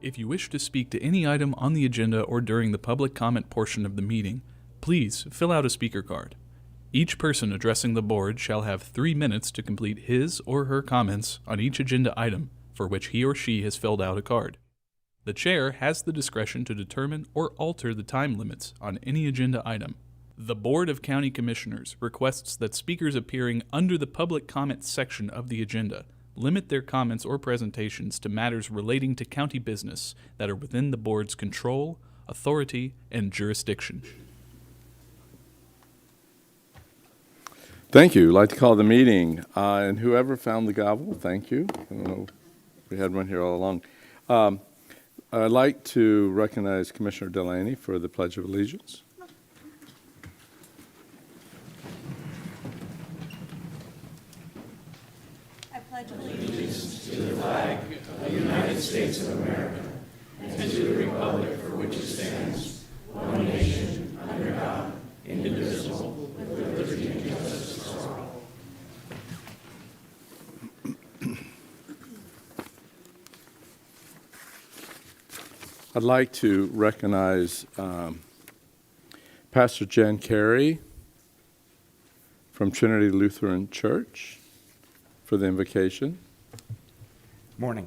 If you wish to speak to any item on the agenda or during the public comment portion of the meeting, please fill out a speaker card. Each person addressing the board shall have 3 minutes to complete his or her comments on each agenda item for which he or she has filled out a card. The chair has the discretion to determine or alter the time limits on any agenda item. The Board of County Commissioners requests that speakers appearing under the public comment section of the agenda limit their comments or presentations to matters relating to county business that are within the board's control, authority, and jurisdiction. Thank you. I'd like to call the meeting. And whoever found the gavel, thank you. I don't know, we had one here all along. I'd like to recognize Commissioner Delaney for the Pledge of Allegiance. I pledge allegiance to the flag of the United States of America and to the republic for which it stands, one nation, under God, indivisible, with liberty and justice for all. I'd like to recognize Pastor Jen Carey from Trinity Lutheran Church for the invocation. Morning.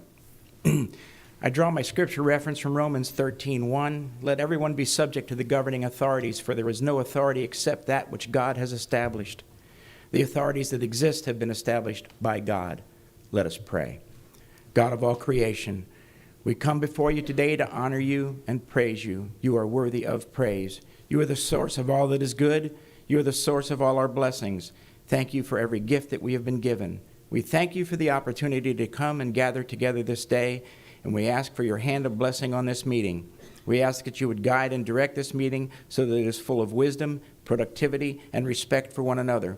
I draw my scripture reference from Romans 13:1. Let everyone be subject to the governing authorities, for there is no authority except that which God has established. The authorities that exist have been established by God. Let us pray. God of all creation, we come before you today to honor you and praise you. You are worthy of praise. You are the source of all that is good. You are the source of all our blessings. Thank you for every gift that we have been given. We thank you for the opportunity to come and gather together this day, and we ask for your hand of blessing on this meeting. We ask that you would guide and direct this meeting so that it is full of wisdom, productivity, and respect for one another.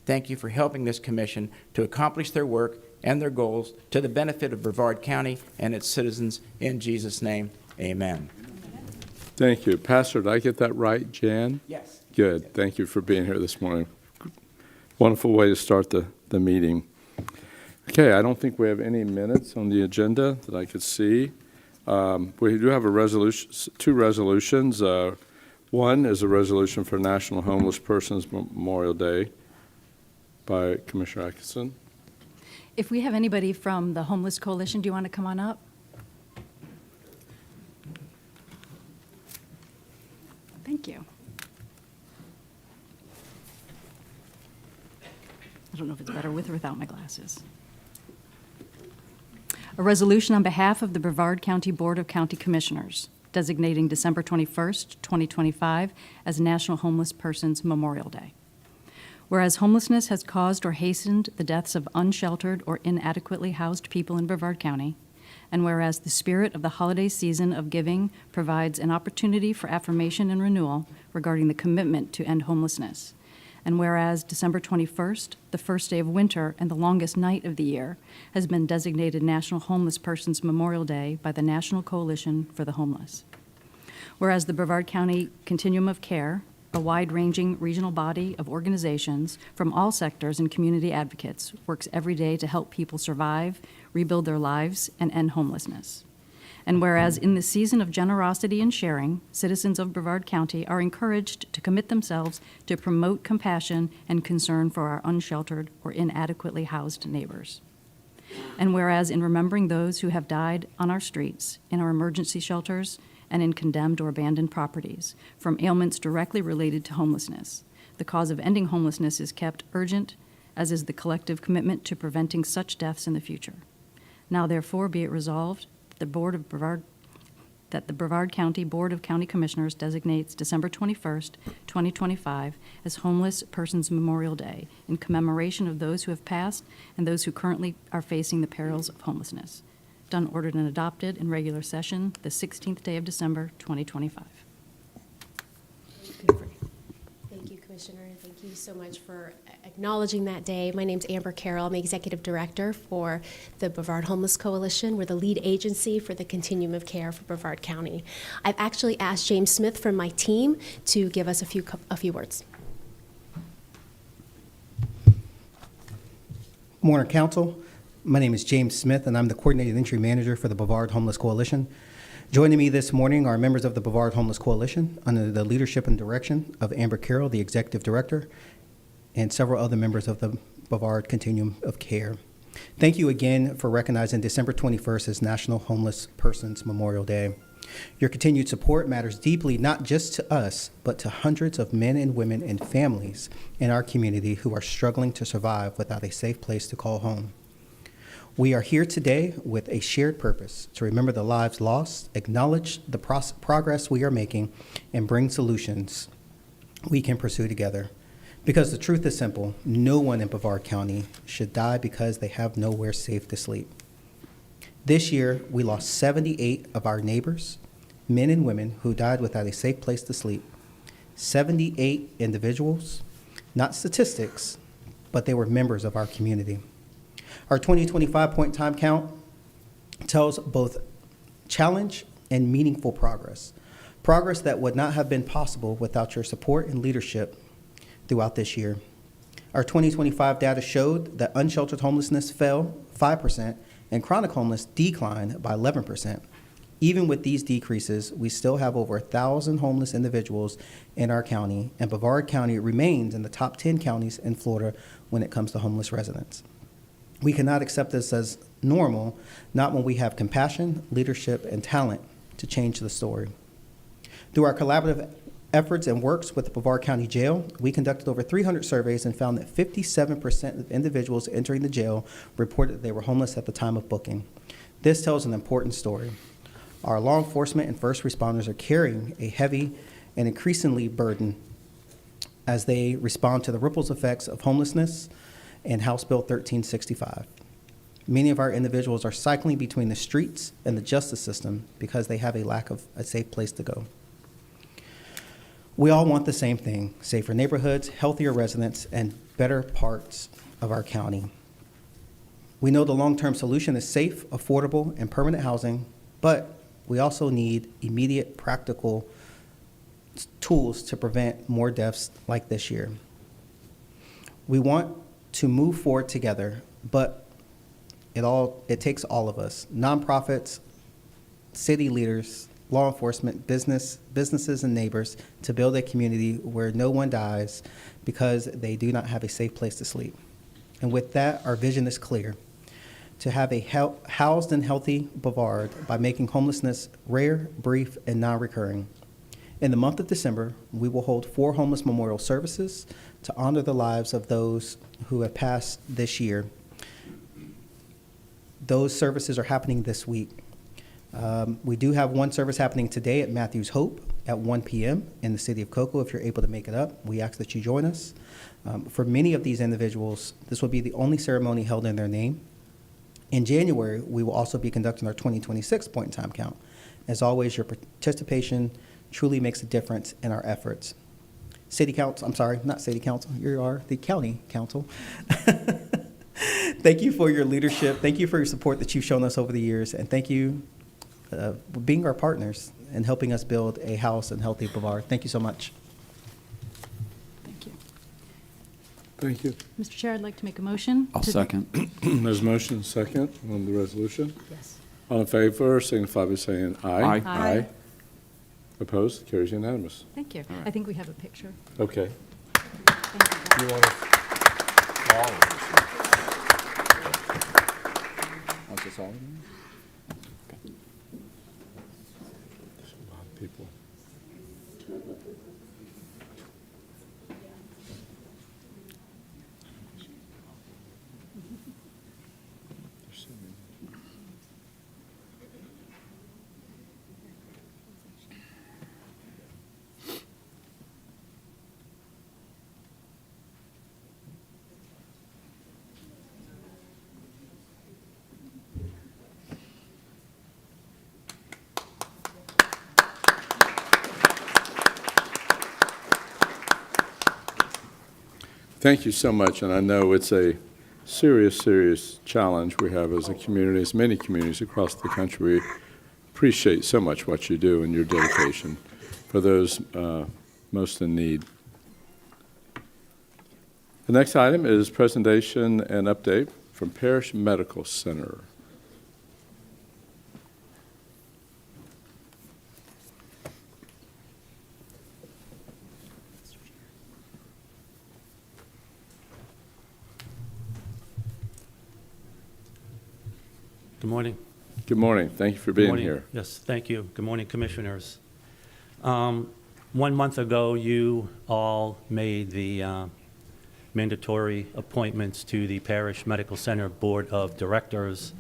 Thank you for helping this commission to accomplish their work and their goals to the benefit of Brevard County and its citizens. In Jesus' name, amen. Thank you. Pastor, did I get that right, Jan? Yes. Good. Thank you for being here this morning. Wonderful way to start the meeting. Okay, I don't think we have any minutes on the agenda that I could see. We do have two resolutions. One is a resolution for National Homeless Persons Memorial Day by Commissioner Atkinson. If we have anybody from the Homeless Coalition, do you want to come on up? Thank you. I don't know if it's better with or without my glasses. A resolution on behalf of the Brevard County Board of County Commissioners designating December 21st, 2025 as National Homeless Persons Memorial Day. Whereas homelessness has caused or hastened the deaths of unsheltered or inadequately housed people in Brevard County, and whereas the spirit of the holiday season of giving provides an opportunity for affirmation and renewal regarding the commitment to end homelessness, and whereas December 21st, the first day of winter and the longest night of the year, has been designated National Homeless Persons Memorial Day by the National Coalition for the Homeless. Whereas the Brevard County Continuum of Care, a wide-ranging regional body of organizations from all sectors and community advocates, works every day to help people survive, rebuild their lives, and end homelessness. And whereas in the season of generosity and sharing, citizens of Brevard County are encouraged to commit themselves to promote compassion and concern for our unsheltered or inadequately housed neighbors. And whereas in remembering those who have died on our streets, in our emergency shelters, and in condemned or abandoned properties from ailments directly related to homelessness, the cause of ending homelessness is kept urgent, as is the collective commitment to preventing such deaths in the future. Now, therefore, be it resolved that the Brevard County Board of County Commissioners designates December 21st, 2025 as Homeless Persons Memorial Day in commemoration of those who have passed and those who currently are facing the perils of homelessness. Done, ordered, and adopted in regular session the 16th day of December, 2025. Thank you, Commissioner. Thank you so much for acknowledging that day. My name's Amber Carroll. I'm Executive Director for the Brevard Homeless Coalition. We're the lead agency for the Continuum of Care for Brevard County. I've actually asked James Smith from my team to give us a few words. Morning, Council. My name is James Smith, and I'm the Coordinated Entry Manager for the Brevard Homeless Coalition. Joining me this morning are members of the Brevard Homeless Coalition under the leadership and direction of Amber Carroll, the Executive Director, and several other members of the Brevard Continuum of Care. Thank you again for recognizing December 21st as National Homeless Persons Memorial Day. Your continued support matters deeply, not just to us, but to hundreds of men and women and families in our community who are struggling to survive without a safe place to call home. We are here today with a shared purpose to remember the lives lost, acknowledge the progress we are making, and bring solutions we can pursue together. Because the truth is simple, no one in Brevard County should die because they have nowhere safe to sleep. This year, we lost 78 of our neighbors, men and women who died without a safe place to sleep. 78 individuals, not statistics, but they were members of our community. Our 2025 point time count tells both challenge and meaningful progress. Progress that would not have been possible without your support and leadership throughout this year. Our 2025 data showed that unsheltered homelessness fell 5% and chronic homeless declined by 11%. Even with these decreases, we still have over 1,000 homeless individuals in our county, and Brevard County remains in the top 10 counties in Florida when it comes to homeless residents. We cannot accept this as normal, not when we have compassion, leadership, and talent to change the story. Through our collaborative efforts and works with the Brevard County Jail, we conducted over 300 surveys and found that 57% of individuals entering the jail reported that they were homeless at the time of booking. This tells an important story. Our law enforcement and first responders are carrying a heavy and increasingly burden as they respond to the ripples effects of homelessness and House Bill 1365. Many of our individuals are cycling between the streets and the justice system because they have a lack of a safe place to go. We all want the same thing: safer neighborhoods, healthier residents, and better parts of our county. We know the long-term solution is safe, affordable, and permanent housing, but we also need immediate practical tools to prevent more deaths like this year. We want to move forward together, but it takes all of us: nonprofits, city leaders, law enforcement, businesses, and neighbors to build a community where no one dies because they do not have a safe place to sleep. And with that, our vision is clear: to have a housed and healthy Brevard by making homelessness rare, brief, and non-recurring. In the month of December, we will hold 4 homeless memorial services to honor the lives of those who have passed this year. Those services are happening this week. We do have one service happening today at Matthews Hope at 1 p.m. in the city of Cocoa. If you're able to make it up, we ask that you join us. For many of these individuals, this will be the only ceremony held in their name. In January, we will also be conducting our 2026 point in time count. As always, your participation truly makes a difference in our efforts. City Council, I'm sorry, not City Council, you are the County Council. Thank you for your leadership. Thank you for your support that you've shown us over the years. And thank you for being our partners and helping us build a house and healthy Brevard. Thank you so much. Thank you. Thank you. Mr. Chair, I'd like to make a motion. I'll second. There's motion second on the resolution. Yes. All in favor, signify by saying aye. Aye. Aye. Opposed? Carries unanimous. Thank you. All right. I think we have a picture. Okay. Thank you. You want to? Is this all of them? There's a lot of people. There's so many. Thank you so much, and I know it's a serious, serious challenge we have as a community, as many communities across the country. We appreciate so much what you do and your dedication for those most in need. The next item is presentation and update from Parrish Medical Center. Good morning. Good morning. Thank you for Good being morning. here. Yes, thank you. Good morning, Commissioners. 1 month ago, you all made the mandatory appointments to the Parrish Medical Center Board of Directors,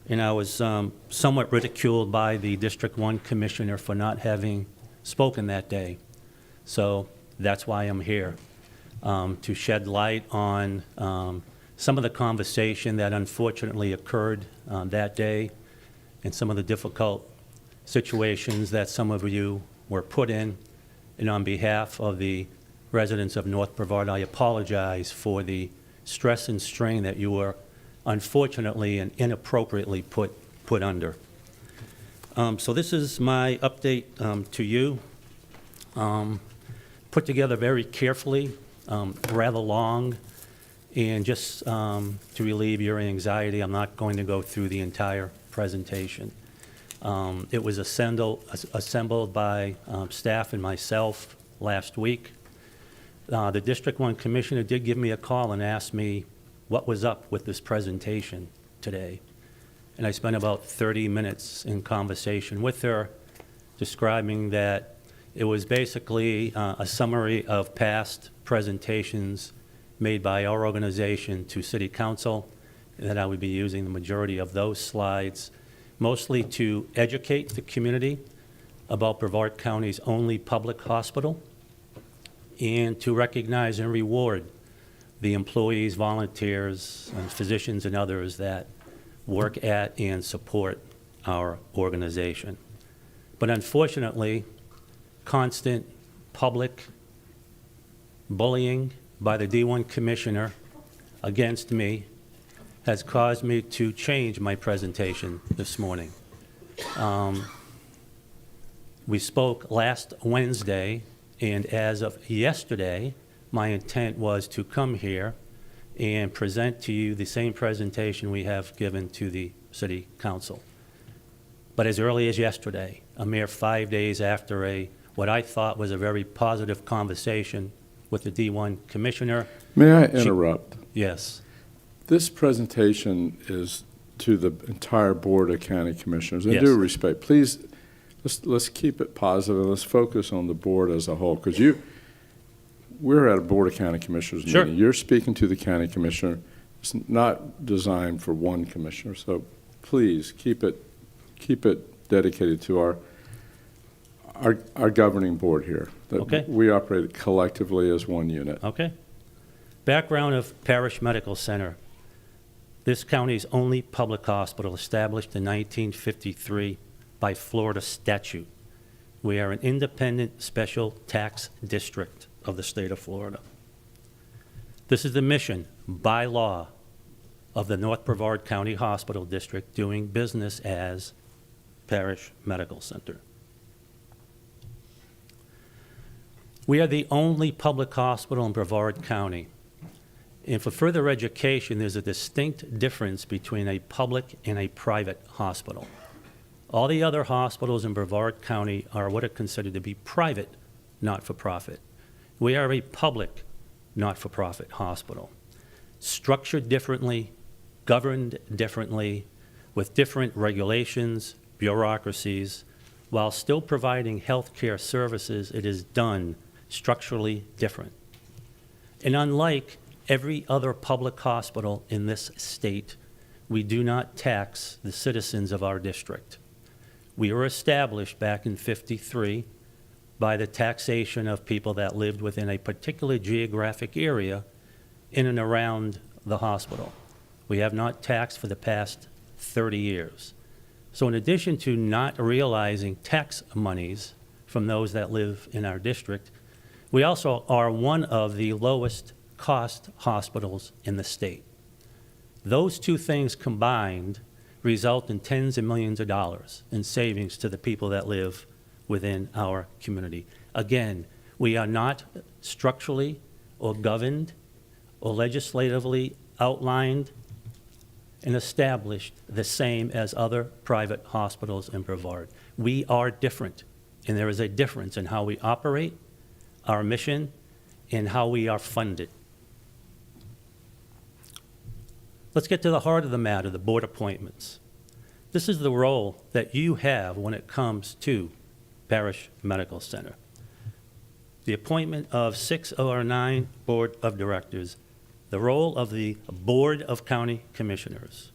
and I was somewhat ridiculed by the District 1 Commissioner for not having spoken that day. So that's why I'm here, to shed light on some of the conversation that unfortunately occurred that day and some of the difficult situations that some of you were put in. And on behalf of the residents of North Brevard, I apologize for the stress and strain that you were unfortunately and inappropriately put under. So this is my update to you. Put together very carefully, rather long, and just to relieve your anxiety, I'm not going to go through the entire presentation. It was assembled by staff and myself last week. The District 1 Commissioner did give me a call and asked me what was up with this presentation today. And I spent about 30 minutes in conversation with her, describing that it was basically a summary of past presentations made by our organization to City Council, and that I would be using the majority of those slides, mostly to educate the community about Brevard County's only public hospital, and to recognize and reward the employees, volunteers, and physicians and others that work at and support our organization. But unfortunately, constant public bullying by the D1 Commissioner against me has caused me to change my presentation this morning. We spoke last Wednesday, and as of yesterday, my intent was to come here and present to you the same presentation we have given to the City Council. But as early as yesterday, a mere 5 days after what I thought was a very positive conversation with the D1 Commissioner. May I interrupt? Yes. This presentation is to the entire Board of County Commissioners. In Yes. due respect, please, let's keep it positive and let's focus on the board as a whole, because we're at a Board of County Commissioners Sure. meeting. You're speaking to the county commissioner. It's not designed for one commissioner, so please keep it dedicated to our governing board here. That Okay. We operate collectively as one unit. Okay. Background of Parrish Medical Center. This county's only public hospital, established in 1953 by Florida statute. We are an independent special tax district of the state of Florida. This is the mission, by law, of the North Brevard County Hospital District, doing business as Parrish Medical Center. We are the only public hospital in Brevard County. And for further education, there's a distinct difference between a public and a private hospital. All the other hospitals in Brevard County are what are considered to be private, not-for-profit. We are a public, not-for-profit hospital, structured differently, governed differently, with different regulations, bureaucracies. While still providing health care services, it is done structurally different. And unlike every other public hospital in this state, we do not tax the citizens of our district. We were established back in '53 by the taxation of people that lived within a particular geographic area in and around the hospital. We have not taxed for the past 30 years. So in addition to not realizing tax monies from those that live in our district, we also are one of the lowest cost hospitals in the state. Those two things combined result in tens of millions of dollars in savings to the people that live within our community. Again, we are not structurally or governed or legislatively outlined and established the same as other private hospitals in Brevard. We are different, and there is a difference in how we operate, our mission, and how we are funded. Let's get to the heart of the matter, the board appointments. This is the role that you have when it comes to Parrish Medical Center. The appointment of 6 of our 9 board of directors, the role of the Board of County Commissioners.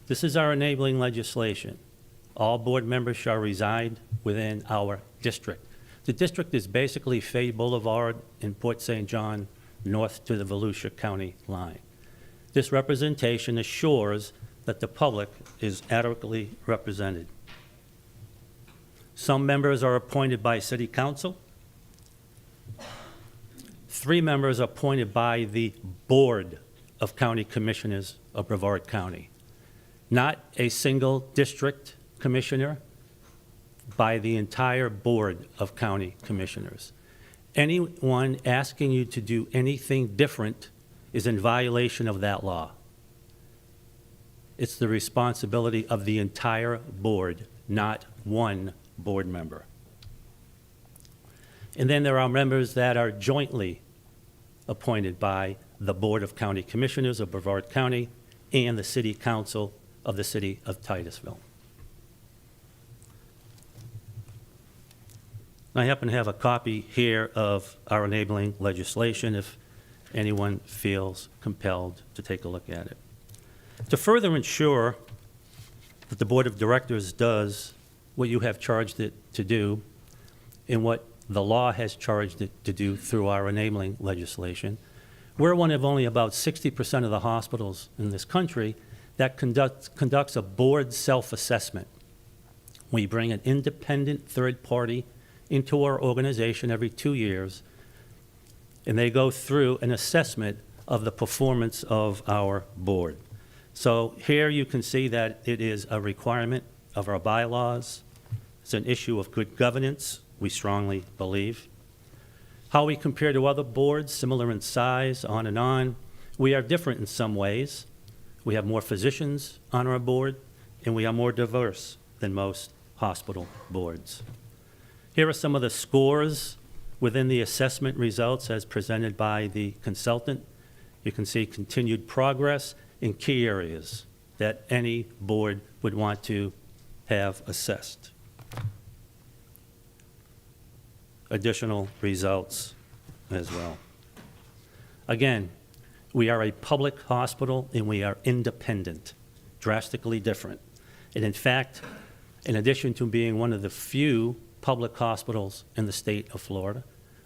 This is our enabling legislation. All board members shall reside within our district. The district is basically Fay Boulevard in Port St. John, north to the Volusia County line. This representation assures that the public is adequately represented. Some members are appointed by City Council. 3 members are appointed by the Board of County Commissioners of Brevard County. Not a single district commissioner, by the entire Board of County Commissioners. Anyone asking you to do anything different is in violation of that law. It's the responsibility of the entire board, not one board member. And then there are members that are jointly appointed by the Board of County Commissioners of Brevard County and the City Council of the City of Titusville. I happen to have a copy here of our enabling legislation if anyone feels compelled to take a look at it. To further ensure that the Board of Directors does what you have charged it to do and what the law has charged it to do through our enabling legislation, we're one of only about 60% of the hospitals in this country that conducts a board self-assessment. We bring an independent third party into our organization every 2 years, and they go through an assessment of the performance of our board. So here you can see that it is a requirement of our bylaws. It's an issue of good governance, we strongly believe. How we compare to other boards, similar in size, on and on. We are different in some ways. We have more physicians on our board, and we are more diverse than most hospital boards. Here are some of the scores within the assessment results as presented by the consultant. You can see continued progress in key areas that any board would want to have assessed. Additional results as well. Again, we are a public hospital and we are independent, drastically different. And in fact, in addition to being one of the few public hospitals in the state of Florida,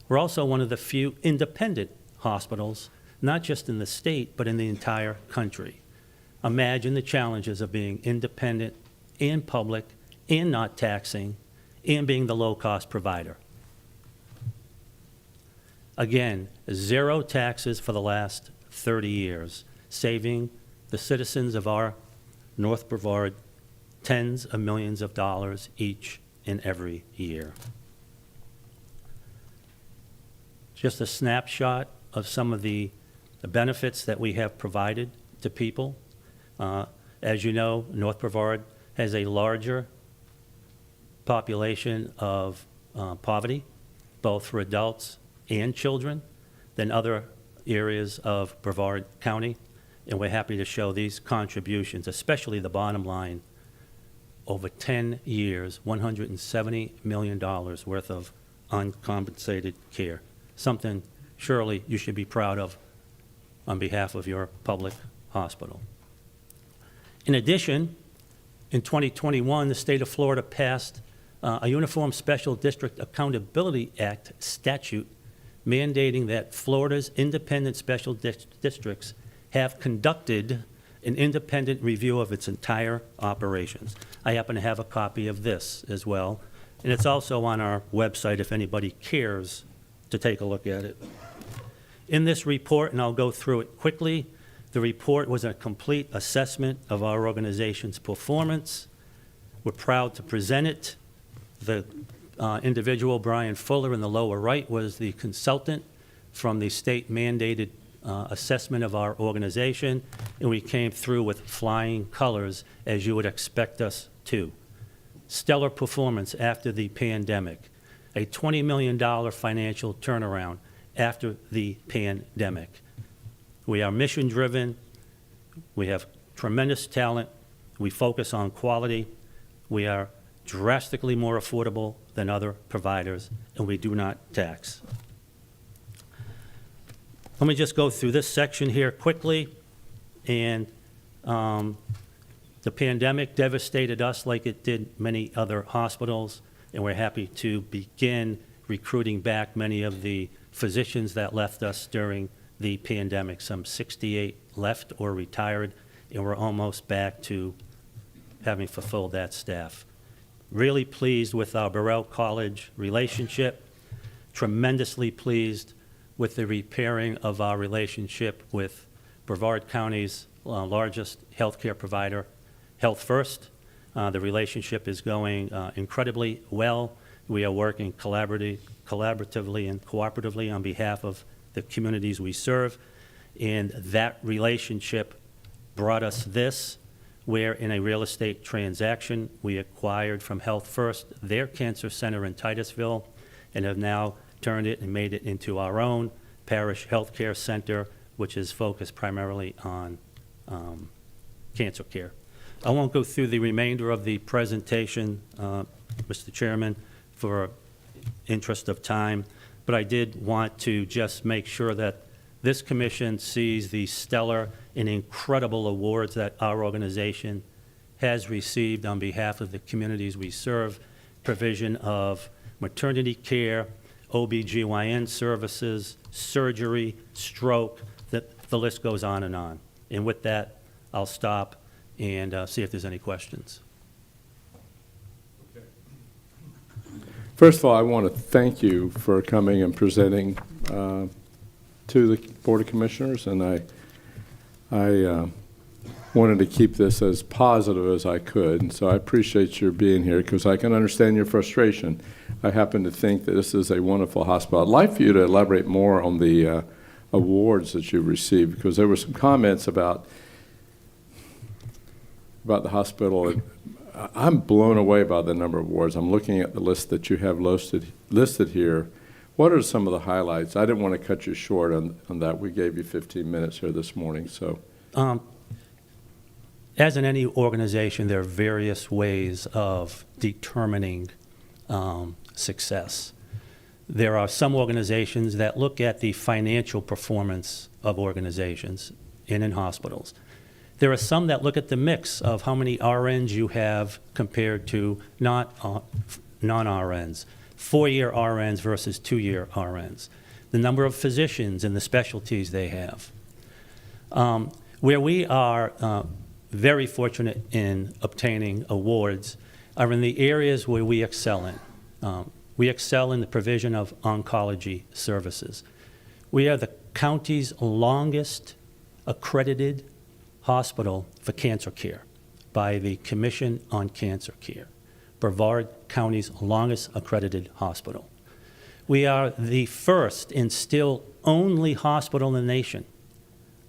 we're also one of the few independent hospitals, not just in the state, but in the entire country. Imagine the challenges of being independent and public and not taxing and being the low-cost provider. Again, 0 taxes for the last 30 years, saving the citizens of our North Brevard tens of millions of dollars each and every year. Just a snapshot of some of the benefits that we have provided to people. As you know, North Brevard has a larger population of poverty, both for adults and children, than other areas of Brevard County. And we're happy to show these contributions, especially the bottom line. Over 10 years, $170 million worth of uncompensated care. Something surely you should be proud of on behalf of your public hospital. In addition, in 2021, the state of Florida passed a Uniform Special District Accountability Act statute mandating that Florida's independent special districts have conducted an independent review of its entire operations. I happen to have a copy of this as well, and it's also on our website if anybody cares to take a look at it. In this report, and I'll go through it quickly, the report was a complete assessment of our organization's performance. We're proud to present it. The individual, Brian Fuller, in the lower right, was the consultant from the state-mandated assessment of our organization, and we came through with flying colors, as you would expect us to. Stellar performance after the pandemic, a $20 million financial turnaround after the pandemic. We are mission-driven, we have tremendous talent, We focus on quality. We are drastically more affordable than other providers, and we do not tax. Let me just go through this section here quickly. And the pandemic devastated us like it did many other hospitals, and we're happy to begin recruiting back many of the physicians that left us during the pandemic. Some 68 left or retired, and we're almost back to having fulfilled that staff. Really pleased with our Burrell College relationship, tremendously pleased with the repairing of our relationship with Brevard County's largest healthcare provider, Health First. The relationship is going incredibly well. We are working collaboratively and cooperatively on behalf of the communities we serve, and that relationship brought us this, where in a real estate transaction, we acquired from Health First their cancer center in Titusville, and have now turned it and made it into our own Parrish Healthcare Center, which is focused primarily on cancer care. I won't go through the remainder of the presentation, Mr. Chairman, for interest of time, but I did want to just make sure that this commission sees the stellar and incredible awards that our organization has received on behalf of the communities we serve, provision of maternity care, OBGYN services, surgery, stroke, the list goes on. And with that, I'll stop and see if there's any questions. First of all, I want to thank you for coming and presenting to the Board of Commissioners, and I wanted to keep this as positive as I could, and so I appreciate your being here because I can understand your frustration. I happen to think that this is a wonderful hospital. I'd like for you to elaborate more on the awards that you received, because there were some comments about the hospital. I'm blown away by the number of awards. I'm looking at the list that you have listed here. What are some of the highlights? I didn't want to cut you short on that. We gave you 15 minutes here this morning. So, as in any organization, there are various ways of determining success. There are some organizations that look at the financial performance of organizations and in hospitals. There are some that look at the mix of how many RNs you have compared to non-RNs, 4-year RNs versus 2-year RNs, the number of physicians and the specialties they have. Where we are very fortunate in obtaining awards are in the areas where we excel in. We excel in the provision of oncology services. We are the county's longest accredited hospital for cancer care by the Commission on Cancer Care, Brevard County's longest accredited hospital. We are the first and still only hospital in the nation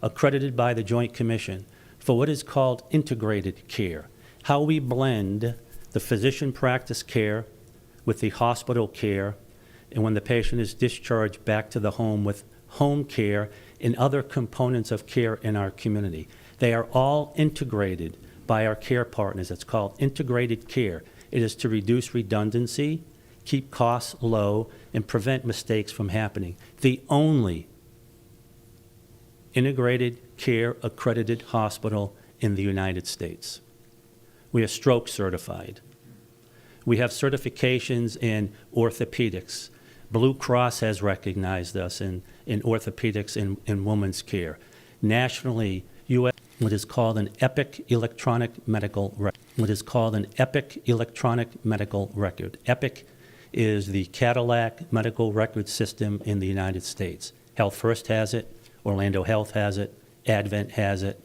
accredited by the Joint Commission for what is called integrated care, how we blend the physician practice care with the hospital care, and when the patient is discharged back to the home with home care and other components of care in our community. They are all integrated by our care partners. It's called integrated care. It is to reduce redundancy, keep costs low, and prevent mistakes from happening. The only integrated care accredited hospital in the United States. We are stroke certified. We have certifications in orthopedics. Blue Cross has recognized us in orthopedics and women's care. Nationally, U.S. what is called an EPIC electronic medical record. What is called an EPIC electronic medical record. EPIC is the Cadillac medical record system in the United States. Health First has it. Orlando Health has it. Advent has it.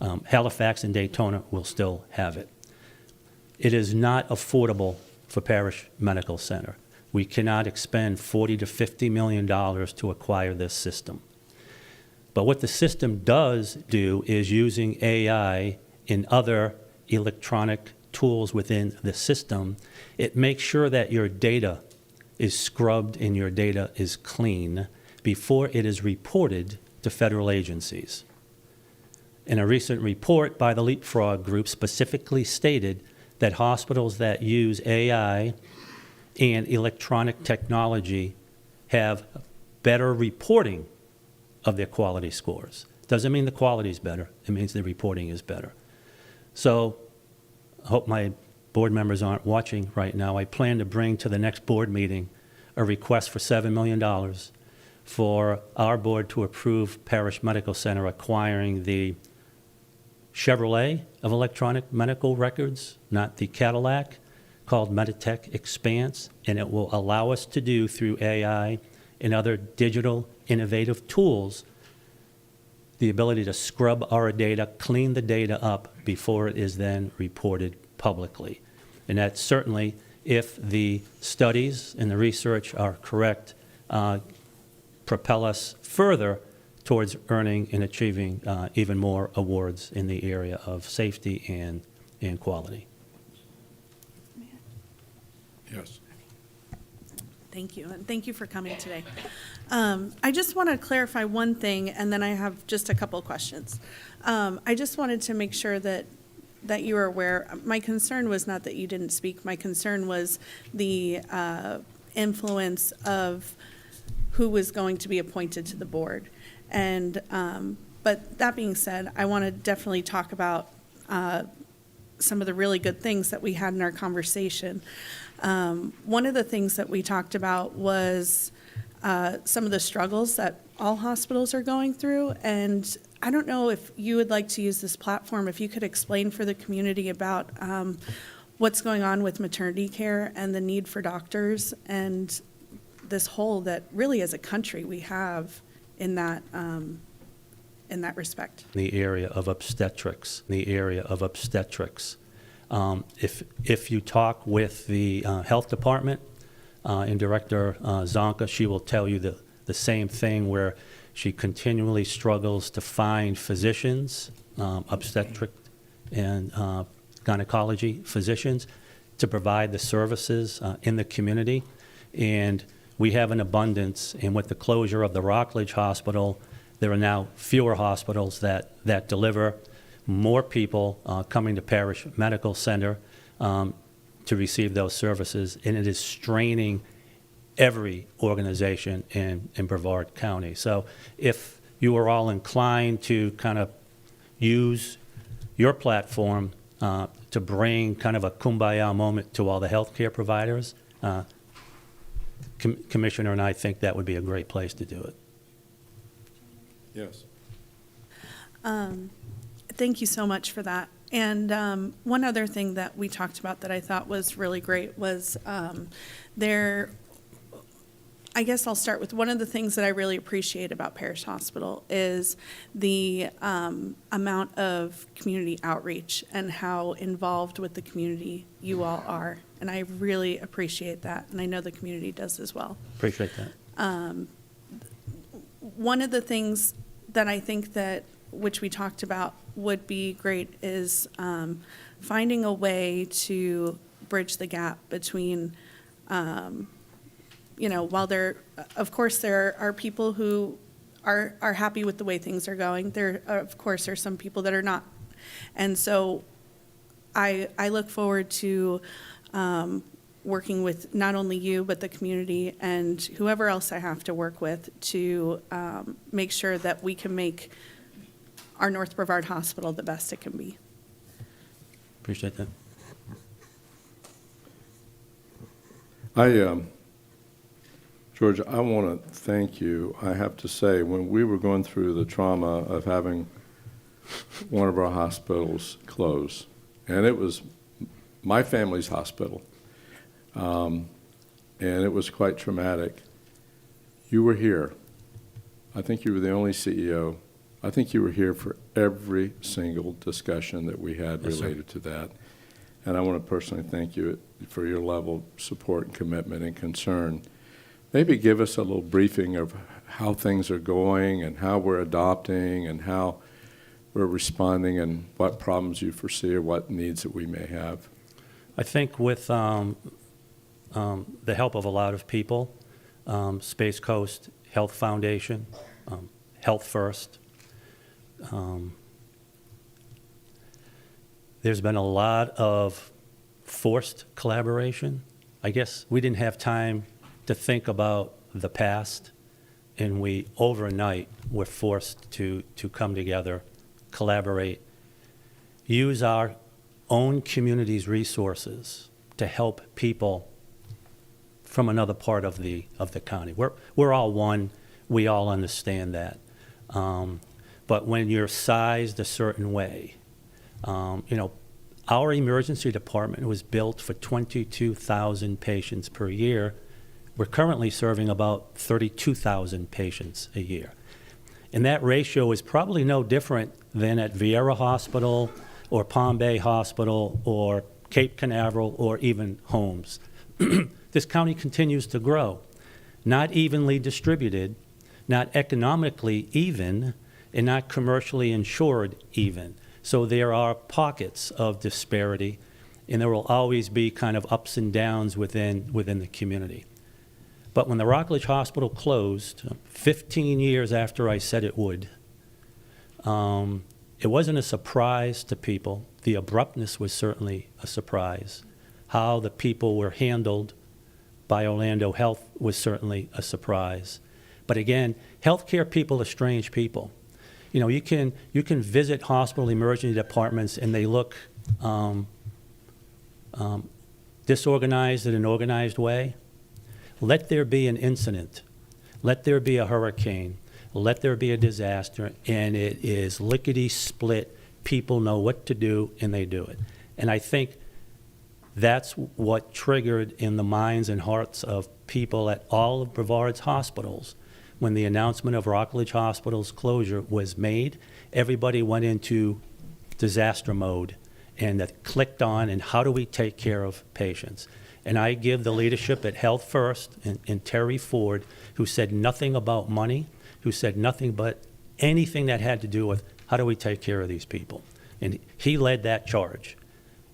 Halifax and Daytona will still have it. It is not affordable for Parrish Medical Center. We cannot expend $40 to $50 million to acquire this system. But what the system does do is using AI and other electronic tools within the system, it makes sure that your data is scrubbed and your data is clean before it is reported to federal agencies. And a recent report by the Leapfrog Group specifically stated that hospitals that use AI and electronic technology have better reporting of their quality scores. Doesn't mean the quality is better. It means the reporting is better. So I hope my board members aren't watching right now. I plan to bring to the next board meeting a request for $7 million for our board to approve Parrish Medical Center acquiring the Chevrolet of electronic medical records, not the Cadillac, called Meditech Expanse, and it will allow us to do through AI and other digital innovative tools the ability to scrub our data, clean the data up before it is then reported publicly. And that certainly, if the studies and the research are correct, propel us further towards earning and achieving even more awards in the area of safety and quality. Yes. Thank you, and thank you for coming today. I just want to clarify one thing, and then I have just a couple of questions. I just wanted to make sure that you are aware. My concern was not that you didn't speak. My concern was the influence of who was going to be appointed to the board. And but that being said, I want to definitely talk about some of the really good things that we had in our conversation. One of the things that we talked about was some of the struggles that all hospitals are going through. And I don't know if you would like to use this platform, if you could explain for the community about what's going on with maternity care and the need for doctors and this hole that really as a country we have in that respect. The area of obstetrics, If you talk with the health department and Director Zonka, she will tell you the same thing, where she continually struggles to find physicians, obstetric and gynecology physicians, to provide the services in the community. And we have an abundance, and with the closure of the Rockledge Hospital, there are now fewer hospitals that deliver, more people coming to Parrish Medical Center to receive those services, and it is straining every organization in Brevard County. So if you are all inclined to kind of use your platform to bring kind of a kumbaya moment to all the healthcare providers, Commissioner and I think that would be a great place to do it. Yes. Thank you so much for that. And one other thing that we talked about that I thought was really great was I guess I'll start with one of the things that I really appreciate about Parrish Hospital is the amount of community outreach and how involved with the community you all are. And I really appreciate that, and I know the community does as well. Appreciate that. One of the things that I think that, which we talked about, would be great is finding a way to bridge the gap between, while there, of course, there are people who are happy with the way things are going. There, of course, are some people that are not. And so I look forward to working with not only you, but the community and whoever else I have to work with to make sure that we can make our North Brevard Hospital the best it can be. Appreciate that. George, I want to thank you. I have to say, when we were going through the trauma of having one of our hospitals close, and it was my family's hospital, and it was quite traumatic, you were here. I think you were the only CEO. I think you were here for every single discussion that we had related to that. And I want to personally thank you for your level of support and commitment and concern. Maybe give us a little briefing of how things are going and how we're adopting and how we're responding and what problems you foresee or what needs that we may have. I think with the help of a lot of people, Space Coast Health Foundation, Health First, There's been a lot of forced collaboration. I guess we didn't have time to think about the past, and we overnight were forced to come together, collaborate, use our own community's resources to help people from another part of the county. We're all one. We all understand that. But when you're sized a certain way, our emergency department was built for 22,000 patients per year. We're currently serving about 32,000 patients a year. And that ratio is probably no different than at Vieira Hospital or Palm Bay Hospital or Cape Canaveral or even Holmes. This county continues to grow, not evenly distributed, not economically even, and not commercially insured even. So there are pockets of disparity, and there will always be kind of ups and downs within the community. But when the Rockledge Hospital closed, 15 years after I said it would, it wasn't a surprise to people. The abruptness was certainly a surprise. How the people were handled by Orlando Health was certainly a surprise. But again, healthcare people are strange people. You can visit hospital emergency departments and they look disorganized in an organized way. Let there be an incident. Let there be a hurricane. Let there be a disaster, and it is lickety-split. People know what to do, and they do it. And I think that's what triggered in the minds and hearts of people at all of Brevard's hospitals. When the announcement of Rockledge Hospital's closure was made, everybody went into disaster mode, and that clicked on, and how do we take care of patients? And I give the leadership at Health First and Terry Ford, who said nothing about money, who said nothing but anything that had to do with how do we take care of these people. And he led that charge.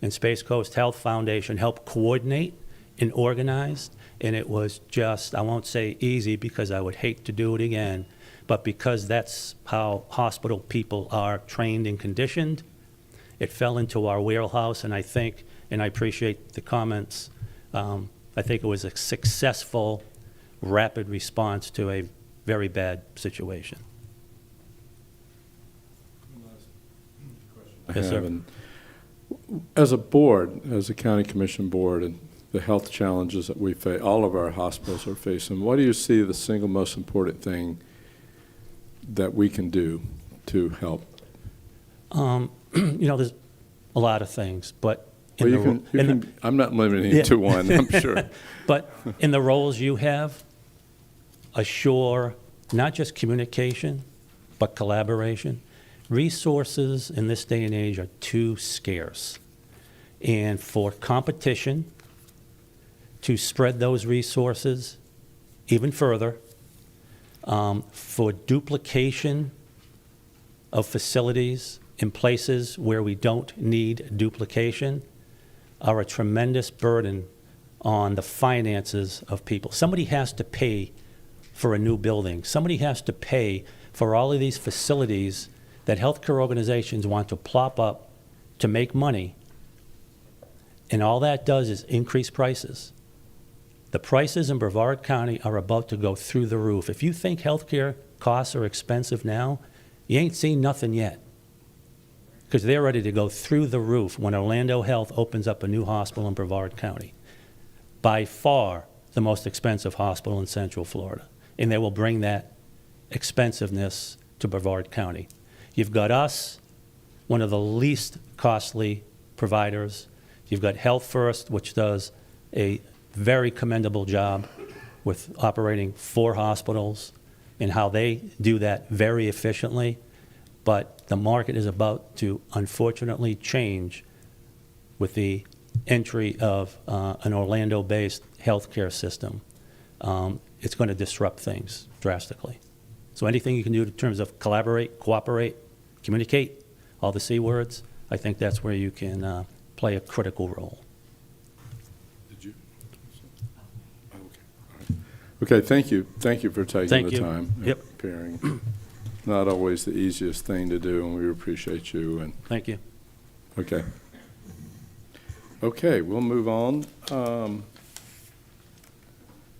And Space Coast Health Foundation helped coordinate and organize, and it was just, I won't say easy because I would hate to do it again, but because that's how hospital people are trained and conditioned, it fell into our wheelhouse, and I think, and I appreciate the comments, I think it was a successful, rapid response to a very bad situation. Yes, sir. As a board, as a county commission board, and the health challenges that we face, all of our hospitals are facing, what do you see the single most important thing that we can do to help? There's a lot of things, but I'm not limiting it to one, I'm sure. But in the roles you have, assure not just communication, but collaboration. Resources in this day and age are too scarce. And for competition to spread those resources even further, for duplication of facilities in places where we don't need duplication, are a tremendous burden on the finances of people. Somebody has to pay for a new building. Somebody has to pay for all of these facilities that healthcare organizations want to plop up to make money, and all that does is increase prices. The prices in Brevard County are about to go through the roof. If you think healthcare costs are expensive now, you ain't seen nothing yet, because they're ready to go through the roof when Orlando Health opens up a new hospital in Brevard County. By far the most expensive hospital in Central Florida, and they will bring that expensiveness to Brevard County. You've got us, one of the least costly providers. You've got Health First, which does a very commendable job with operating 4 hospitals and how they do that very efficiently. But the market is about to unfortunately change with the entry of an Orlando-based healthcare system. It's going to disrupt things drastically. So anything you can do in terms of collaborate, cooperate, communicate, all the C words, I think that's where you can play a critical role. Did you? Okay, thank you. Thank you for taking the time and preparing. Not always the easiest thing to do, and we appreciate you. And thank you. Okay. Okay, we'll move on.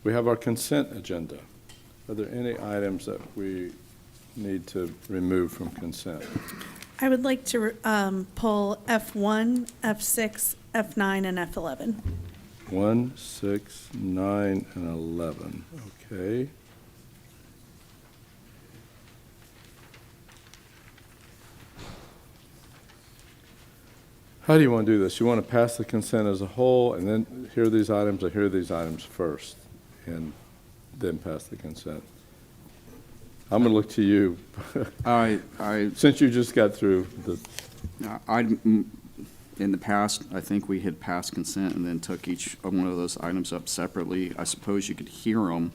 We have our consent agenda. Are there any items that we need to remove from consent? I would like to pull F1, F6, F9, and F11. 1, 6, 9, and 11. Okay. How do you want to do this? You want to pass the consent as a whole and then hear these items, or hear these items first and then pass the consent? I'm going to look to you. Since you just got through the, in the past, I think we had passed consent and then took each one of those items up separately. I suppose you could hear them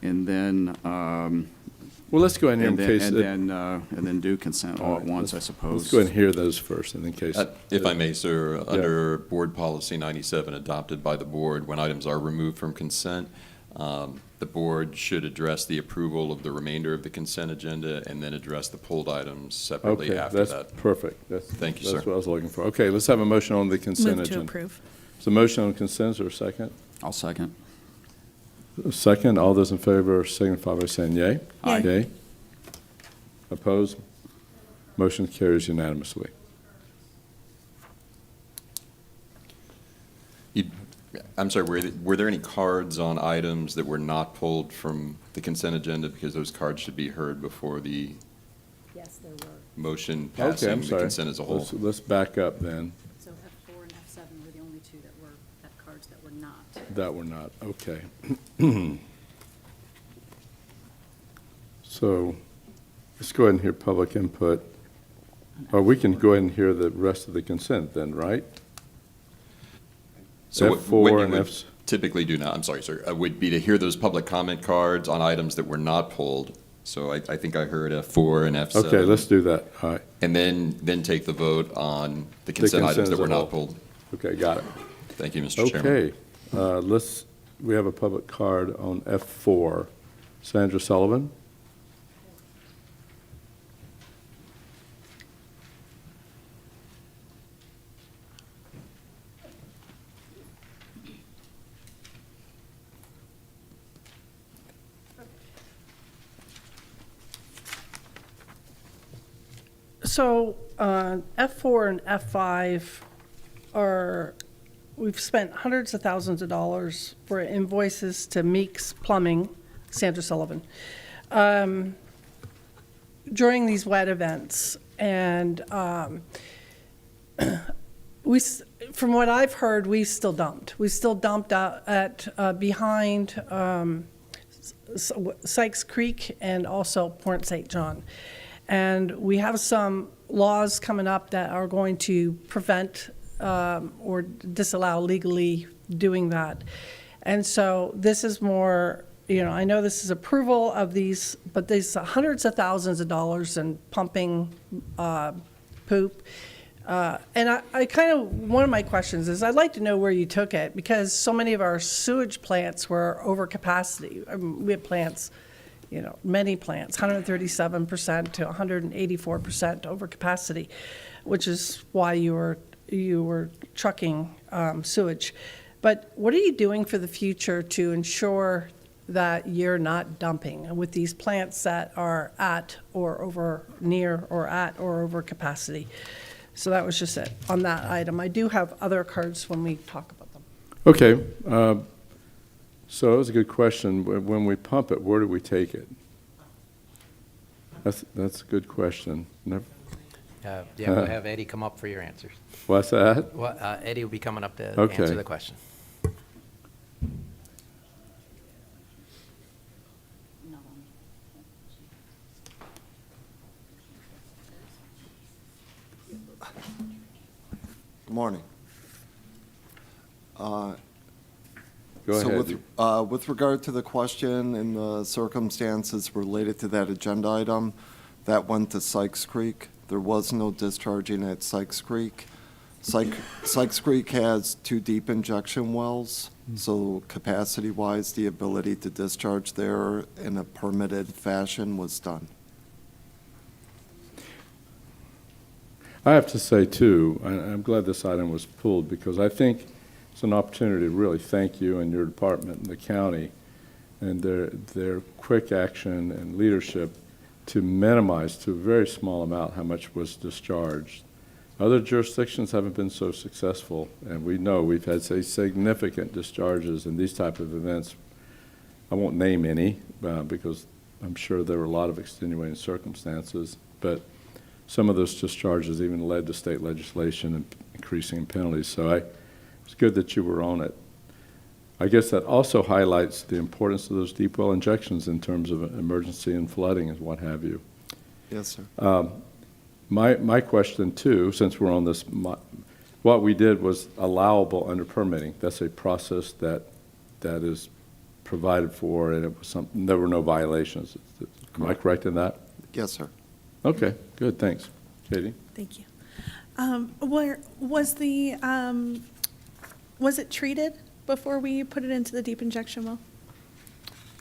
and then, well, let's go ahead and hear them. and then do consent all at once, I suppose. Let's go ahead and hear those first, and in case. If I may, sir, under Board Policy 97 adopted by the board, when items are removed from consent, the board should address the approval of the remainder of the consent agenda and then address the pulled items separately after that. That's perfect. Thank you, sir. That's what I was looking for. Okay, let's have a motion on the consent agenda. Move to approve. So motion on consent, is there a second? I'll second. Second, all those in favor signify by saying yea. Yea. Yea. Opposed? Motion carries unanimously. I'm sorry, were there any cards on items that were not pulled from the consent agenda? Because those cards should be heard before the Yes, there were. motion Okay, passing I'm the sorry. consent as a whole. Let's back up then. So F4 and F7 were the only two that cards that were not. That were not, okay. So, let's go ahead and hear public input. Or we can go ahead and hear the rest of the consent then, right? So what F4 you and would F. typically do now, I'm sorry, sir, would be to hear those public comment cards on items that were not pulled. So I think I heard F4 and F7. Okay, let's do that, all right. And then take the vote on the consent consent items that as a were whole. not pulled. Okay, got it. Thank you, Mr. Chairman. Okay, we have a public card on F4. Sandra Sullivan? So F4 and F5 we've spent hundreds of thousands of dollars for invoices to Meeks Plumbing, Sandra Sullivan, during these wet events. And from what I've heard, we still dumped. We still dumped out at behind Sykes Creek and also Port St. John. And we have some laws coming up that are going to prevent or disallow legally doing that. And so this is more, I know this is approval of these, but there's hundreds of thousands of dollars in pumping poop. And I kind of, one of my questions is I'd like to know where you took it, because so many of our sewage plants were over capacity. I mean, we have plants, many plants, 137% to 184% over capacity, which is why you were trucking sewage. But what are you doing for the future to ensure that you're not dumping with these plants that are at or over near or at or over capacity? So that was just it on that item. I do have other cards when we talk about them. Okay, so that was a good question. When we pump it, where do we take it? That's a good question. We'll have Eddie come up for your answers. What's that? Well, Eddie will be coming up to Okay. answer the question. Good morning. Go So ahead. with regard to the question and the circumstances related to that agenda item, that went to Sykes Creek. There was no discharging at Sykes Creek. Sykes Creek has 2 deep injection wells, so capacity-wise, the ability to discharge there in a permitted fashion was done. I have to say, too, I'm glad this item was pulled because I think it's an opportunity to really thank you and your department and the county and their quick action and leadership to minimize to a very small amount how much was discharged. Other jurisdictions haven't been so successful, and we know we've had, say, significant discharges in these type of events. I won't name any because I'm sure there were a lot of extenuating circumstances, but some of those discharges even led to state legislation and increasing penalties. So it's good that you were on it. I guess that also highlights the importance of those deep well injections in terms of emergency and flooding and what have you. Yes, sir. My question, too, since we're on this, what we did was allowable under permitting. That's a process that is provided for, and it was there were no violations. Am I correct in that? Yes, sir. Okay, good, thanks. Katie? Thank you. Where was was it treated before we put it into the deep injection well?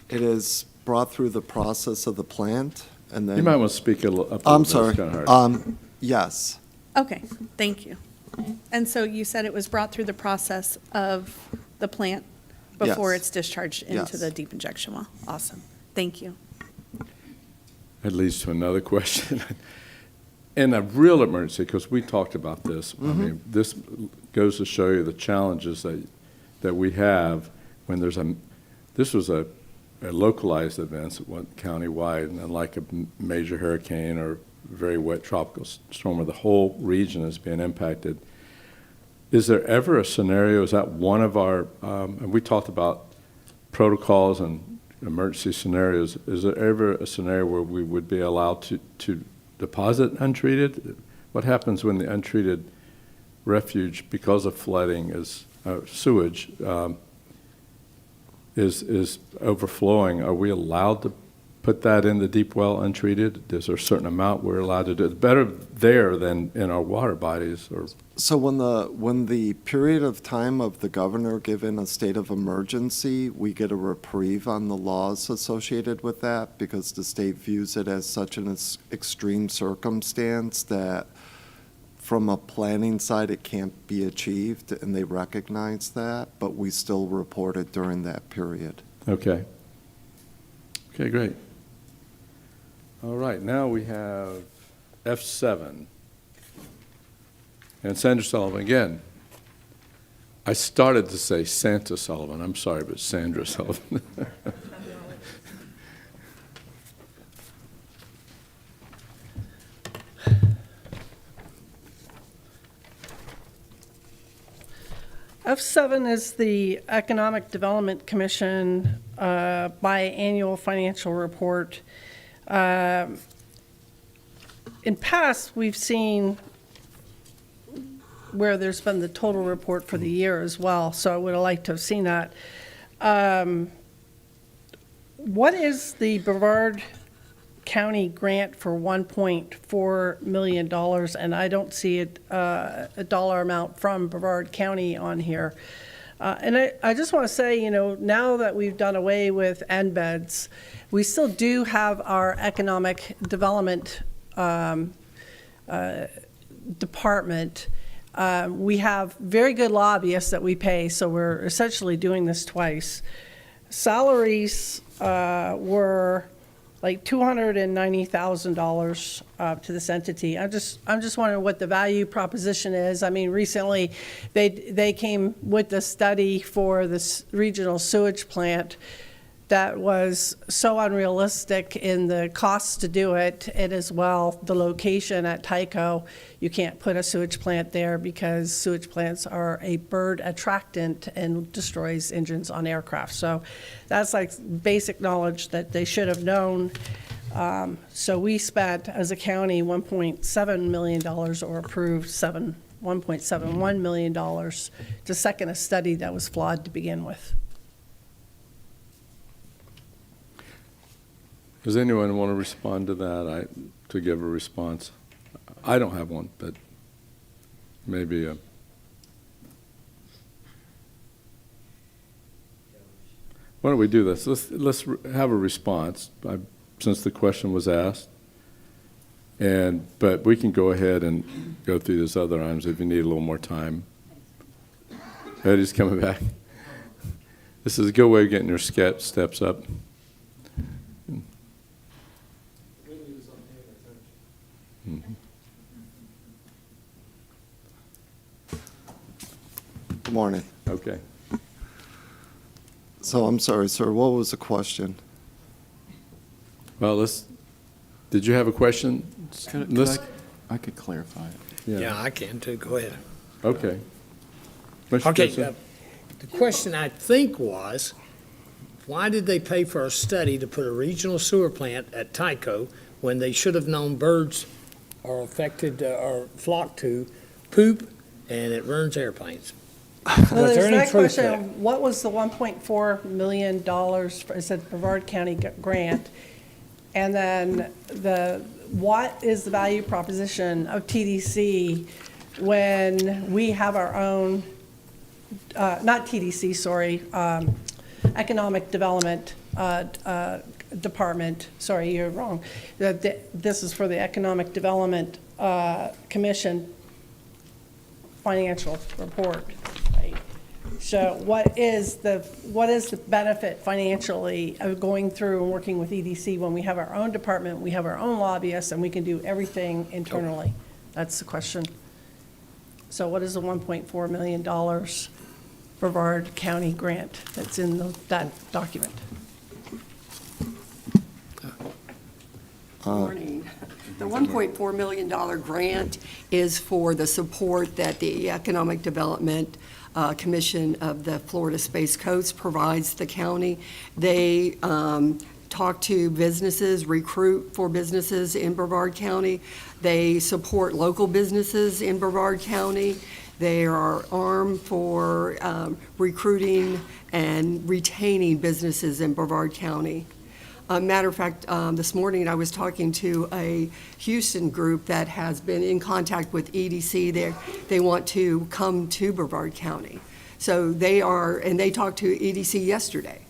It is brought through the process of the plant, and then... You might want to speak up a little I'm bit. sorry. It's kind of hard. Yes. Okay, thank you. And so you said it was brought through the process of the plant before Yes. it's discharged into Yes. the deep injection well? Awesome. Thank you. That leads to another question. In a real emergency, because we talked about this, I mean, this goes to show you the challenges that we have when there's this was a localized event that went countywide, and unlike a major hurricane or very wet tropical storm where the whole region is being impacted. Is there ever a scenario, is that one of our, and we talked about protocols and emergency scenarios, is there ever a scenario where we would be allowed to deposit untreated? What happens when the untreated refuge, because of flooding, is sewage, is overflowing? Are we allowed to put that in the deep well untreated? Is there a certain amount we're allowed to do? It's better there than in our water bodies. Or So when the period of time of the governor given a state of emergency, we get a reprieve on the laws associated with that because the state views it as such an extreme circumstance that from a planning side it can't be achieved, and they recognize that, but we still report it during that period. Okay. Okay, great. All right, now we have F7. And Sandra Sullivan, again, I started to say Santa Sullivan. I'm sorry, but Sandra Sullivan. F7 is the Economic Development Commission biannual financial report. In past, we've seen where there's been the total report for the year as well, so I would have liked to have seen that. What is the Brevard County grant for $1.4 million? And I don't see a dollar amount from Brevard County on here. And I just want to say, you know, now that we've done away with embeds, we still do have our economic development department. We have very good lobbyists that we pay, so we're essentially doing this twice. Salaries were like $290,000 to this entity. I'm just wondering what the value proposition is. I mean, recently they came with a study for this regional sewage plant that was so unrealistic in the costs to do it, and as well the location at Tyco. You can't put a sewage plant there because sewage plants are a bird attractant and destroys engines on aircraft. So that's like basic knowledge that they should have known. So we spent, as a county, $1.7 million or approved $1.71 million to second a study that was flawed to begin with. Does anyone want to respond to that, to give a response? I don't have one, but maybe why don't we do this? Let's have a response, since the question was asked. But we can go ahead and go through these other items if you need a little more time. Eddie's coming back. This is a good way of getting your steps up. Mm-hmm. Good morning. Okay. So I'm sorry, sir, what was the question? Well, did you have a question? I could clarify it. Yeah, I can too. Go ahead. Okay. Mr. Okay, Gibson? the question I think was, why did they pay for a study to put a regional sewer plant at Tyco when they should have known birds are affected or flock to poop and it ruins airplanes? No, Was there's there any that truth question, there? what was the $1.4 million, it said Brevard County grant? And then what is the value proposition of TDC when we have our own, not TDC, sorry, Economic Development Department, sorry, you're wrong. This is for the Economic Development Commission financial report, right? So what is the benefit financially of going through and working with EDC when we have our own department, we have our own lobbyists, and we can do everything internally? That's the question. So what is the $1.4 million Brevard County grant that's in that document? Morning. The $1.4 million grant is for the support that the Economic Development Commission of the Florida Space Coast provides the county. They talk to businesses, recruit for businesses in Brevard County. They support local businesses in Brevard County. They are armed for recruiting and retaining businesses in Brevard County. Matter of fact, this morning I was talking to a Houston group that has been in contact with EDC. They want to come to Brevard County. So they are, and they talked to EDC yesterday.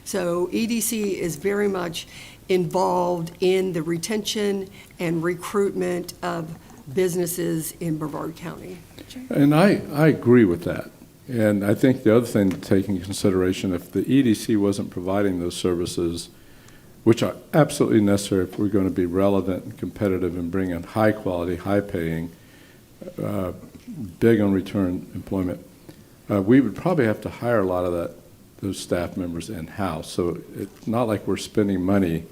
So EDC is very much involved in the retention and recruitment of businesses in Brevard County. And I agree with that. And I think the other thing to take into consideration, if the EDC wasn't providing those services, which are absolutely necessary if we're going to be relevant and competitive and bring in high quality, high paying, big on return employment, we would probably have to hire a lot of those staff members in-house. So it's not like we're spending money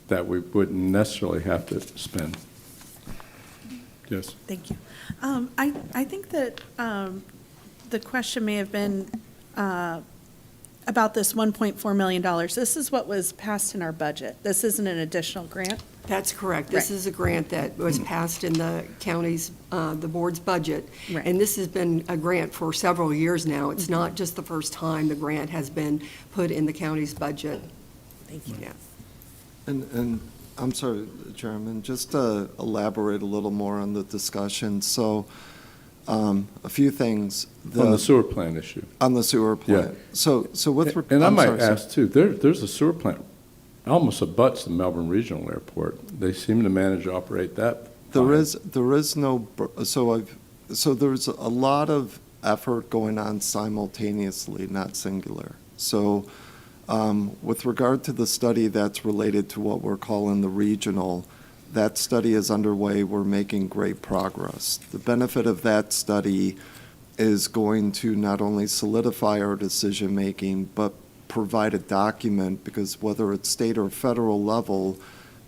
that we wouldn't necessarily have to spend. Yes. Thank you. I think that the question may have been about this $1.4 million. This is what was passed in our budget. This isn't an additional grant? That's correct. This is a grant that was passed in the county's, the board's budget. Right. And this has been a grant for several years now. It's not just the first time the grant has been put in the county's budget. Thank you. Yeah. And I'm sorry, Chairman, just to elaborate a little more on the discussion. So a few things. On the sewer plant issue. On the sewer plant. Yeah. So with. And I I'm might sorry, sir. ask too, there's a sewer plant almost abuts the Melbourne Regional Airport. They seem to manage to operate that fine. There is no, so there's a lot of effort going on simultaneously, not singular. So with regard to the study that's related to what we're calling the regional, that study is underway. We're making great progress. The benefit of that study is going to not only solidify our decision-making, but provide a document, because whether it's state or federal level,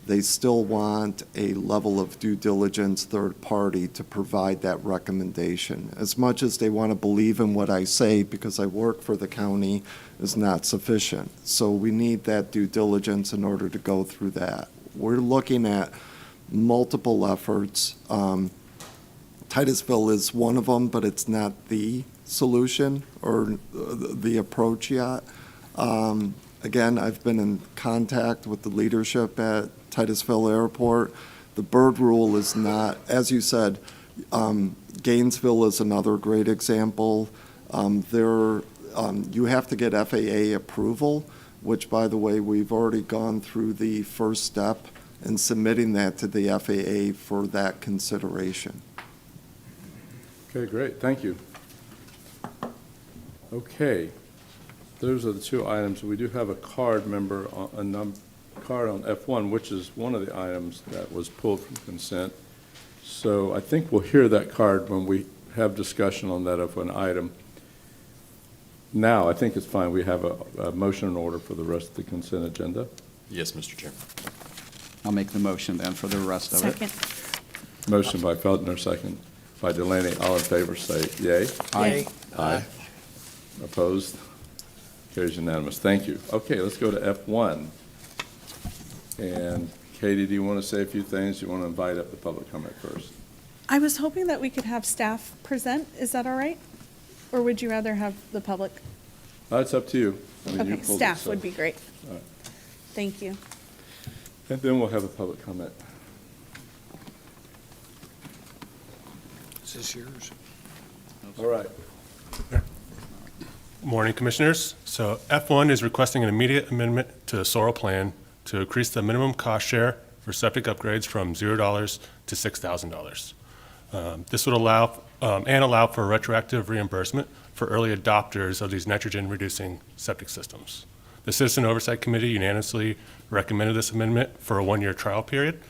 they still want a level of due diligence third party to provide that recommendation. As much as they want to believe in what I say because I work for the county is not sufficient. So we need that due diligence in order to go through that. We're looking at multiple efforts. Titusville is one of them, but it's not the solution or the approach yet. Again, I've been in contact with the leadership at Titusville Airport. The bird rule is not, as you said, Gainesville is another great example. You have to get FAA approval, which, by the way, we've already gone through the first step and submitting that to the FAA for that consideration. Okay, great, thank you. Okay, those are the two items. We do have a card card on F1, which is one of the items that was pulled from consent. So I think we'll hear that card when we have discussion on that F1 item. Now, I think it's fine. We have a motion in order for the rest of the consent agenda. Yes, Mr. Chair. I'll make the motion then for the rest of it. Second. Motion by Feltner, second by Delaney. All in favor, say yay. Aye. Aye. Opposed? Carries unanimous. Thank you. Okay, let's go to F1. And Katie, do you want to say a few things? You want to invite up the public comment first? I was hoping that we could have staff present. Is that all right? Or would you rather have the public? It's up to you. I mean, you Okay, pulled it, staff so- would be great. All right. Thank you. And then we'll have a public comment. Is this yours? All right. Morning, Commissioners. So F1 is requesting an immediate amendment to the SOIRL plan to increase the minimum cost share for septic upgrades from $0 to $6,000. This would allow for retroactive reimbursement for early adopters of these nitrogen-reducing septic systems. The Citizen Oversight Committee unanimously recommended this amendment for a one-year trial period,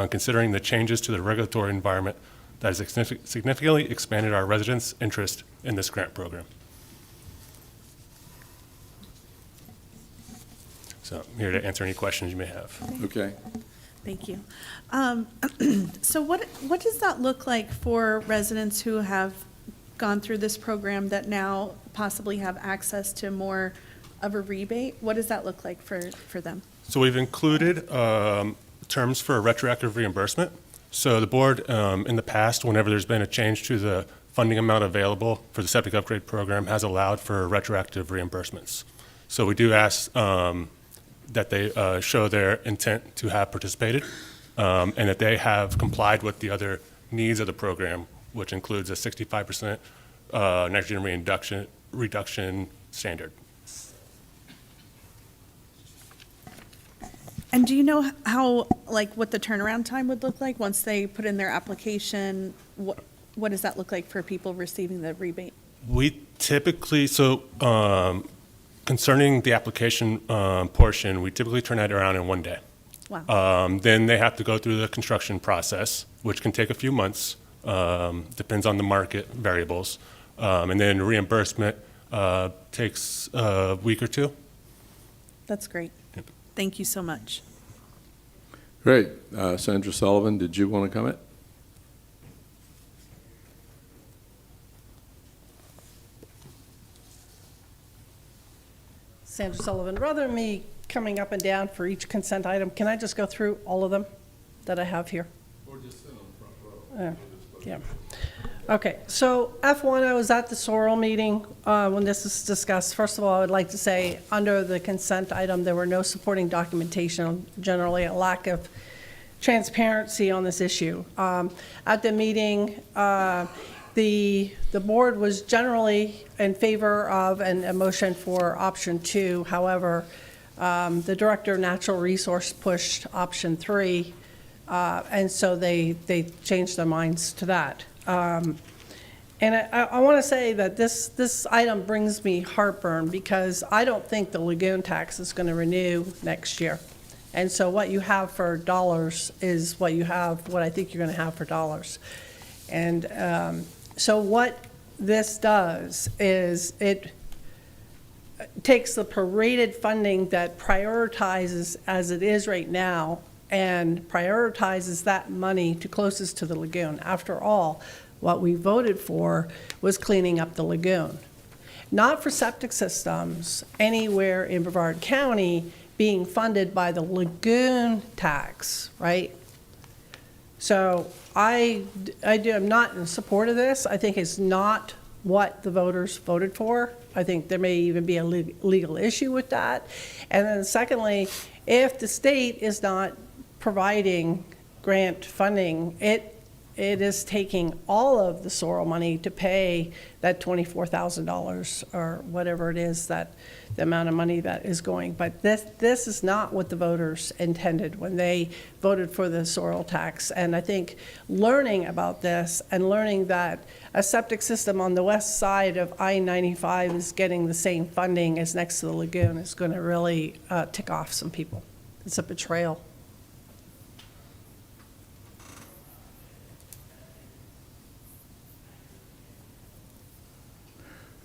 considering the changes to the regulatory environment that has significantly expanded our residents' interest in this grant program. So I'm here to answer any questions you may have. Okay. Thank you. So what does that look like for residents who have gone through this program that now possibly have access to more of a rebate? What does that look like for them? So we've included terms for retroactive reimbursement. So the board, in the past, whenever there's been a change to the funding amount available for the septic upgrade program, has allowed for retroactive reimbursements. So we do ask that they show their intent to have participated and that they have complied with the other needs of the program, which includes a 65% nitrogen reduction standard. And do you know how, like, what the turnaround time would look like once they put in their application? What does that look like for people receiving the rebate? We typically, concerning the application portion, we typically turn that around in 1 day. Wow. Then they have to go through the construction process, which can take a few months, depends on the market variables. And then reimbursement takes a week or two. That's great. Thank you so much. Great. Sandra Sullivan, did you want to comment? Sandra Sullivan, rather than me coming up and down for each consent item, can I just go through all of them that I have here? Or just sit on the front row. Yeah. Okay, so F1, I was at the SOIRL meeting when this was discussed. First of all, I would like to say, under the consent item, there were no supporting documentation, generally a lack of transparency on this issue. At the meeting, the board was generally in favor of a motion for option 2. However, the Director of Natural Resource pushed option 3, and so they changed their minds to that. And I want to say that this item brings me heartburn because I don't think the lagoon tax is going to renew next year. And so what you have for dollars is what I think you're going to have for dollars. And so what this does is it takes the prorated funding that prioritizes as it is right now and prioritizes that money to closest to the lagoon. After all, what we voted for was cleaning up the lagoon. Not for septic systems anywhere in Brevard County being funded by the lagoon tax, right? So I'm not in support of this. I think it's not what the voters voted for. I think there may even be a legal issue with that. And then secondly, if the state is not providing grant funding, it it is taking all of the SOIRL money to pay that $24,000 or whatever it is, that the amount of money that is going. But this is not what the voters intended when they voted for the SOIRL tax. And I think learning about this and learning that a septic system on the west side of I-95 is getting the same funding as next to the lagoon is going to really tick off some people. It's a betrayal.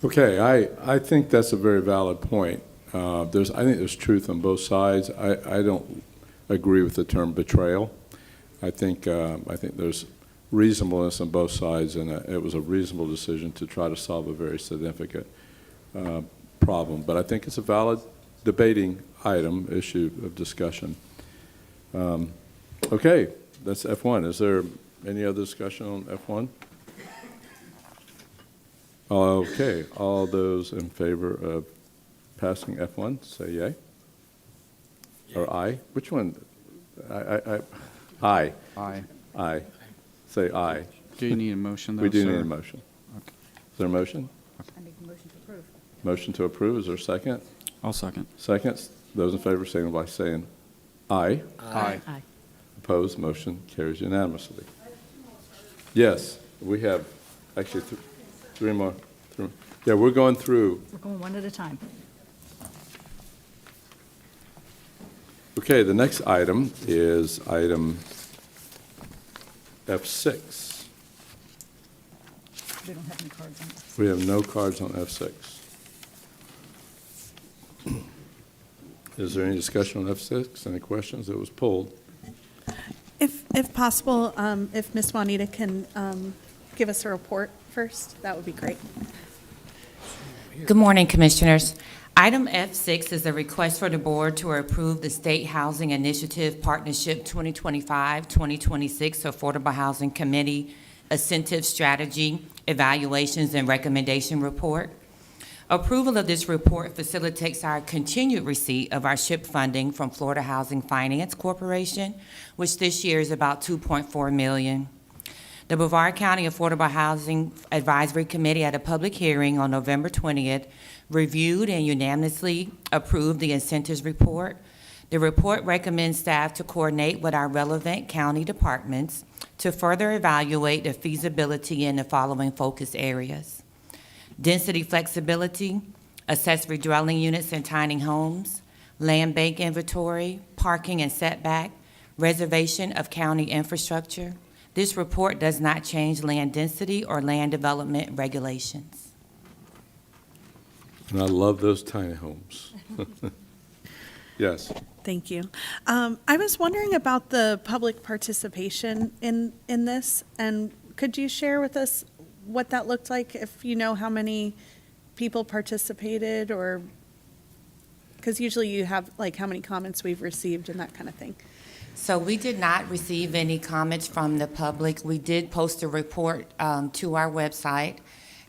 Okay, I think that's a very valid point. I think there's truth on both sides. I don't agree with the term betrayal. I think there's reasonableness on both sides, and it was a reasonable decision to try to solve a very significant problem. But I think it's a valid debating issue of discussion. Okay, that's F1. Is there any other discussion on F1? Okay, all those in favor of passing F1, say yay. Or aye? Which one? Aye. Aye. Aye. Say aye. Do you need a motion, though, We do sir? need a motion. Okay. Is there a motion? I make a motion to approve. Motion to approve, is there a second? I'll second. Seconds, those in favor signify by saying aye. Aye. Aye. Opposed, motion carries unanimously. Yes, we have actually three more. Yeah, we're going through. We're going one at a time. Okay, the next item is item F6. We don't have any cards on this. We have no cards on F6. Is there any discussion on F6? Any questions? It was pulled. If possible, if Ms. Juanita can give us a report first, that would be great. Good morning, Commissioners. Item F6 is a request for the board to approve the State Housing Initiative Partnership 2025-2026 Affordable Housing Committee Incentive Strategy Evaluations and Recommendation Report. Approval of this report facilitates our continued receipt of our SHIP funding from Florida Housing Finance Corporation, which this year is about $2.4 million. The Brevard County Affordable Housing Advisory Committee at a public hearing on November 20th reviewed and unanimously approved the incentives report. The report recommends staff to coordinate with our relevant county departments to further evaluate the feasibility in the following focus areas: density flexibility, accessory dwelling units and tiny homes, land bank inventory, parking and setback, reservation of county infrastructure. This report does not change land density or land development regulations. And I love those tiny homes. Yes. Thank you. I was wondering about the public participation in this, and could you share with us what that looked like, if you know how many people participated, or, because usually you have like how many comments we've received and that kind of thing. So we did not receive any comments from the public. We did post a report to our website,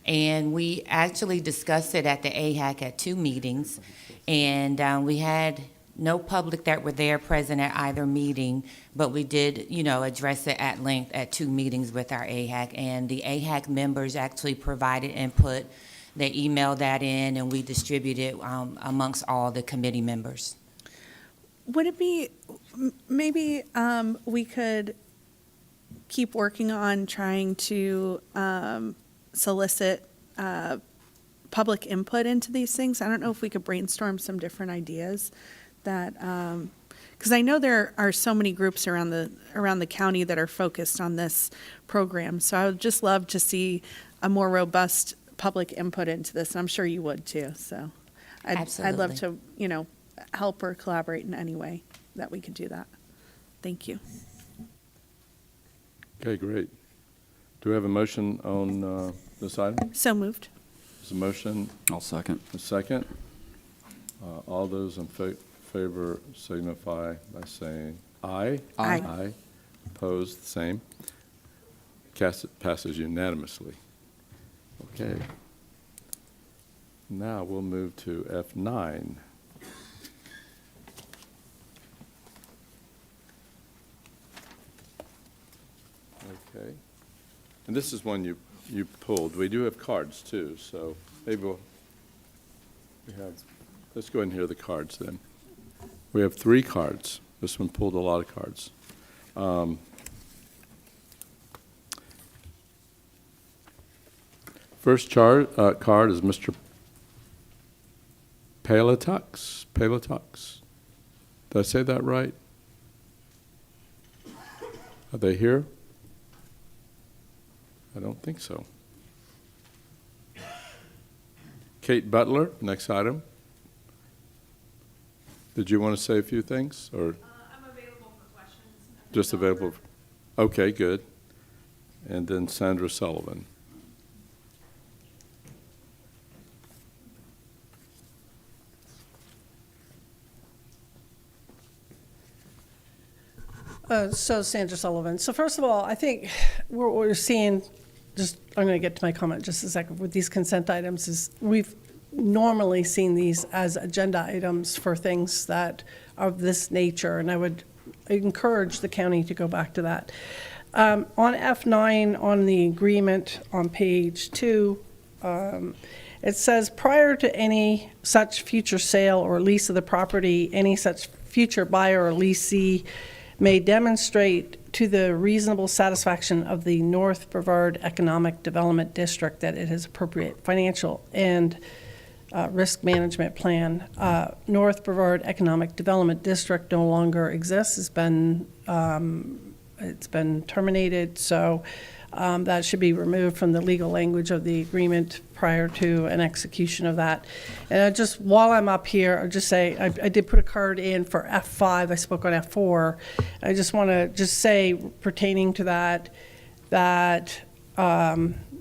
and we actually discussed it at the AHAC at 2 meetings, and we had no public that were there present at either meeting, but we did, address it at length at 2 meetings with our AHAC, and the AHAC members actually provided input. They emailed that in, and we distributed amongst all the committee members. Would it be, maybe we could keep working on trying to solicit public input into these things? I don't know if we could brainstorm some different ideas that, because I know there are so many groups around the county that are focused on this program. So I would just love to see a more robust public input into this, and I'm sure you would too. So I'd love to, help or collaborate in any way that we could do that. Thank you. Okay, great. Do we have a motion on this item? So moved. There's a motion. I'll second. A second. All those in favor signify by saying aye. Aye. Aye. Opposed, same. Passes unanimously. Okay. Now we'll move to F9. Okay. And this is one you pulled. We do have cards too, so maybe let's go ahead and hear the cards then. We have 3 cards. This one pulled a lot of cards. First card is Mr. Palatux. Did I say that right? Are they here? I don't think so. Kate Butler, next item. Did you want to say a few things, or? I'm available for questions. Just available. Okay, good. And then Sandra Sullivan. So Sandra Sullivan. So first of all, I think what we're seeing, I'm going to get to my comment just a second, with these consent items is we've normally seen these as agenda items for things that are of this nature, and I would encourage the county to go back to that. On F9, on the agreement on page 2, it says, prior to any such future sale or lease of the property, any such future buyer or leasee may demonstrate to the reasonable satisfaction of the North Brevard Economic Development District that it has appropriate financial and risk management plan. North Brevard Economic Development District no longer exists. It's been terminated, so that should be removed from the legal language of the agreement prior to an execution of that. And just while I'm up here, I'll just say I did put a card in for F5. I spoke on F4. I just want to just say, pertaining to that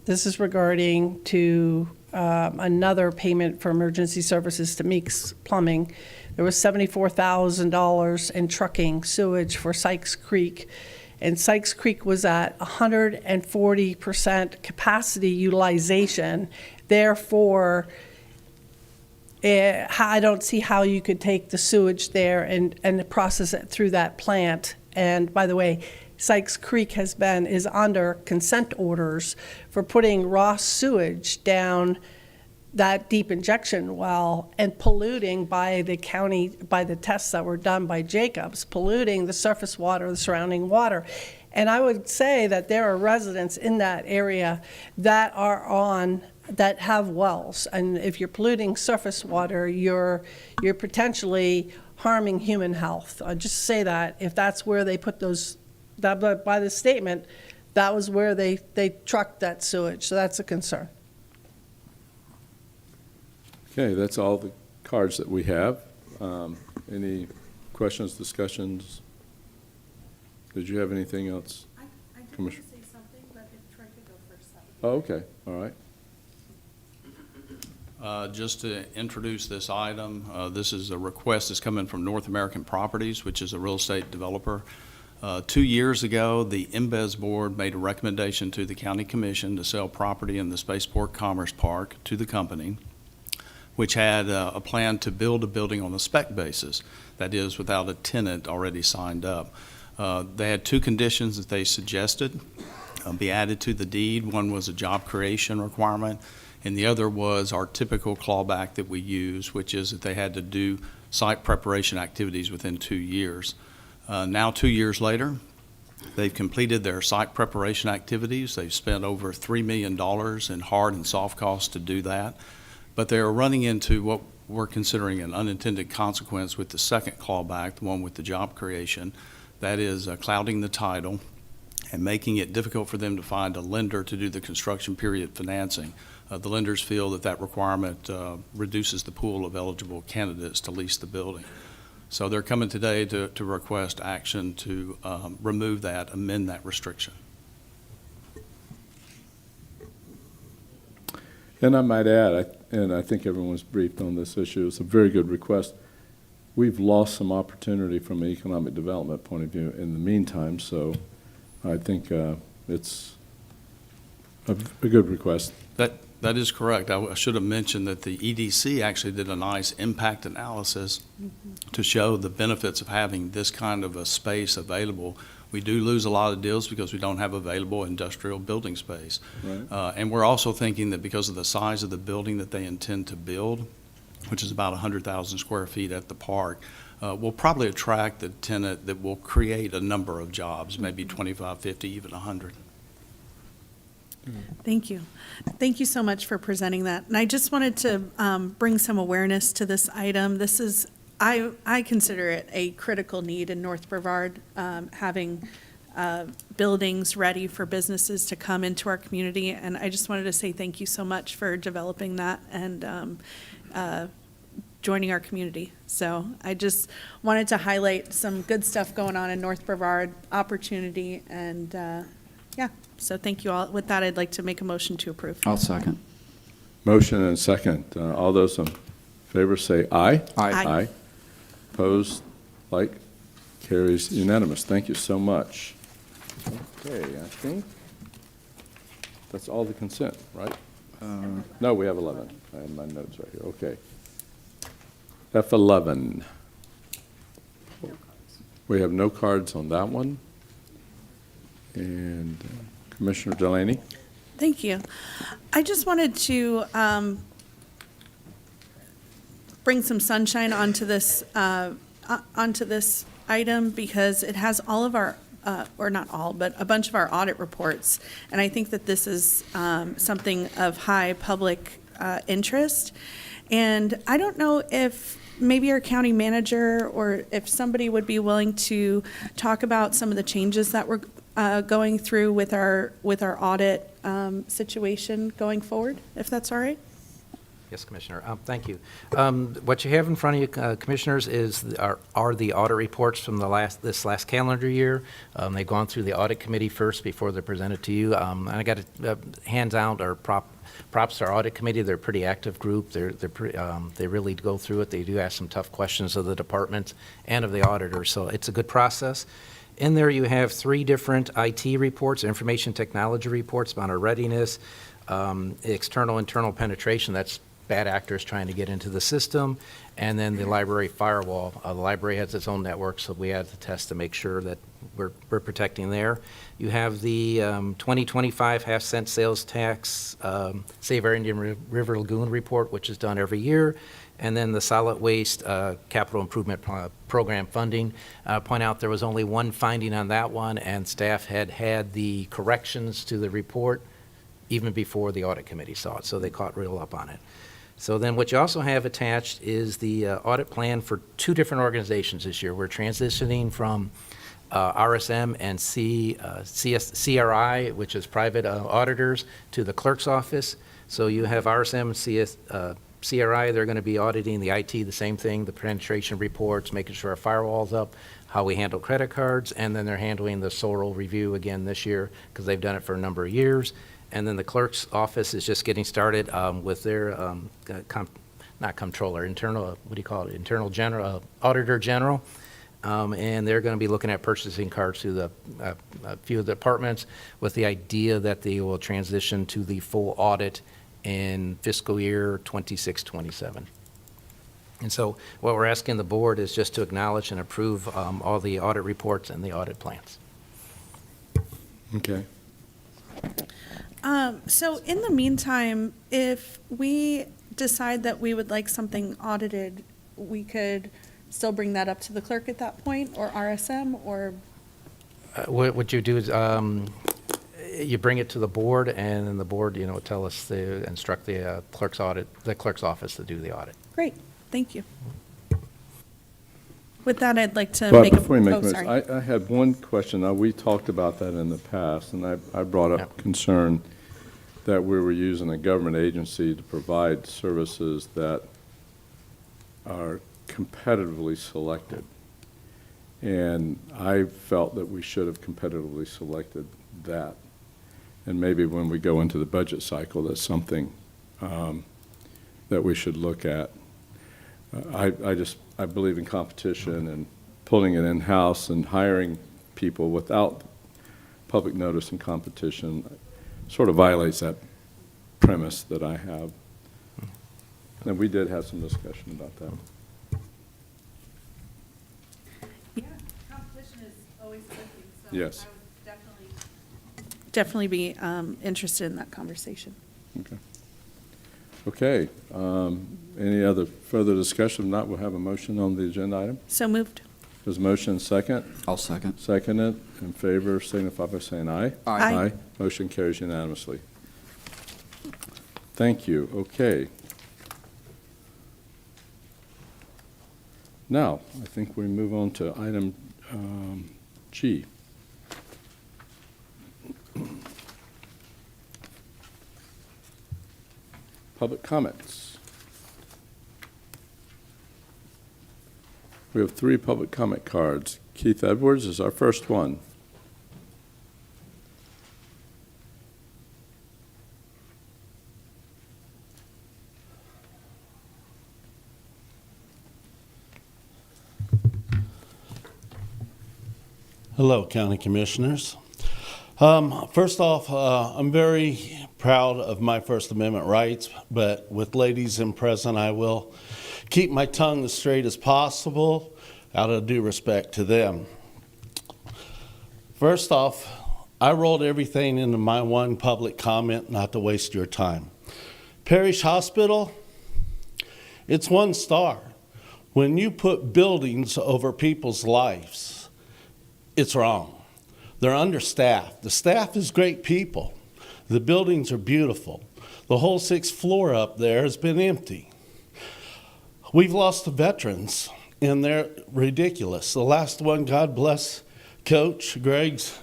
this is regarding to another payment for emergency services to Meeks Plumbing. There was $74,000 in trucking sewage for Sykes Creek. And Sykes Creek was at 140% capacity utilization. Therefore, I don't see how you could take the sewage there and process it through that plant. And by the way, Sykes Creek is under consent orders for putting raw sewage down that deep injection well and polluting by the county, by the tests that were done by Jacobs, polluting the surface water, the surrounding water. And I would say that there are residents in that area that have wells. And if you're polluting surface water, you're potentially harming human health. I'll just say that if that's where they put those, that by the statement, that was where they trucked that sewage. So that's a concern. Okay, that's all the cards that we have. Any questions, discussions? Did you have anything else? I did want to say something, but if Troy could go first. Oh, okay, all right. Just to introduce this item, this is a request that's coming from North American Properties, which is a real estate developer. 2 years ago, the MBES board made a recommendation to the county commission to sell property in the Spaceport Commerce Park to the company, which had a plan to build a building on a spec basis, that is, without a tenant already signed up. They had 2 conditions that they suggested be added to the deed. One was a job creation requirement, and the other was our typical clawback that we use, which is that they had to do site preparation activities within 2 years. Now, 2 years later, they've completed their site preparation activities. They've spent over $3 million in hard and soft costs to do that. But they're running into what we're considering an unintended consequence with the second clawback, the one with the job creation. That is clouding the title and making it difficult for them to find a lender to do the construction period financing. The lenders feel that that requirement reduces the pool of eligible candidates to lease the building. So they're coming today to request action to remove that, amend that restriction. And I might add, and I think everyone's briefed on this issue, it's a very good request. We've lost some opportunity from an economic development point of view in the meantime, so I think it's a good request. That is correct. I should have mentioned that the EDC actually did a nice impact analysis to show the benefits of having this kind of a space available We do lose a lot of deals because we don't have available industrial building space. Right. And we're also thinking that because of the size of the building that they intend to build, which is about 100,000 square feet at the park, will probably attract the tenant that will create a number of jobs, maybe 25, 50, even 100. Thank you. Thank you so much for presenting that. And I just wanted to bring some awareness to this item. This is, I consider it a critical need in North Brevard, having buildings ready for businesses to come into our community. And I just wanted to say thank you so much for developing that and joining our community. So I just wanted to highlight some good stuff going on in North Brevard, opportunity, and yeah. So thank you all. With that, I'd like to make a motion to approve. I'll second. Motion and second. All those in favor say aye. Aye. Aye. Opposed, like, carries unanimous. Thank you so much. Okay, I think that's all the consent, right? No, we have 11. I have my notes right here. Okay. F11. We have no cards on that one. And Commissioner Delaney? Thank you. I just wanted to bring some sunshine onto this item because it has all of our, or not all, but a bunch of our audit reports. And I think that this is something of high public interest. And I don't know if maybe our county manager or if somebody would be willing to talk about some of the changes that we're going through with our audit situation going forward, if that's all right. Yes, Commissioner. Thank you. What you have in front of you, Commissioners, are the audit reports from this last calendar year. They've gone through the audit committee first before they're presented to you. And I got hands out or props to our audit committee. They're a pretty active group. They really go through it. They do ask some tough questions of the department and of the auditor. So it's a good process. In there, you have 3 different IT reports, information technology reports about our readiness, external, internal penetration. That's bad actors trying to get into the system, and then the library firewall. The library has its own network, so we had to test to make sure that we're protecting there. You have the 2025 half-cent sales tax Save Our Indian River Lagoon report, which is done every year, and then the solid waste capital improvement program funding. Point out there was only one finding on that one, and staff had the corrections to the report even before the audit committee saw it, so they caught real up on it. So then what you also have attached is the audit plan for 2 different organizations this year. We're transitioning from RSM and CRI, which is private auditors, to the clerk's office. So you have RSM and CRI, they're going to be auditing the IT, the same thing, the penetration reports, making sure our firewall's up, how we handle credit cards, and then they're handling the SOIRL review again this year because they've done it for a number of years. And then the clerk's office is just getting started with their, not comptroller, internal, what do you call it, internal general, auditor general. And they're going to be looking at purchasing cards through a few of the departments with the idea that they will transition to the full audit in fiscal year 26-27. And so what we're asking the board is just to acknowledge and approve all the audit reports and the audit plans. Okay. So in the meantime, if we decide that we would like something audited, we could still bring that up to the clerk at that point, or RSM, or? What you do is you bring it to the board, and then the board, tell us to instruct the clerk's office to do the audit. Great, thank you. With that, I'd like to But make a. before you make oh, a sorry. motion, I had one question. Now, we talked about that in the past, and I brought up concern that we were using a government agency to provide services that are competitively selected. And I felt that we should have competitively selected that. And maybe when we go into the budget cycle, that's something that we should look at. I believe in competition and pulling it in-house and hiring people without public notice and competition sort of violates that premise that I have. And we did have some discussion about that. Yeah, competition is always a good thing, so Yes. Definitely be interested in that conversation. Okay. Okay. Any other further discussion? If not, we'll have a motion on the agenda item. So moved. There's a motion second. I'll second. Second it. In favor, signify by saying aye. Aye. Aye. Motion carries unanimously. Thank you. Okay. Now, I think we move on to item G. Public comments. We have 3 public comment cards. Keith Edwards is our first one. Hello, County Commissioners. First off, I'm very proud of my First Amendment rights, but with ladies in present, I will keep my tongue as straight as possible out of due respect to them. First off, I rolled everything into my one public comment not to waste your time. Parrish Hospital, it's 1 star. When you put buildings over people's lives, it's wrong. They're understaffed. The staff is great people. The buildings are beautiful. The whole 6th floor up there has been empty. We've lost the veterans, and they're ridiculous. The last one, God bless Coach Greg's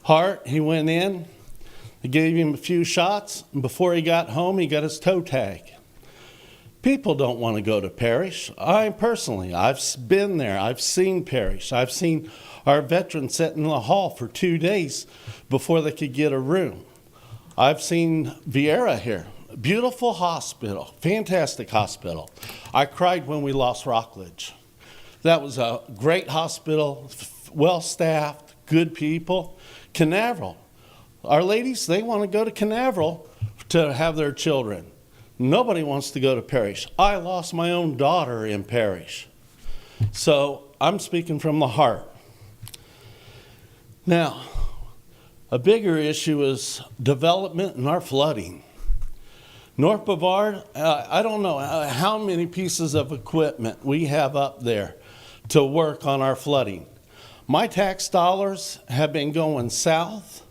heart, he went in, they gave him a few shots, and before he got home, he got his toe tag. People don't want to go to Parrish. I've been there. I've seen Parrish. I've seen our veterans sit in the hall for 2 days before they could get a room. I've seen Vieira here. Beautiful hospital, fantastic hospital. I cried when we lost Rockledge. That was a great hospital, well-staffed, good people. Canaveral. Our ladies, they want to go to Canaveral to have their children. Nobody wants to go to Parrish. I lost my own daughter in Parrish. So I'm speaking from the heart. Now, a bigger issue is development and our flooding. North Brevard, I don't know how many pieces of equipment we have up there to work on our flooding. My tax dollars have been going south.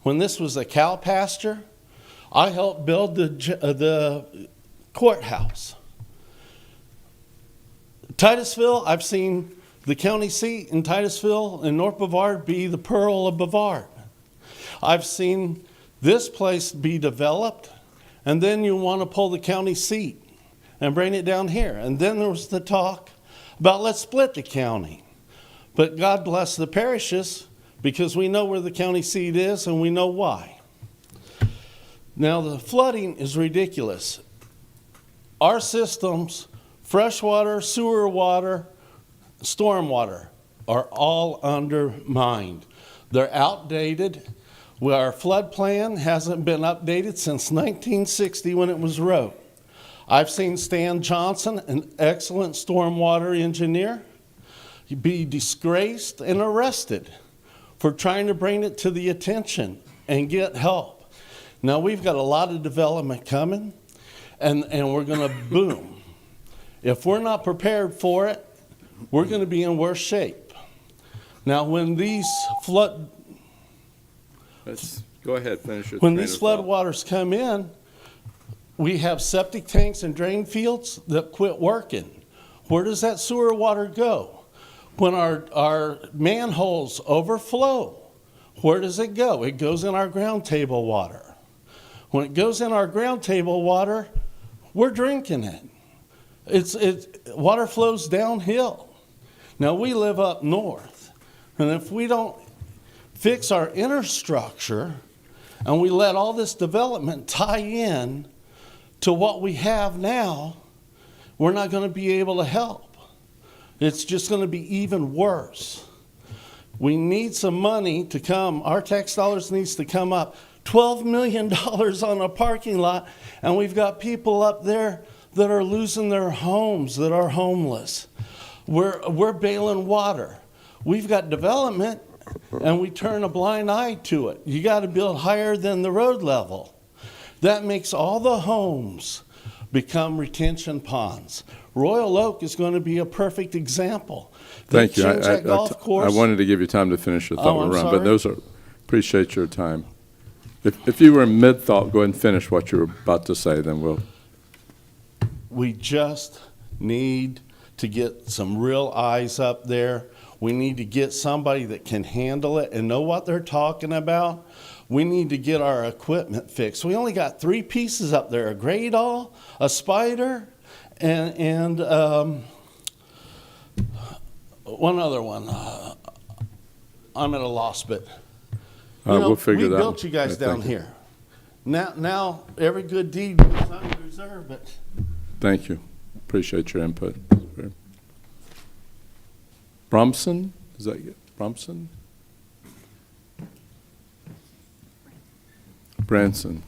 When this was a cow pasture, I helped build the courthouse. Titusville, I've seen the county seat in Titusville and North Brevard be the pearl of Brevard. I've seen this place be developed, and then you want to pull the county seat and bring it down here. And then there was the talk about let's split the county. But God bless the parishes, because we know where the county seat is and we know why. Now, the flooding is ridiculous. Our systems, freshwater, sewer water, stormwater, are all undermined. They're outdated. Our flood plan hasn't been updated since 1960 when it was wrote. I've seen Stan Johnson, an excellent stormwater engineer, be disgraced and arrested for trying to bring it to the attention and get help. Now, we've got a lot of development coming, and we're going to boom. If we're not prepared for it, we're going to be in worse shape. Now, when these flood... Go ahead, finish your When these flood waters come in, we have septic tanks and drain fields that quit working. Where does that sewer water go? When our manholes overflow, where does it go? It goes in our ground table water. When it goes in our ground table water, we're drinking it. Water flows downhill. Now, we live up north, and if we don't fix our inner structure and we let all this development tie in to what we have now, we're not going to be able to help. It's just going to be even worse. We need some money to come. Our tax dollars needs to come up. $12 million on a parking lot, and we've got people up there that are losing their homes, that are homeless. We're bailing water. We've got development, and we turn a blind eye to it. You got to build higher than the road level. That makes all the homes become retention ponds. Royal Oak is going to be a perfect example. They Thank you. changed that golf course. I wanted to give you time to finish your thought I'm around, sorry. but those are, appreciate your time. If you were in mid-thought, go ahead and finish what you were about to say, then we'll. We just need to get some real eyes up there. We need to get somebody that can handle it and know what they're talking about. We need to get our equipment fixed. We only got 3 pieces up there, a Gradall, a Spider, and one other one. I'm at a loss, but we'll figure that out. We built you guys Thank down you. here. Now every good deed is undeserved, but Thank you. Appreciate your input. Bromson? Is that you? Bromson? Branson.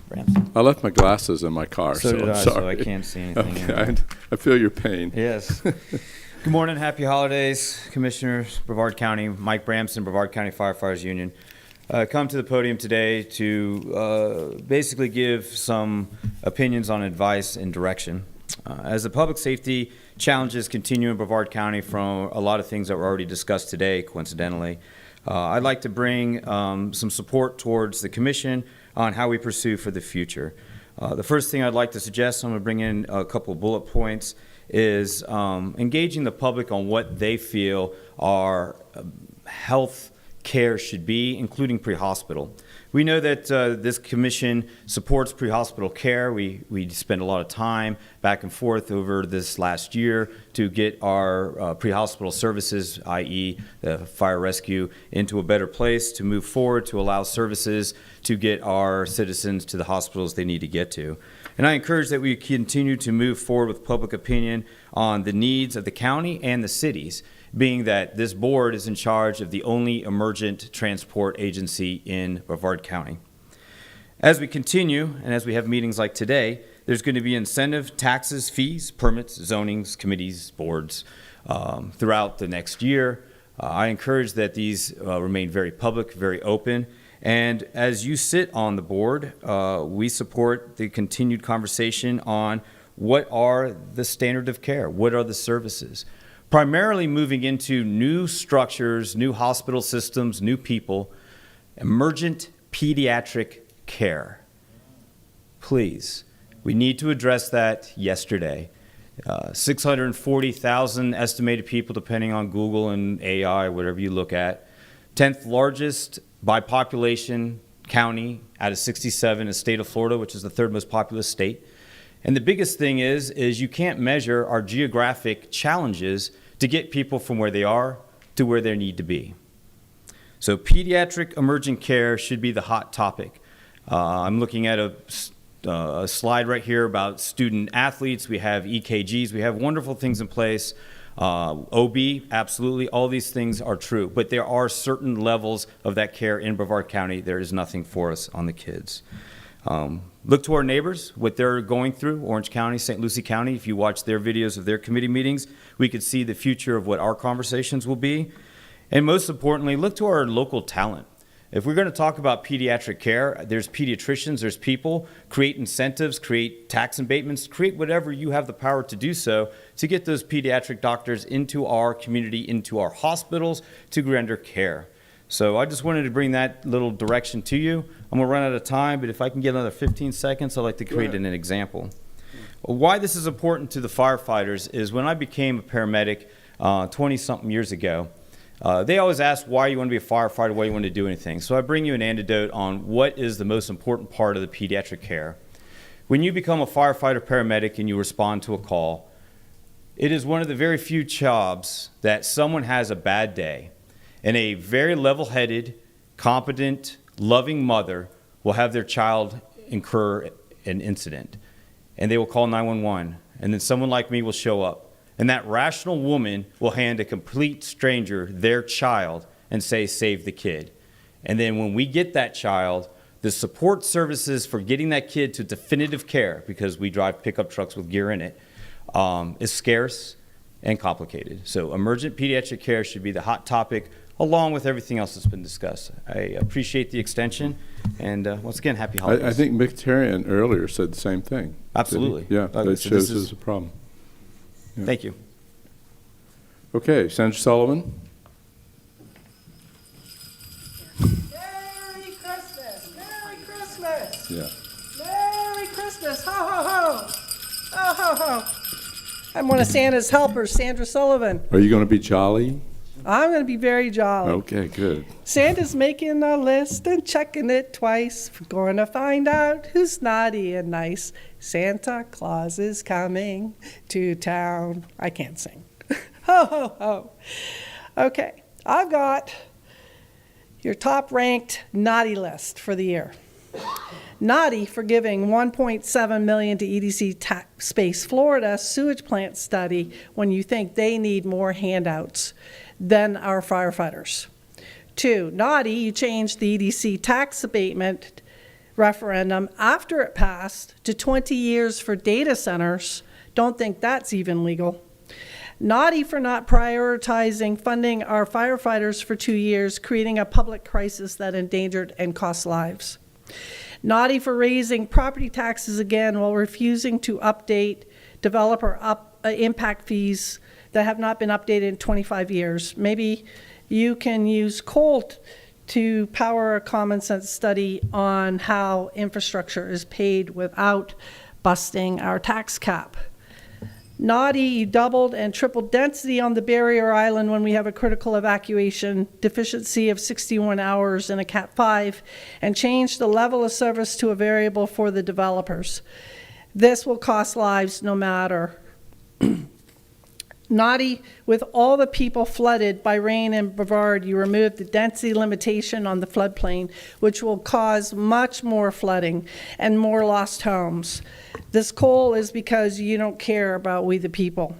I left my glasses in my car, So so did I'm I, sorry. so I can't see anything. Okay, I feel your pain. Yes. Good morning, happy holidays, Commissioners, Brevard County, Mike Bramson, Brevard County Firefighters Union. Come to the podium today to basically give some opinions on advice and direction. As the public safety challenges continue in Brevard County from a lot of things that were already discussed today, coincidentally, I'd like to bring some support towards the Commission on how we pursue for the future. The first thing I'd like to suggest, I'm going to bring in a couple of bullet points, is engaging the public on what they feel our health care should be, including pre-hospital. We know that this commission supports pre-hospital care. We spend a lot of time back and forth over this last year to get our pre-hospital services, i.e. the fire rescue, into a better place to move forward, to allow services to get our citizens to the hospitals they need to get to. And I encourage that we continue to move forward with public opinion on the needs of the county and the cities, being that this board is in charge of the only emergent transport agency in Brevard County. As we continue, and as we have meetings like today, there's going to be incentive, taxes, fees, permits, zonings, committees, boards throughout the next year. I encourage that these remain very public, very open. And as you sit on the board, we support the continued conversation on what are the standard of care, what are the services. Primarily moving into new structures, new hospital systems, new people, emergent pediatric care. Please, we need to address that yesterday. 640,000 estimated people, depending on Google and AI, whatever you look at. 10th largest by population county out of 67 is state of Florida, which is the 3rd most populous state. And the biggest thing is you can't measure our geographic challenges to get people from where they are to where they need to be. So pediatric emergent care should be the hot topic. I'm looking at a slide right here about student athletes. We have EKGs. We have wonderful things in place. OB, absolutely. All these things are true. But there are certain levels of that care in Brevard County. There is nothing for us on the kids. Look to our neighbors, what they're going through, Orange County, St. Lucie County. If you watch their videos of their committee meetings, we could see the future of what our conversations will be. And most importantly, look to our local talent. If we're going to talk about pediatric care, there's pediatricians, there's people, create incentives, create tax abatements, create whatever you have the power to do so to get those pediatric doctors into our community, into our hospitals to render care. So I just wanted to bring that little direction to you. I'm going to run out of time, but if I can get another 15 seconds, I'd like to create an example. Why this is important to the firefighters is when I became a paramedic 20-something years ago, they always ask why you want to be a firefighter, why you want to do anything. So I bring you an antidote on what is the most important part of the pediatric care. When you become a firefighter paramedic and you respond to a call, it is one of the very few jobs that someone has a bad day and a very level-headed, competent, loving mother will have their child incur an incident. And they will call 911. And then someone like me will show up. And that rational woman will hand a complete stranger their child and say, save the kid. And then when we get that child, the support services for getting that kid to definitive care, because we drive pickup trucks with gear in it, is scarce and complicated. So emergent pediatric care should be the hot topic along with everything else that's been discussed. I appreciate the extension, and once again, happy holidays. I think Victorian earlier said the same thing. Absolutely. Yeah, So that this shows is- there's a problem. Yeah. Thank you. Okay, Senator Sullivan? Merry Christmas! Merry Christmas! Yeah. Merry Christmas! Ho, ho, ho! Ho, ho, ho! I'm one of Santa's helpers, Sandra Sullivan. Are you going to be jolly? I'm going to be very jolly. Okay, good. Santa's making a list and checking it twice. We're going to find out who's naughty and nice. Santa Claus is coming to town. I can't sing. Ho, ho, ho. Okay, I've got your top-ranked naughty list for the year. Naughty for giving $1.7 million to EDC Space Florida sewage plant study when you think they need more handouts than our firefighters. 2, naughty, you changed the EDC tax abatement referendum after it passed to 20 years for data centers. Don't think that's even legal. Naughty for not prioritizing funding our firefighters for 2 years, creating a public crisis that endangered and cost lives. Naughty for raising property taxes again while refusing to update developer impact fees that have not been updated in 25 years. Maybe you can use coal to power a common sense study on how infrastructure is paid without busting our tax cap. Naughty, you doubled and tripled density on the barrier island when we have a critical evacuation deficiency of 61 hours in a Cat 5 and changed the level of service to a variable for the developers. This will cost lives no matter. Naughty, with all the people flooded by rain in Brevard, you removed the density limitation on the floodplain, which will cause much more flooding and more lost homes. This coal is because you don't care about we the people.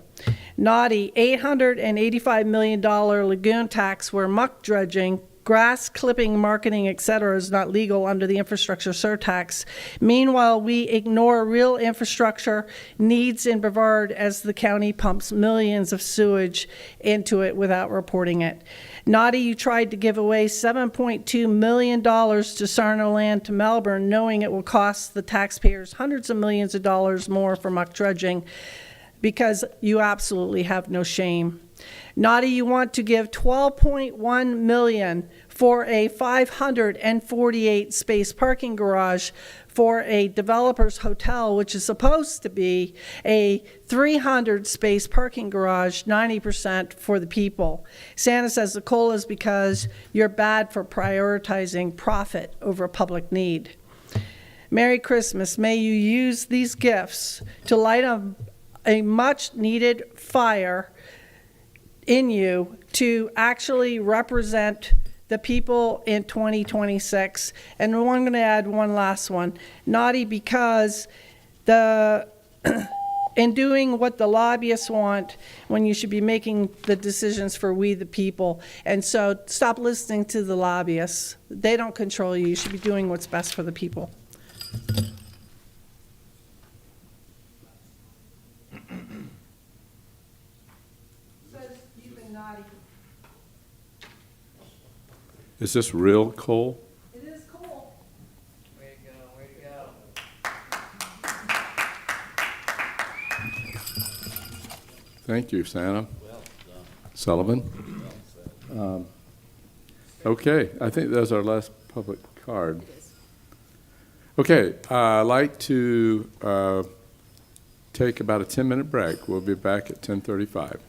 Naughty, $885 million lagoon tax where muck dredging, grass clipping, marketing, etc. is not legal under the infrastructure surtax. Meanwhile, we ignore real infrastructure needs in Brevard as the county pumps millions of sewage into it without reporting it. Naughty, you tried to give away $7.2 million to Sarno Land to Melbourne, knowing it will cost the taxpayers hundreds of millions of dollars more for muck dredging, because you absolutely have no shame. Naughty, you want to give $12.1 million for a 548 space parking garage for a developer's hotel, which is supposed to be a 300 space parking garage, 90% for the people. Santa says the coal is because you're bad for prioritizing profit over public need. Merry Christmas. May you use these gifts to light a much needed fire in you to actually represent the people in 2026. And I'm going to add one last one. Naughty because in doing what the lobbyists want when you should be making the decisions for we the people. And so stop listening to the lobbyists. They don't control you. You should be doing what's best for the people. Is this real coal? It is cool. Way to go, way to go. Thank you, Santa. Well done. Sullivan? Well said. Okay, I think that's our last public card. Okay, I'd like to take about a 10-minute break. We'll be back at 10:35.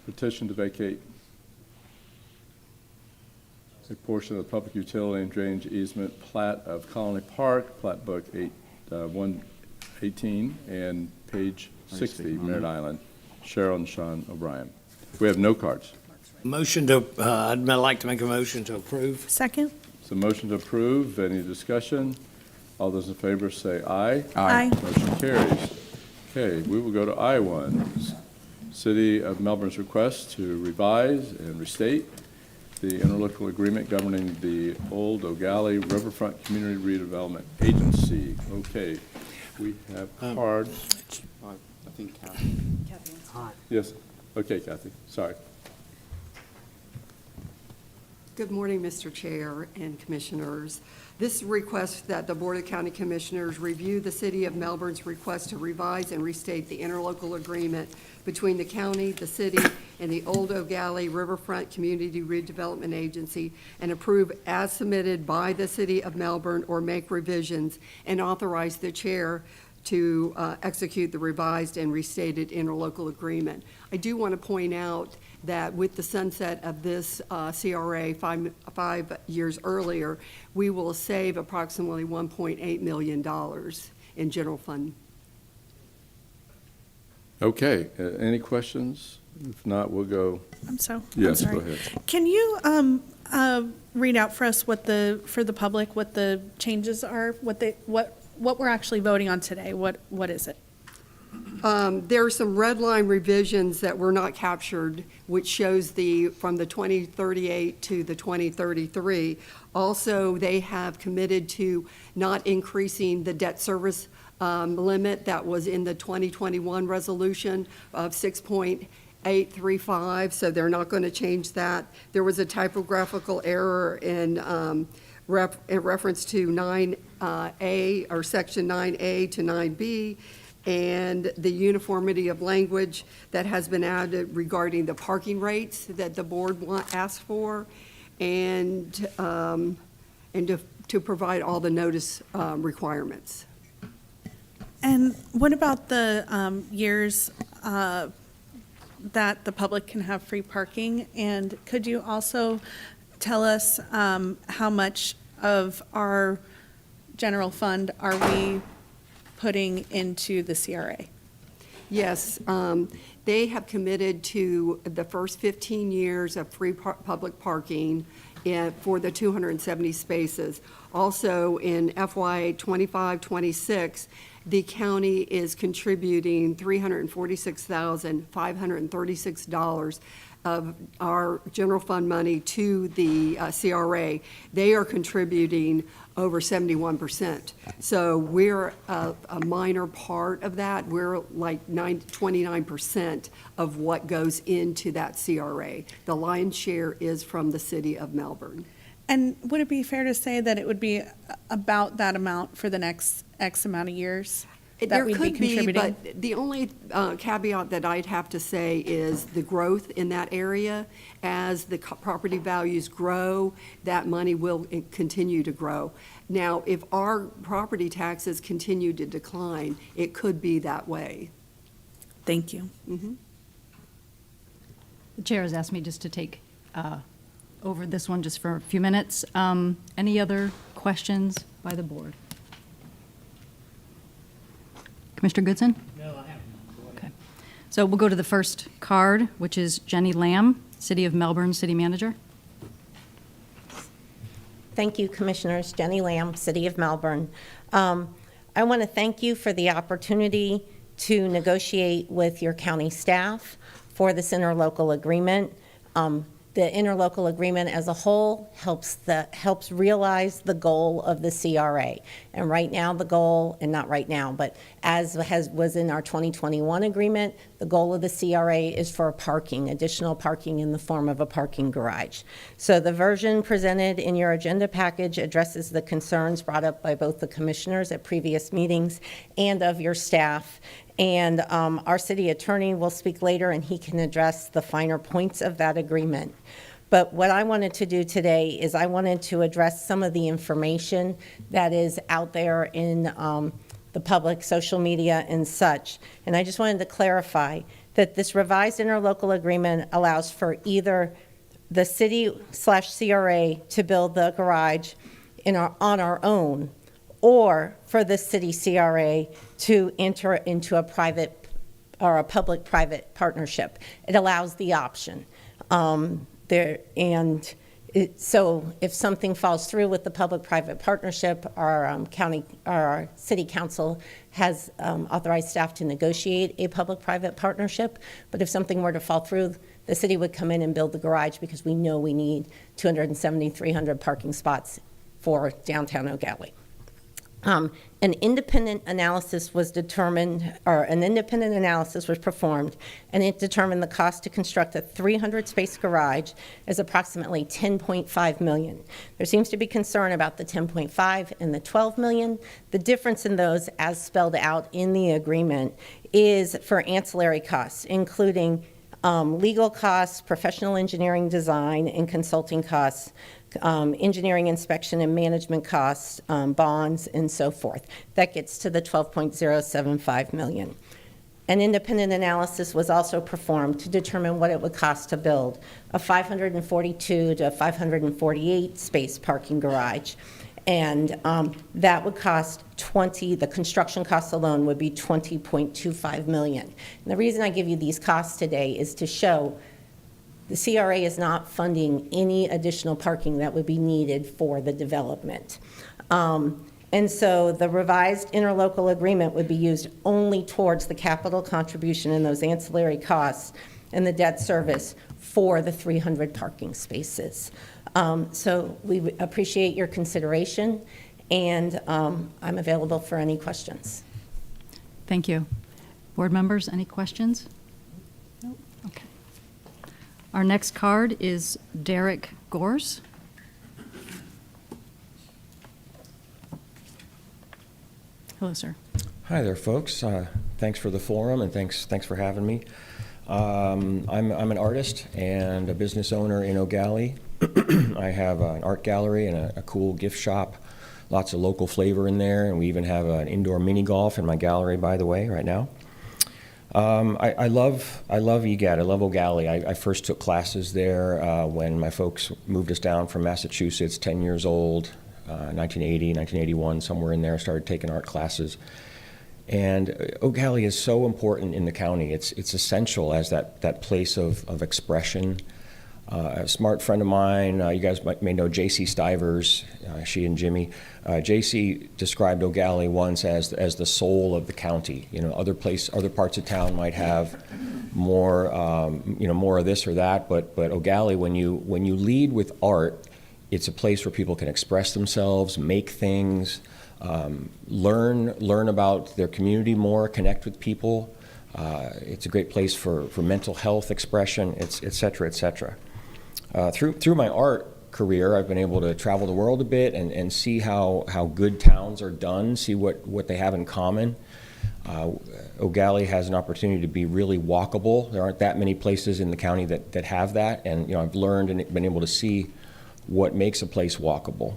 Petition to vacate a portion of the public utility and drainage easement plat of Colony Park, Plat Book 118 and page 60, Merritt Island. Cheryl and Sean O'Brien. We have no cards. Motion to, I'd like to make a motion to approve. Second? So motion to approve. Any discussion? All those in favor say aye. Aye. Motion carries. Okay, we will go to I-1. City of Melbourne's request to revise and restate the interlocal agreement governing the Olde, Gallie Riverfront Community Redevelopment Agency. Okay, we have cards. I think Kathy. Yes. Okay, Kathy. Sorry. Good morning, Mr. Chair and Commissioners. This request that the Board of County Commissioners review the City of Melbourne's request to revise and restate the interlocal agreement between the county, the city, and the Olde Gallie Riverfront Community Redevelopment Agency and approve as submitted by the City of Melbourne or make revisions and authorize the chair to execute the revised and restated interlocal agreement. I do want to point out that with the sunset of this CRA 5 years earlier, we will save approximately $1.8 million in general fund. Okay, any questions? If not, we'll go. Yes, I'm sorry. Go ahead. Can you read out for us for the public what the changes are, what we're actually voting on today? What is it? There are some red line revisions that were not captured, which shows from the 2038 to the 2033. Also, they have committed to not increasing the debt service limit that was in the 2021 resolution of 6.835, so they're not going to change that. There was a typographical error in reference to 9A or section 9A to 9B, and the uniformity of language that has been added regarding the parking rates that the board asked for, and to provide all the notice requirements. And what about the years that the public can have free parking? And could you also tell us how much of our general fund are we putting into the CRA? Yes, they have committed to the first 15 years of free public parking for the 270 spaces. Also, in FY 25-26, the county is contributing $346,536 of our general fund money to the CRA. They are contributing over 71%. So we're a minor part of that. We're like 29% of what goes into that CRA. The lion's share is from the City of Melbourne. And would it be fair to say that it would be about that amount for the next X amount of years? There could be, but the only caveat that I'd have to say is the growth in that area. As the property values grow, that money will continue to grow. Now, if our property taxes continue to decline, it could be that way. Thank you. Mm-hmm. The chair has asked me just to take over this one just for a few minutes. Any other questions by the board? Commissioner Goodson? No, I haven't. Okay. So we'll go to the first card, which is Jenny Lamb, City of Melbourne City Manager. Thank you, Commissioners. Jenny Lamb, City of Melbourne. I want to thank you for the opportunity to negotiate with your county staff for this interlocal agreement. The interlocal agreement as a whole helps realize the goal of the CRA. And right now the goal, and not right now, but as was in our 2021 agreement, the goal of the CRA is for additional parking in the form of a parking garage. So the version presented in your agenda package addresses the concerns brought up by both the commissioners at previous meetings and of your staff. And our city attorney will speak later, and he can address the finer points of that agreement. But what I wanted to do today is I wanted to address some of the information that is out there in the public social media and such. And I just wanted to clarify that this revised interlocal agreement allows for either the city/CRA to build the garage on our own, or for the city CRA to enter into a private or a public-private partnership. It allows the option. So if something falls through with the public-private partnership, our city council has authorized staff to negotiate a public-private partnership. But if something were to fall through, the city would come in and build the garage because we know we need 270, 300 parking spots for downtown Gallie. An independent analysis was performed, and it determined the cost to construct a 300-space garage is approximately $10.5 million. There seems to be concern about the $10.5 and the $12 million. The difference in those, as spelled out in the agreement, is for ancillary costs, including legal costs, professional engineering design and consulting costs, engineering inspection and management costs, bonds, and so forth. That gets to the $12.075 million. An independent analysis was also performed to determine what it would cost to build a 542 to 548 space parking garage. And that would cost the construction costs alone would be $20.25 million. And the reason I give you these costs today is to show the CRA is not funding any additional parking that would be needed for the development. And so the revised interlocal agreement would be used only towards the capital contribution and those ancillary costs and the debt service for the 300 parking spaces. So we appreciate your consideration, and I'm available for any questions. Thank you. Board members, any questions? No? Okay. Our next card is Derek Gors. Hello, sir. Hi there, folks. Thanks for the forum, and thanks for having me. I'm an artist and a business owner in Gallie. I have an art gallery and a cool gift shop, lots of local flavor in there, and we even have an indoor mini golf in my gallery, by the way, right now. I love EGAD. I love Gallie. I first took classes there when my folks moved us down from Massachusetts, 10 years old, 1980, 1981, somewhere in there. I started taking art classes. And Gallie is so important in the county. It's essential as that place of expression. A smart friend of mine, you guys may know J.C. Stivers, she and Jimmy. J.C. described Gallie once as the soul of the county. You know, other parts of town might have more, more of this or that, but Gallie, when you lead with art, it's a place where people can express themselves, make things, learn about their community more, connect with people. It's a great place for mental health expression, et cetera, et cetera. Through my art career, I've been able to travel the world a bit and see how good towns are done, see what they have in common. Gallie has an opportunity to be really walkable. There aren't that many places in the county that have that, and I've learned and been able to see what makes a place walkable.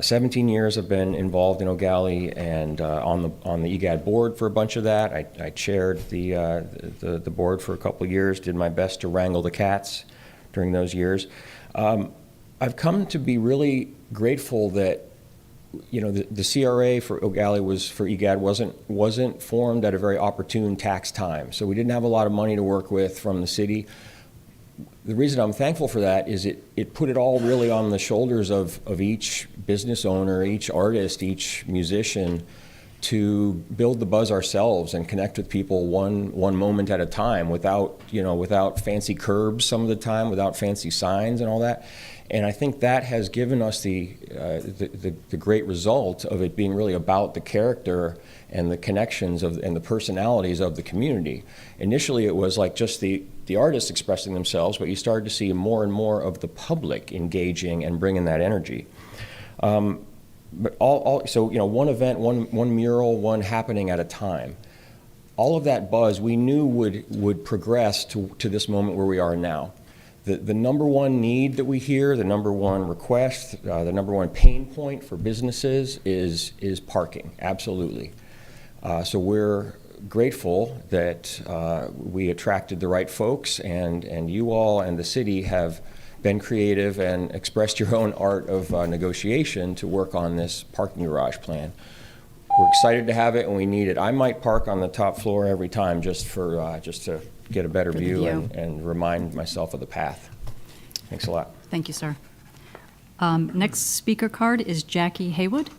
17 years I've been involved in Gallie and on the EGAD board for a bunch of that. I chaired the board for a couple of years, did my best to wrangle the cats during those years. I've come to be really grateful that the CRA for EGAD wasn't formed at a very opportune tax time. So we didn't have a lot of money to work with from the city. The reason I'm thankful for that is it put it all really on the shoulders of each business owner, each artist, each musician to build the buzz ourselves and connect with people one moment at a time without fancy curbs some of the time, without fancy signs and all that. And I think that has given us the great result of it being really about the character and the connections and the personalities of the community. Initially, it was like just the artists expressing themselves, but you started to see more and more of the public engaging and bringing that energy. But so one event, one mural, one happening at a time. All of that buzz we knew would progress to this moment where we are now. The number one need that we hear, the number one request, the number one pain point for businesses is parking, absolutely. So we're grateful that we attracted the right folks, and you all and the city have been creative and expressed your own art of negotiation to work on this parking garage plan. We're excited to have it, and we need it. I might park on the top floor every time just to get a better view and remind myself of the path. Thanks a lot. Thank you, sir. Next speaker card is Jackie Haywood.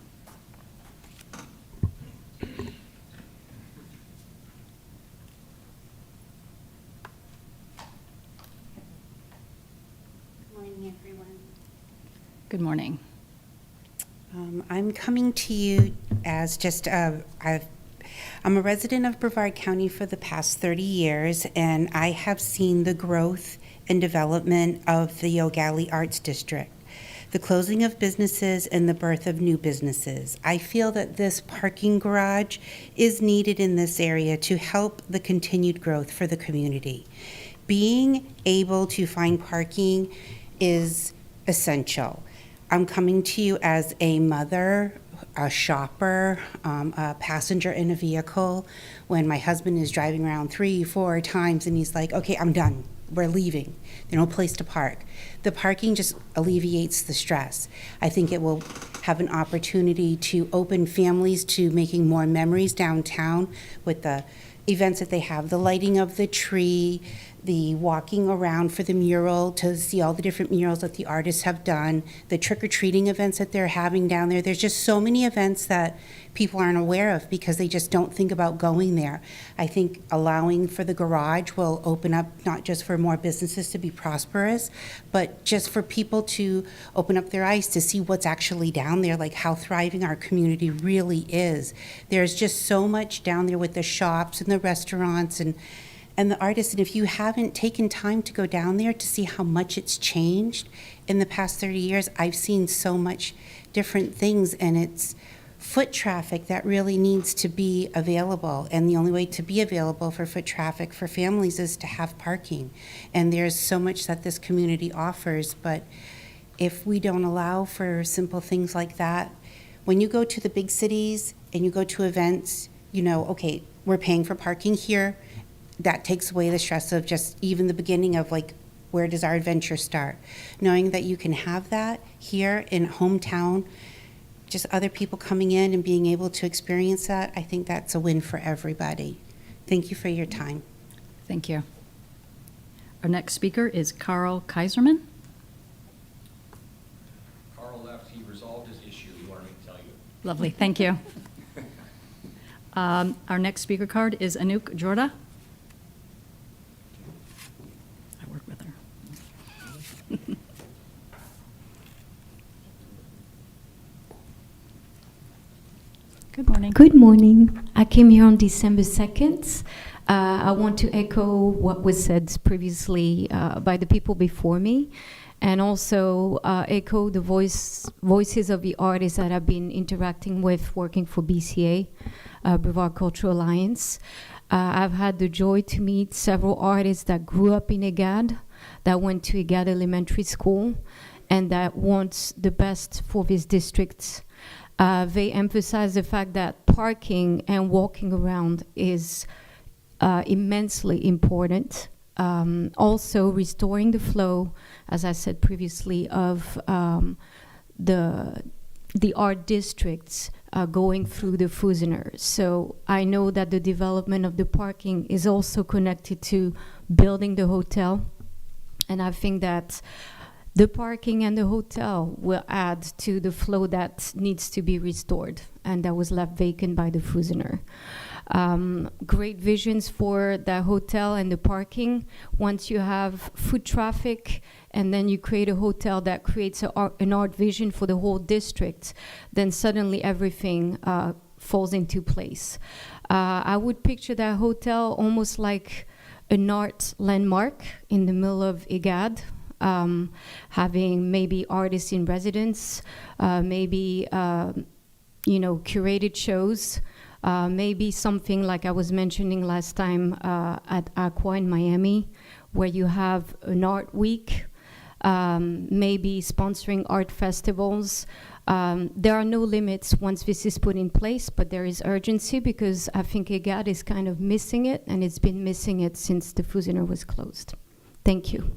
Good morning. I'm coming to you as just I'm a resident of Brevard County for the past 30 years, and I have seen the growth and development of the Gallie Arts District, the closing of businesses and the birth of new businesses. I feel that this parking garage is needed in this area to help the continued growth for the community. Being able to find parking is essential. I'm coming to you as a mother, a shopper, a passenger in a vehicle. When my husband is driving around 3-4 times and he's like, okay, I'm done, we're leaving. There's no place to park. The parking just alleviates the stress. I think it will have an opportunity to open families to making more memories downtown with the events that they have, the lighting of the tree, the walking around for the mural to see all the different murals that the artists have done, the trick-or-treating events that they're having down there. There's just so many events that people aren't aware of because they just don't think about going there. I think allowing for the garage will open up not just for more businesses to be prosperous, but just for people to open up their eyes to see what's actually down there, like how thriving our community really is. There's just so much down there with the shops and the restaurants and the artists, and if you haven't taken time to go down there to see how much it's changed in the past 30 years, I've seen so much different things, and it's foot traffic that really needs to be available, and the only way to be available for foot traffic for families is to have parking, and there's so much that this community offers, but if we don't allow for simple things like that, when you go to the big cities and you go to events, you know, okay, we're paying for parking here. That takes away the stress of just even the beginning of like, where does our adventure start? Knowing that you can have that here in hometown, just other people coming in and being able to experience that, I think that's a win for everybody. Thank you for your time. Thank you. Our next speaker is Carl Kaiserman. Carl left. He resolved his issue. He wanted me to tell you. Lovely. Thank you. Our next speaker card is Anouk Jorda. I work with her. Good morning. Good morning. I came here on December 2nd. I want to echo what was said previously by the people before me, and also echo the voices of the artists that I've been interacting with working for BCA, Brevard Cultural Alliance. I've had the joy to meet several artists that grew up in EGAD, that went to EGAD Elementary School, and that want the best for this district. They emphasize the fact that parking and walking around is immensely important. Also restoring the flow, as I said previously, of the art districts going through the Fusener. So I know that the development of the parking is also connected to building the hotel, and I think that the parking and the hotel will add to the flow that needs to be restored and that was left vacant by the Fusener. Great visions for the hotel and the parking. Once you have foot traffic and then you create a hotel that creates an art vision for the whole district, then suddenly everything falls into place. I would picture that hotel almost like an art landmark in the middle of EGAD, having maybe artists in residence, maybe curated shows, maybe something like I was mentioning last time at Aqua in Miami, where you have an art week, maybe sponsoring art festivals, There are no limits once this is put in place, but there is urgency because I think EGAT is kind of missing it, and it's been missing it since the Fusiner was closed. Thank you.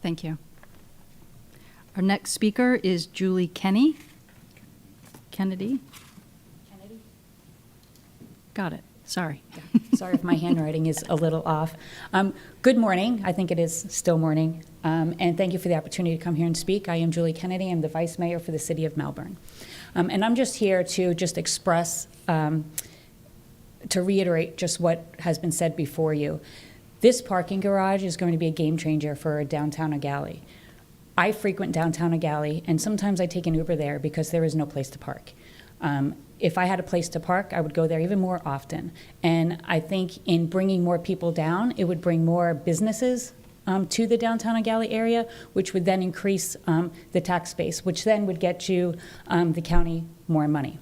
Thank you. Our next speaker is Julie Kennedy. Got it. Sorry. Sorry if my handwriting is a little off. Good morning. I think it is still morning. And thank you for the opportunity to come here and speak. I am Julie Kennedy. I'm the Vice Mayor for the City of Melbourne. And I'm just here to just express, to reiterate just what has been said before you. This parking garage is going to be a game changer for downtown Gallie. I frequent downtown Gallie, and sometimes I take an Uber there because there is no place to park. If I had a place to park, I would go there even more often. And I think in bringing more people down, it would bring more businesses to the downtown Gallie area, which would then increase the tax base, which then would get you, the county, more money.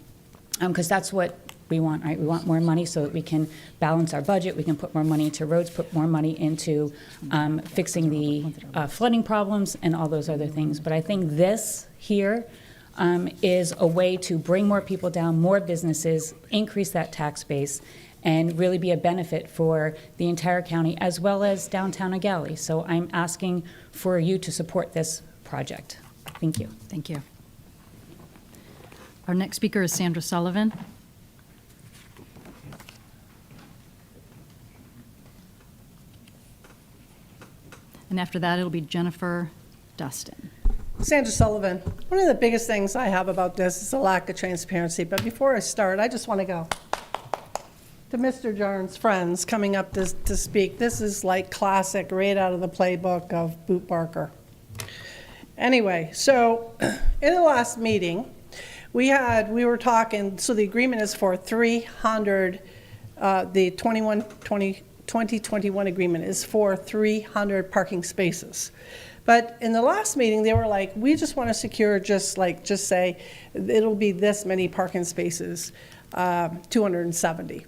Because that's what we want, right? We want more money so that we can balance our budget, we can put more money into roads, put more money into fixing the flooding problems and all those other things. But I think this here is a way to bring more people down, more businesses, increase that tax base, and really be a benefit for the entire county as well as downtown Gallie. So I'm asking for you to support this project. Thank you. Thank you. Our next speaker is Sandra Sullivan. And after that, it'll be Jennifer Dustin. Sandra Sullivan. One of the biggest things I have about this is a lack of transparency. But before I start, I just want to go to Mr. Jarn's friends coming up to speak. This is like classic, right out of the playbook of Boot Barker. Anyway, so in the last meeting, we were talking, so the agreement is for 300, the 2021 agreement is for 300 parking spaces. But in the last meeting, they were like, we just want to secure just say it'll be this many parking spaces, 270.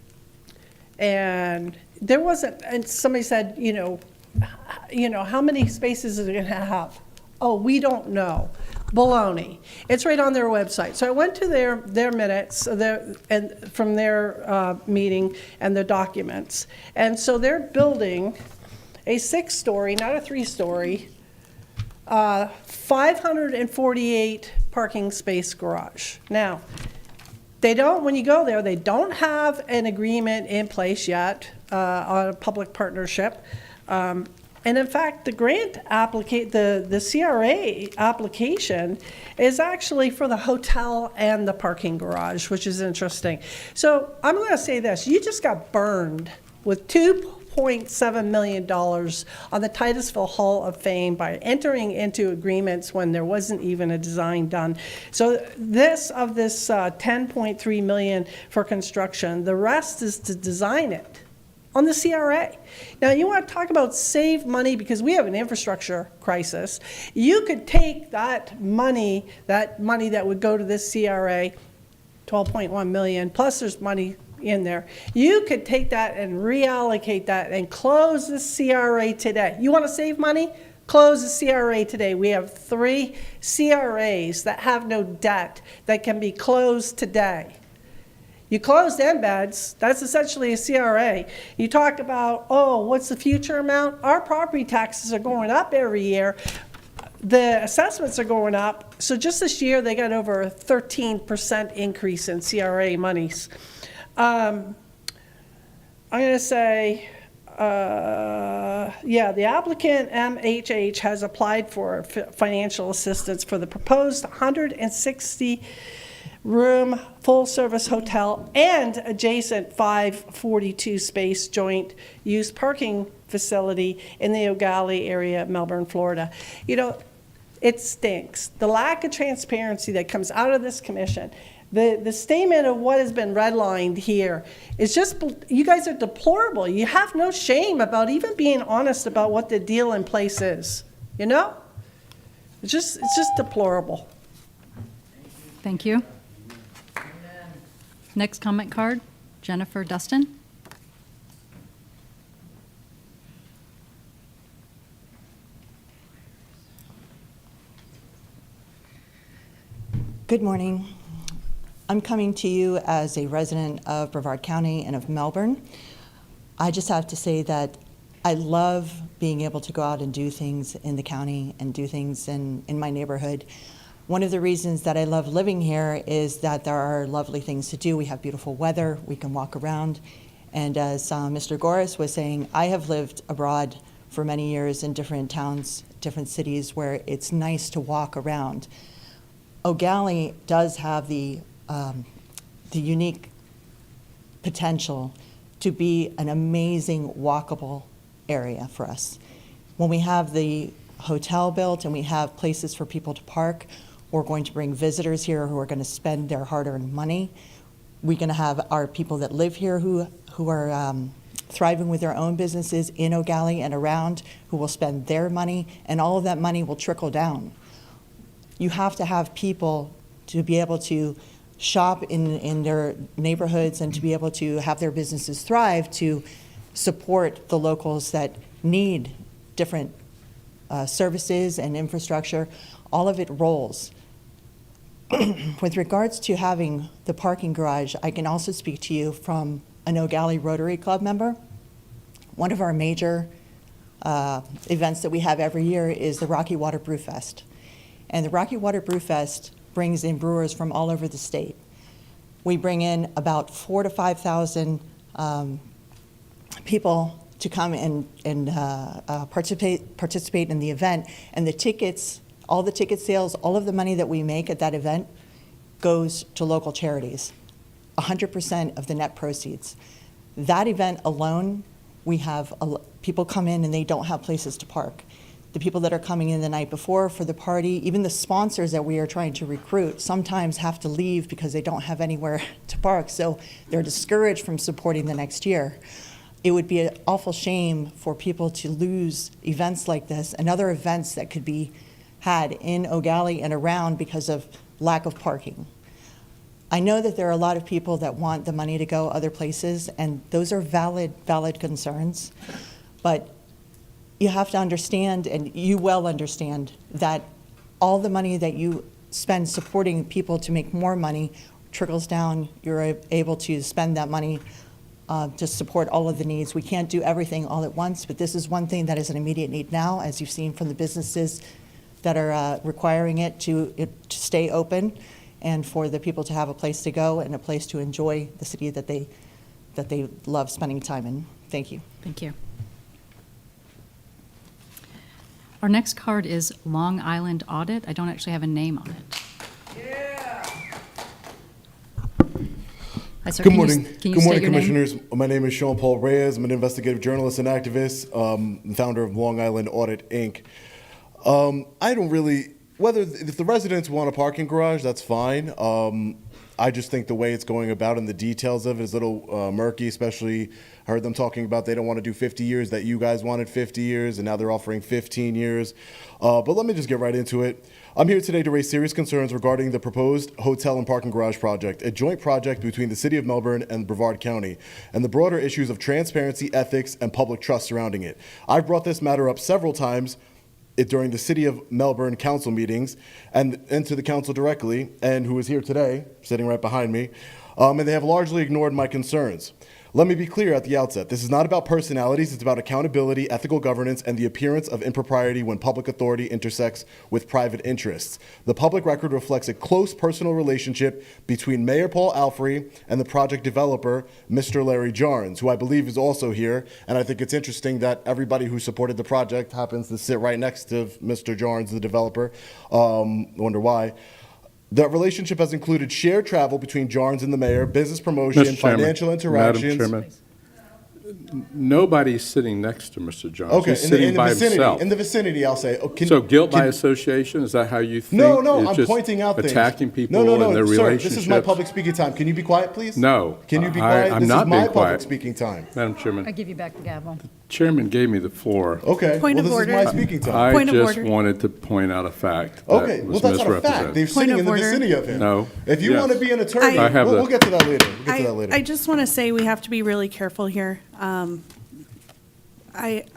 And there wasn't, and somebody said, how many spaces is it going to have? Oh, we don't know. Baloney. It's right on their website. So I went to their minutes and from their meeting and the documents. And so they're building a 6-story, not a 3-story, 548 parking space garage. Now, they don't, when you go there, they don't have an agreement in place yet on a public partnership. And in fact, the grant the CRA application is actually for the hotel and the parking garage, which is interesting. So I'm going to say this: you just got burned with $2.7 million on the Titusville Hall of Fame by entering into agreements when there wasn't even a design done. So this 10.3 million for construction, the rest is to design it on the CRA. Now, you want to talk about save money because we have an infrastructure crisis. You could take that money that would go to this CRA, 12.1 million, plus there's money in there. You could take that and reallocate that and close the CRA today. You want to save money? Close the CRA today. We have 3 CRAs that have no debt that can be closed today. You closed embeds, that's essentially a CRA. You talk about, what's the future amount? Our property taxes are going up every year. The assessments are going up. So just this year, they got over a 13% increase in CRA monies. I'm going to say, the applicant, MHH, has applied for financial assistance for the proposed 160-room full-service hotel and adjacent 542-space joint-use parking facility in the Gallie area of Melbourne, Florida. It stinks. The lack of transparency that comes out of this commission. The statement of what has been redlined here is just, you guys are deplorable. You have no shame about even being honest about what the deal in place is. It's just deplorable. Thank you. Next comment card, Jennifer Dustin. Good morning. I'm coming to you as a resident of Brevard County and of Melbourne. I just have to say that I love being able to go out and do things in the county and do things in my neighborhood. One of the reasons that I love living here is that there are lovely things to do. We have beautiful weather, we can walk around. And as Mr. Goris was saying, I have lived abroad for many years in different towns, different cities where it's nice to walk around. Gallie does have the unique potential to be an amazing walkable area for us. When we have the hotel built and we have places for people to park, we're going to bring visitors here who are going to spend their hard-earned money. We're going to have our people that live here who are thriving with their own businesses in Gallie and around, who will spend their money, and all of that money will trickle down. You have to have people to be able to shop in their neighborhoods and to be able to have their businesses thrive, to support the locals that need different services and infrastructure. All of it rolls. With regards to having the parking garage, I can also speak to you from an Gallie Rotary Club member. One of our major events that we have every year is the Rocky Water Brew Fest. And the Rocky Water Brew Fest brings in brewers from all over the state. We bring in about 4,000 to 5,000 people to come and participate in the event. And the tickets, all the ticket sales, all of the money that we make at that event goes to local charities, 100% of the net proceeds. That event alone, we have people come in and they don't have places to park. The people that are coming in the night before for the party, even the sponsors that we are trying to recruit, sometimes have to leave because they don't have anywhere to park, so they're discouraged from supporting the next year. It would be an awful shame for people to lose events like this and other events that could be had in Gallie and around because of lack of parking. I know that there are a lot of people that want the money to go other places, and those are valid concerns, but you have to understand, and you well understand, that all the money that you spend supporting people to make more money trickles down. You're able to spend that money to support all of the needs. We can't do everything all at once, but this is one thing that is an immediate need now, as you've seen from the businesses that are requiring it to stay open, and for the people to have a place to go and a place to enjoy the city that they love spending time in. Thank you. Thank you. Our next card is Long Island Audit. I don't actually have a name on it. Hi, sir. Good morning. Can you Good state morning, your name? Commissioners. My name is Sean Paul Reyes. I'm an investigative journalist and activist, and founder of Long Island Audit, Inc. I don't really, if the residents want a parking garage, that's fine. I just think the way it's going about and the details of it is a little murky, especially I heard them talking about they don't want to do 50 years, that you guys wanted 50 years, and now they're offering 15 years. But let me just get right into it. I'm here today to raise serious concerns regarding the proposed hotel and parking garage project, a joint project between the City of Melbourne and Brevard County, and the broader issues of transparency, ethics, and public trust surrounding it. I've brought this matter up several times during the City of Melbourne council meetings and to the council directly, and who is here today, sitting right behind me, and they have largely ignored my concerns. Let me be clear at the outset. This is not about personalities. It's about accountability, ethical governance, and the appearance of impropriety when public authority intersects with private interests. The public record reflects a close personal relationship between Mayor Paul Alfrey and the project developer, Mr. Larry Jarnes, who I believe is also here. And I think it's interesting that everybody who supported the project happens to sit right next to Mr. Jarnes, the developer. I wonder why. That relationship has included shared travel between Jarnes and the mayor, business promotion, financial interactions. Madam Chairman, nobody's sitting next to Mr. Jarnes. Okay, He's sitting by himself. In the vicinity, I'll say. So guilt by association, is that how you think? No, It's I'm just pointing out things. attacking people No, and their sir, relationships? this is my public speaking time. Can you be quiet, please? No. Can you be quiet? I'm This not is my being public quiet. speaking time. Madam Chairman. I give you back the gavel. Chairman gave me the floor. Okay, Point well, of this order. is my speaking time. I Point of just order. wanted to point out a fact that Okay, well, was that's not a fact. misrepresented. They're sitting of in the order. vicinity of him. No. If you Yes. want to be an attorney, I have we'll the- get to that later. We'll get to that later. I just want to say we have to be really careful here. I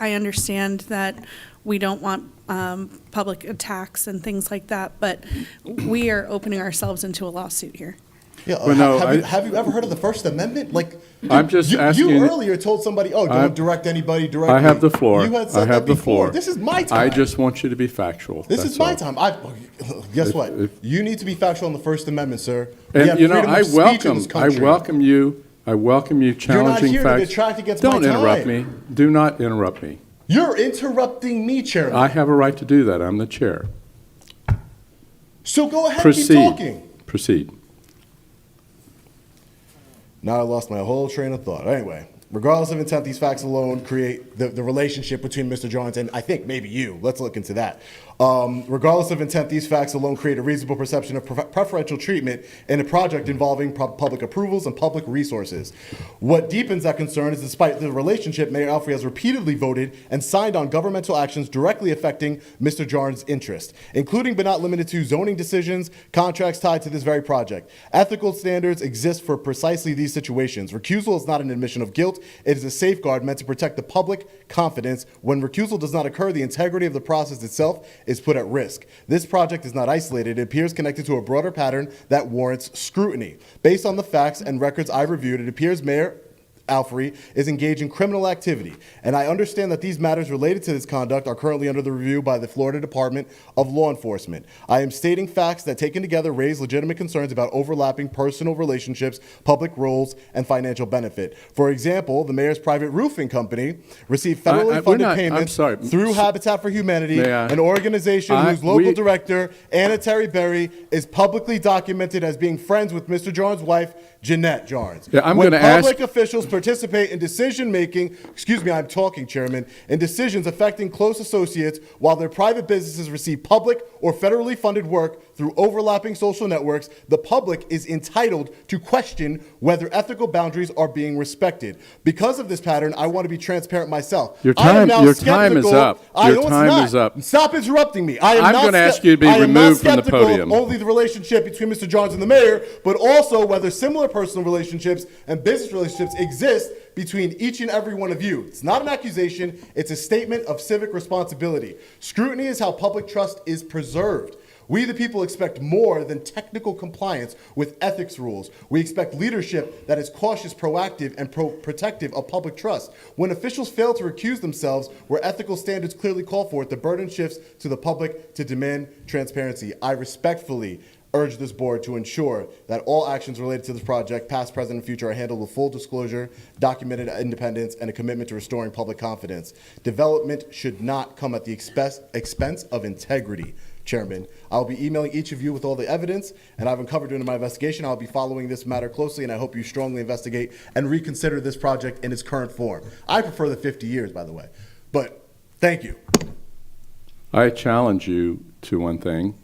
understand that we don't want public attacks and things like that, but we are opening ourselves into a lawsuit here. Yeah, Well, no, have you ever heard of the First Amendment? Like, I'm just asking. You earlier told somebody, "Oh, don't direct anybody directly." I have the floor. You had said I have that the before. floor. This is my time. I just want you to be factual. This That's is my all. time. Guess what? You need to be factual on the First Amendment, sir. We And have you know, freedom of speech in this I country. welcome you. I welcome you challenging You're not here to facts. detract against Don't my time. interrupt me. Do not interrupt me. You're interrupting me, Chairman. I have a right to do that. I'm the chair. So go ahead, Proceed. keep talking. Proceed. Now I lost my whole train of thought. Anyway, regardless of intent, these facts alone create the relationship between Mr. Johns and I think maybe you. Let's look into that. Regardless of intent, these facts alone create a reasonable perception of preferential treatment in a project involving public approvals and public resources. What deepens that concern is despite the relationship, Mayor Alfrey has repeatedly voted and signed on governmental actions directly affecting Mr. Johns' interest, including but not limited to zoning decisions, contracts tied to this very project. Ethical standards exist for precisely these situations. Recusal is not an admission of guilt. It is a safeguard meant to protect the public confidence. When recusal does not occur, the integrity of the process itself is put at risk. This project is not isolated. It appears connected to a broader pattern that warrants scrutiny. Based on the facts and records I reviewed, it appears Mayor Alfrey is engaged in criminal activity, and I understand that these matters related to this conduct are currently under the review by the Florida Department of Law Enforcement. I am stating facts that taken together raise legitimate concerns about overlapping personal relationships, public roles, and financial benefit. For example, the mayor's private roofing company received federally funded payments through Habitat for Humanity, an organization whose local director, Anna Terry Berry, is publicly documented as being friends with Mr. Johns' wife, Jeanette Johns. Yeah, I'm when going to ask. public officials participate in decision-making, excuse me, I'm talking, Chairman, in decisions affecting close associates while their private businesses receive public or federally funded work through overlapping social networks, the public is entitled to question whether ethical boundaries are being respected. Because of this pattern, I want to be transparent myself. Your I am time, now your time is skeptical- up. I Your know it's time not. is up. Stop interrupting me. I'm going to ask you to be I am not removed from the skeptical of podium. only the relationship between Mr. Johns and the mayor, but also whether similar personal relationships and business relationships exist between each and every one of you. It's not an accusation, it's a statement of civic responsibility. Scrutiny is how public trust is preserved. We, the people, expect more than technical compliance with ethics rules. We expect leadership that is cautious, proactive, and protective of public trust. When officials fail to recuse themselves where ethical standards clearly call for it, the burden shifts to the public to demand transparency. I respectfully urge this board to ensure that all actions related to this project, past, present, and future, are handled with full disclosure, documented independence, and a commitment to restoring public confidence. Development should not come at the expense of integrity. Chairman, I'll be emailing each of you with all the evidence, and I've uncovered during my investigation. I'll be following this matter closely, and I hope you strongly investigate and reconsider this project in its current form. I prefer the 50 years, by the way, but thank you. I challenge you to one thing.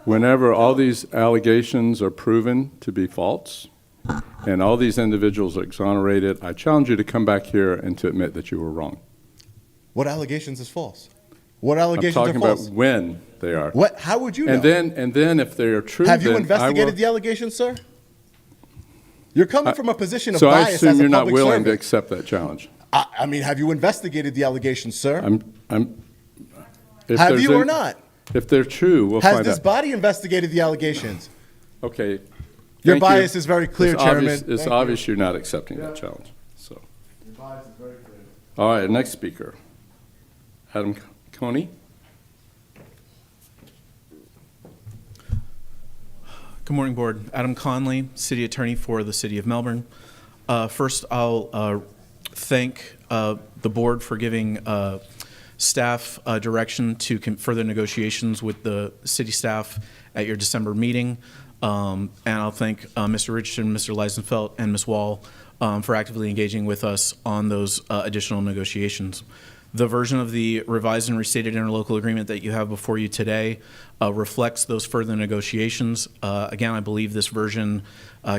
Whenever all these allegations are proven to be false and all these individuals are exonerated, I challenge you to come back here and to admit that you were wrong. What allegations is false? What allegations I'm are talking false? about when they are. What? How would you know? And then if they are true, Have you then I investigated will- the allegations, sir? You're coming from a position of So I bias assume as a you're not public willing to servant. accept that challenge. I mean, have you investigated the allegations, sir? If Have there's you or any- not? If they're true, we'll Has find this out. body investigated the allegations? Okay. Your Thank bias you. is very clear, It's Chairman. obvious- It's Thank you. obvious you're not accepting that challenge, so. Your bias is very clear. All right, next speaker. Adam Coney. Good morning, Board. Adam Conley, City Attorney for the City of Melbourne. First, I'll thank the Board for giving staff direction to further negotiations with the city staff at your December meeting. And I'll thank Mr. Richardson, Mr. Leisenfeld, and Ms. Wall for actively engaging with us on those additional negotiations. The version of the revised and restated interlocal agreement that you have before you today reflects those further negotiations. Again, I believe this version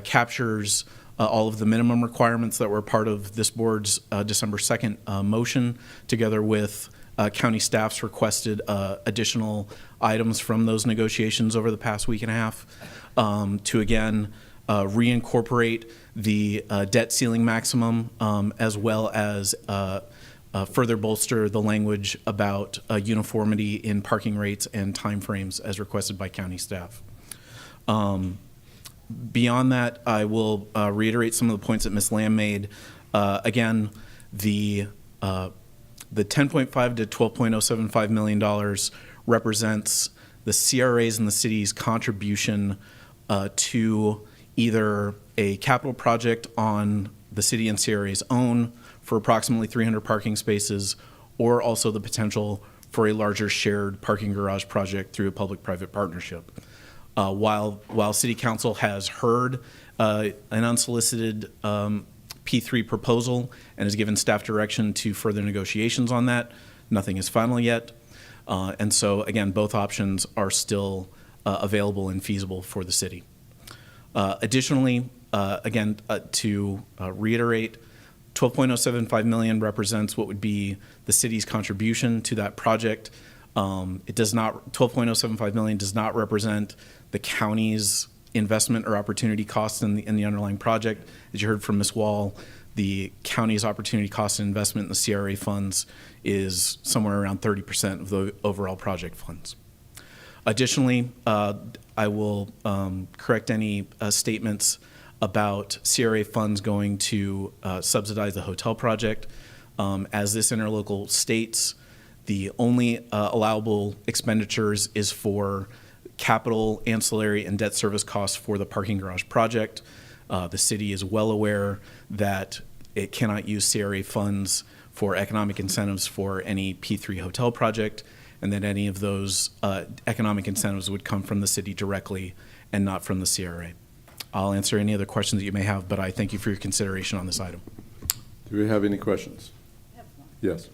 captures all of the minimum requirements that were part of this board's December 2nd motion, together with county staff's requested additional items from those negotiations over the past week and a half to again reincorporate the debt ceiling maximum as well as further bolster the language about uniformity in parking rates and timeframes as requested by county staff. Beyond that, I will reiterate some of the points that Ms. Lamb made. Again, the $10.5 to $12.075 million represents the CRA's and the city's contribution to either a capital project on the city and CRA's own for approximately 300 parking spaces, or also the potential for a larger shared parking garage project through a public-private partnership. While City Council has heard an unsolicited P3 proposal and has given staff direction to further negotiations on that, nothing is final yet. And so, again, both options are still available and feasible for the city. Additionally, again, to reiterate, $12.075 million represents what would be the city's contribution to that project. It does not, $12.075 million does not represent the county's investment or opportunity costs in the underlying project. As you heard from Ms. Wall, the county's opportunity cost and investment in the CRA funds is somewhere around 30% of the overall project funds. Additionally, I will correct any statements about CRA funds going to subsidize the hotel project. As this interlocal states, the only allowable expenditures is for capital, ancillary, and debt service costs for the parking garage project. The city is well aware that it cannot use CRA funds for economic incentives for any P3 hotel project, and that any of those economic incentives would come from the city directly and not from the CRA. I'll answer any other questions that you may have, but I thank you for your consideration on this item. Do we have any questions? Yes.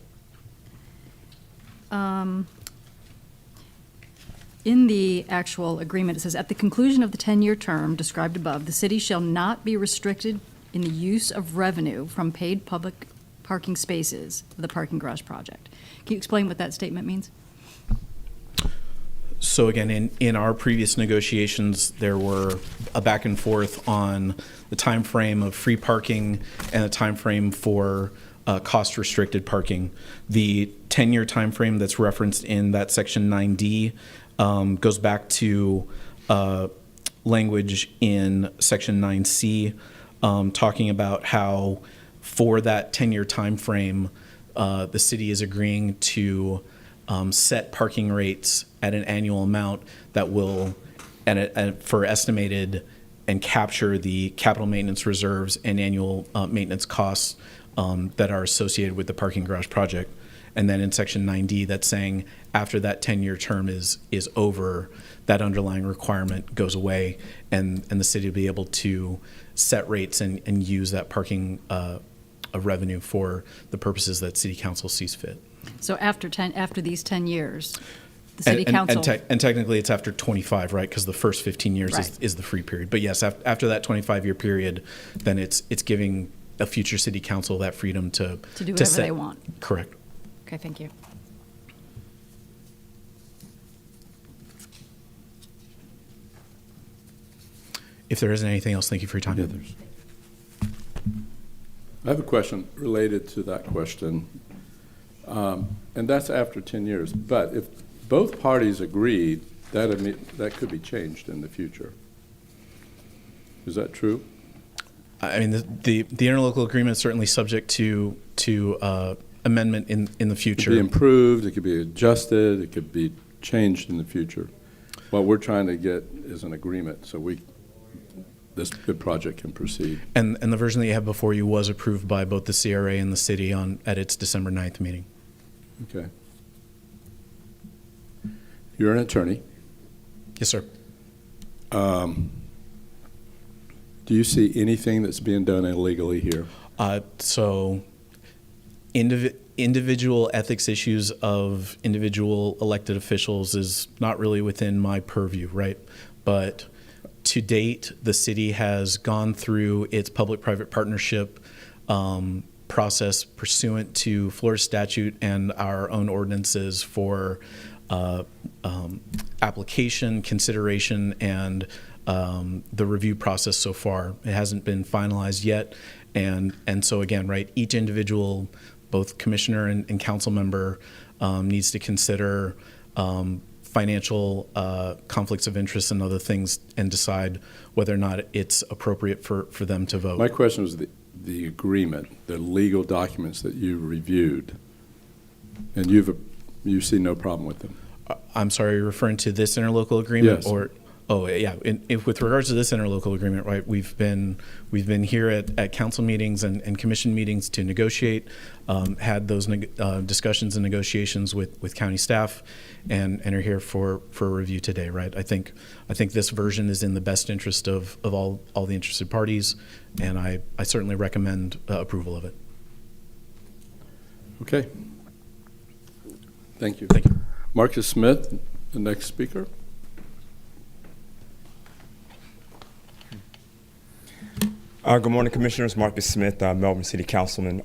In the actual agreement, it says, at the conclusion of the 10-year term described above, the city shall not be restricted in the use of revenue from paid public parking spaces for the parking garage project. Can you explain what that statement means? So again, in our previous negotiations, there were a back and forth on the time frame of free parking and the time frame for cost-restricted parking. The 10-year time frame that's referenced in that section 9D goes back to language in section 9C talking about how for that 10-year time frame, the city is agreeing to set parking rates at an annual amount that will, and for estimated and capture the capital maintenance reserves and annual maintenance costs that are associated with the parking garage project. And then in section 9D, that's saying after that 10-year term is over, that underlying requirement goes away, and the city will be able to set rates and use that parking revenue for the purposes that City Council sees fit. So after these 10 years, the City Council... And technically, it's after 25, right? Because the first 15 years Right. is the free period. But yes, after that 25-year period, then it's giving a future City Council that freedom to do whatever set, they want. Correct. Okay, thank you. If there isn't anything else, thank you for your time. I have a question related to that question, and that's after 10 years. But if both parties agreed, that could be changed in the future. Is that true? I mean, the interlocal agreement is certainly subject to amendment in the future. It could be improved, it could be adjusted, it could be changed in the future. What we're trying to get is an agreement so this good project can proceed. And the version that you have before you was approved by both the CRA and the city at its December 9th meeting. Okay. You're an attorney. Yes, sir. Do you see anything that's being done illegally here? So individual ethics issues of individual elected officials is not really within my purview, right? But to date, the city has gone through its public-private partnership process pursuant to Florida statute and our own ordinances for application, consideration, and the review process so far. It hasn't been finalized yet. And so again, right, each individual both commissioner and council member needs to consider financial conflicts of interest and other things and decide whether or not it's appropriate for them to vote. My question was the agreement, the legal documents that you reviewed, and you see no problem with them. I'm sorry, you're referring to this interlocal agreement? Yes. Or, oh, yeah. With regards to this interlocal agreement, right, we've been here at council meetings and commission meetings to negotiate, had those discussions and negotiations with county staff, and are here for a review today, right? I think this version is in the best interest of all the interested parties, and I certainly recommend approval of it. Okay. Thank you. Thank you. Marcus Smith, the next speaker. Good morning, Commissioners. Marcus Smith, Melbourne City Councilman.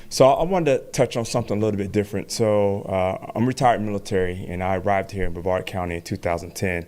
So I wanted to touch on something a little bit different. So I'm retired military, and I arrived here in Brevard County in 2010.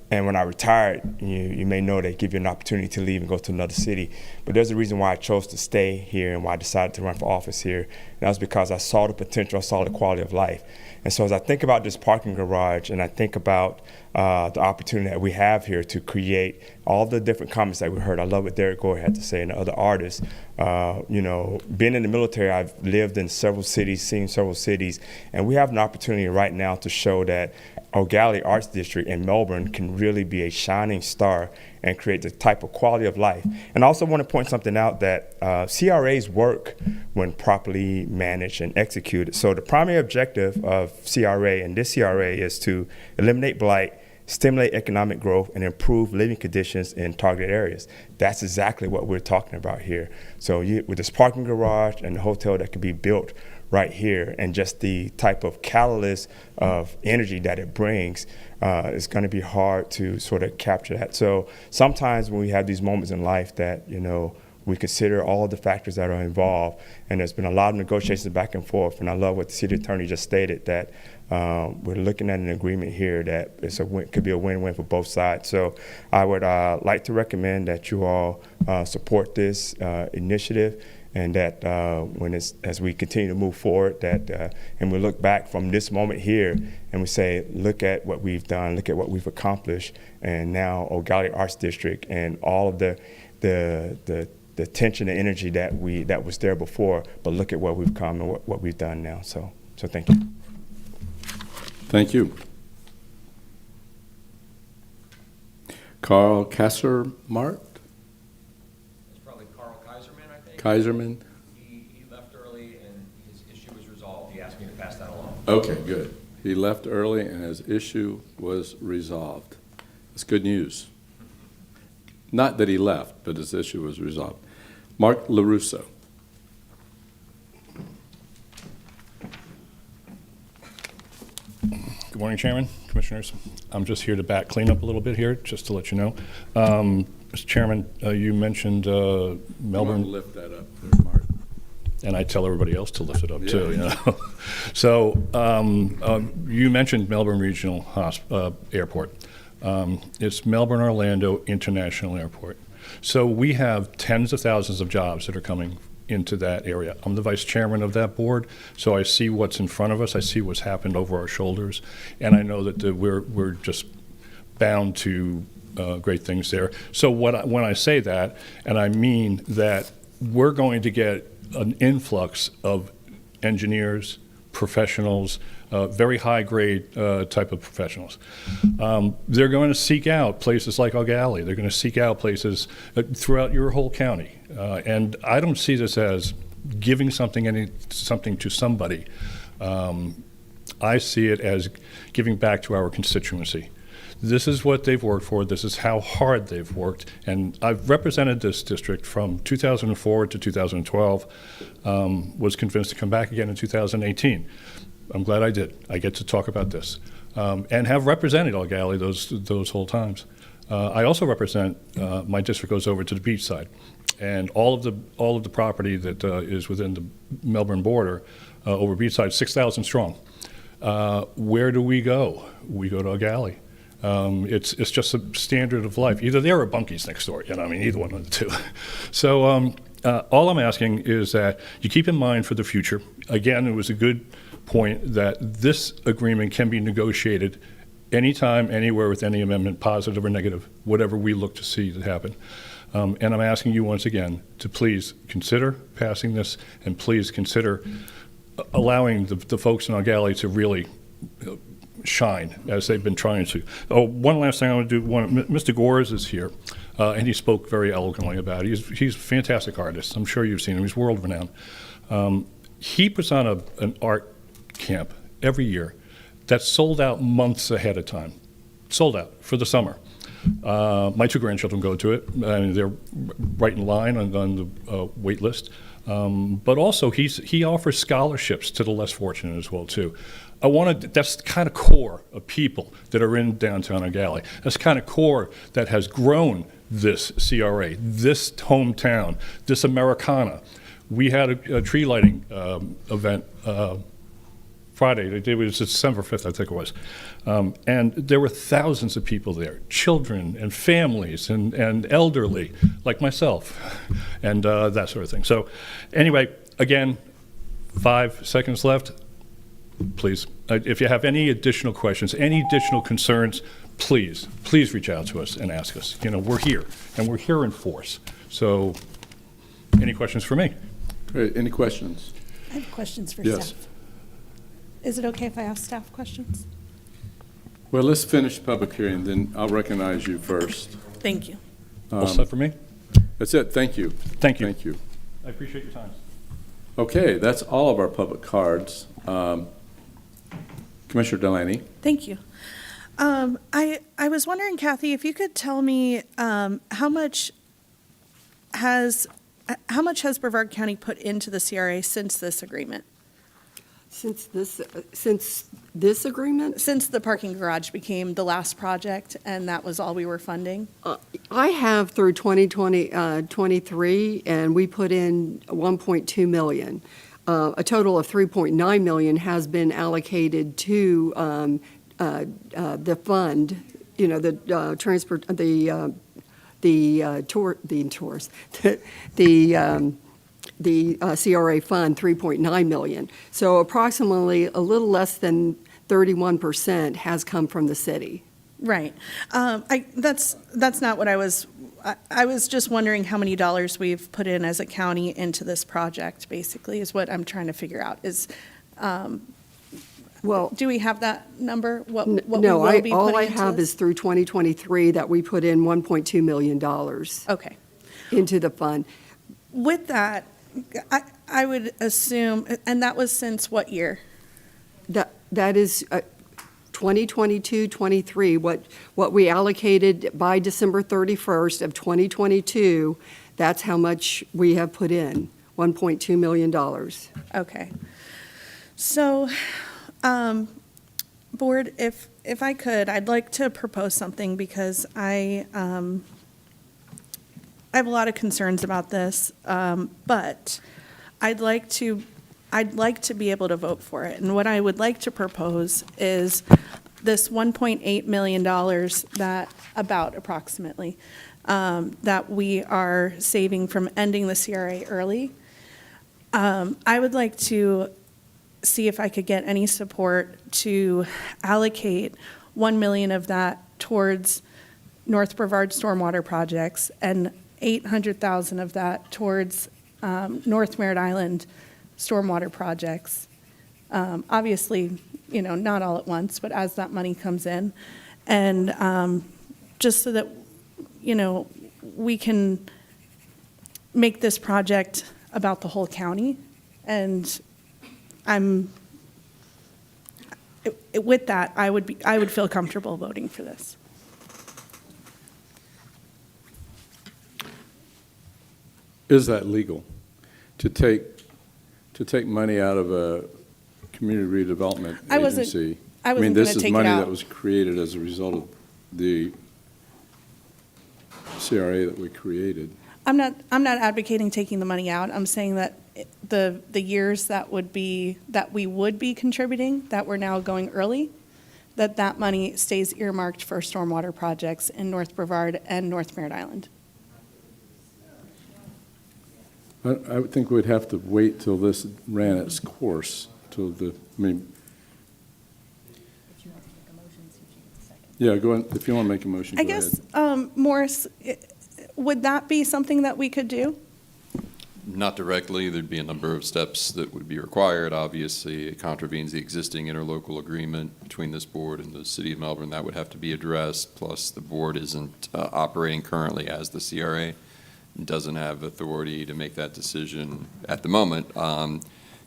And when I retired, you may know they give you an opportunity to leave and go to another city. But there's a reason why I chose to stay here and why I decided to run for office here. And that was because I saw the potential, I saw the quality of life. And so as I think about this parking garage and I think about the opportunity that we have here to create all the different comments that we heard. I love what Derek Gore had to say and the other artists. Being in the military, I've lived in several cities, seen several cities, and we have an opportunity right now to show that our Gallie Arts District in Melbourne can really be a shining star and create the type of quality of life. And I also want to point something out that CRAs work when properly managed and executed. So the primary objective of CRA and this CRA is to eliminate blight, stimulate economic growth, and improve living conditions in targeted areas. That's exactly what we're talking about here. So with this parking garage and the hotel that can be built right here, and just the type of catalyst of energy that it brings, it's going to be hard to sort of capture that. So sometimes when we have these moments in life that, we consider all the factors that are involved, and there's been a lot of negotiations back and forth, and I love what the city attorney just stated, that we're looking at an agreement here that could be a win-win for both sides. So I would like to recommend that you all support this initiative, and that as we continue to move forward, that and we look back from this moment here, and we say, look at what we've done, look at what we've accomplished, and now Gallie Arts District and all of the tension and energy that was there before, but look at what we've come and what we've done now. So thank you. Thank you. Carl Kasser-Mart? It's probably Carl Kaiserman, I think. Kaiserman? He left early and his issue was resolved. He asked me to pass that along. Okay, good. He left early and his issue was resolved. That's good news. Not that he left, but his issue was resolved. Mark LaRusso. Good morning, Chairman, Commissioners. I'm just here to clean up a little bit here, just to let you know. Mr. Chairman, you mentioned Melbourne. You want to lift that up there, Mark. And I tell everybody else to lift it up too, So you mentioned Melbourne Regional Airport. It's Melbourne Orlando International Airport. So we have tens of thousands of jobs that are coming into that area. I'm the vice chairman of that board, so I see what's in front of us. I see what's happened over our shoulders, and I know that we're just bound to great things there. So when I say that, and I mean that we're going to get an influx of engineers, professionals, very high-grade type of professionals. They're going to seek out places like Gallie. They're going to seek out places throughout your whole county. And I don't see this as giving something to somebody. I see it as giving back to our constituency. This is what they've worked for. This is how hard they've worked. And I've represented this district from 2004 to 2012, was convinced to come back again in 2018. I'm glad I did. I get to talk about this, and have represented Gallie those whole times. I also represent, my district goes over to the beach side, and all of the property that is within the Melbourne border over beachside, 6,000 strong. Where do we go? We go to Gallie. It's just a standard of life. Either there or Bunky's next door. Either one of the two. So all I'm asking is that you keep in mind for the future, again, it was a good point that this agreement can be negotiated anytime, anywhere, with any amendment, positive or negative, whatever we look to see to happen. And I'm asking you once again to please consider passing this, and please consider allowing the folks in Gallie to really shine as they've been trying to. Oh, one last thing I want to do. Mr. Gores is here, and he spoke very eloquently about it. He's a fantastic artist. I'm sure you've seen him. He's world-renowned. He puts on an art camp every year that's sold out months ahead of time. Sold out for the summer. My 2 grandchildren go to it, and they're right in line on the wait list. But also, he offers scholarships to the less fortunate as well, too. That's the kind of core of people that are in downtown Gallie. That's the kind of core that has grown this CRA, this hometown, this Americana. We had a tree lighting event Friday. It was December 5th, I think it was. And there were thousands of people there, children and families and elderly, like myself, and that sort of thing. So anyway, again, 5 seconds left. Please, if you have any additional questions, any additional concerns, please reach out to us and ask us. We're here, and we're here in force. So any questions for me? Great. Any questions? I have questions for Yes. staff. Is it okay if I ask staff questions? Well, let's finish public hearing, then I'll recognize you first. Thank you. All set for me? That's it. Thank you. Thank you. Thank you. I appreciate your time. Okay, that's all of our public cards. Commissioner Delaney. Thank you. I was wondering, Kathy, if you could tell me how much has Brevard County put into the CRA since this agreement? Since this agreement? Since the parking garage became the last project and that was all we were funding? I have through 2023, and we put in 1.2 million. A total of 3.9 million has been allocated to the fund, the CRA fund, 3.9 million. So approximately a little less than 31% has come from the city. Right. That's not what I was just wondering how many dollars we've put in as a county into this project, basically, is what I'm trying to figure out. Well, do we have that number? What we will be all putting I into have this? is through 2023 that we put in $1.2 million. Okay. Into the fund. With that, I would assume, and that was since what year? That is 2022, 23. What we allocated by December 31st of 2022, that's how much we have put in, $1.2 million. Okay. So, Board, if I could, I'd like to propose something because I have a lot of concerns about this, but I'd like to be able to vote for it. And what I would like to propose is this $1.8 million approximately, that we are saving from ending the CRA early. I would like to see if I could get any support to allocate 1 million of that towards North Brevard stormwater projects and 800,000 of that towards North Merritt Island stormwater projects. Obviously, not all at once, but as that money comes in. And just so that, we can make this project about the whole county. And with that, I would feel comfortable voting for this. Is that legal to take money out of a community redevelopment agency? I mean, this is money that was created as a result of the CRA that we created. I'm not advocating taking the money out. I'm saying that the years that we would be contributing, that we're now going early, that money stays earmarked for stormwater projects in North Brevard and North Merritt Island. I would think we'd have to wait till this ran its course, till the, I mean. Yeah, go ahead. If you want to make a motion, I go guess, ahead. Morris, would that be something that we could do? Not directly. There'd be a number of steps that would be required. Obviously, it contravenes the existing interlocal agreement between this board and the City of Melbourne. That would have to be addressed. Plus, the board isn't operating currently as the CRA and doesn't have authority to make that decision at the moment.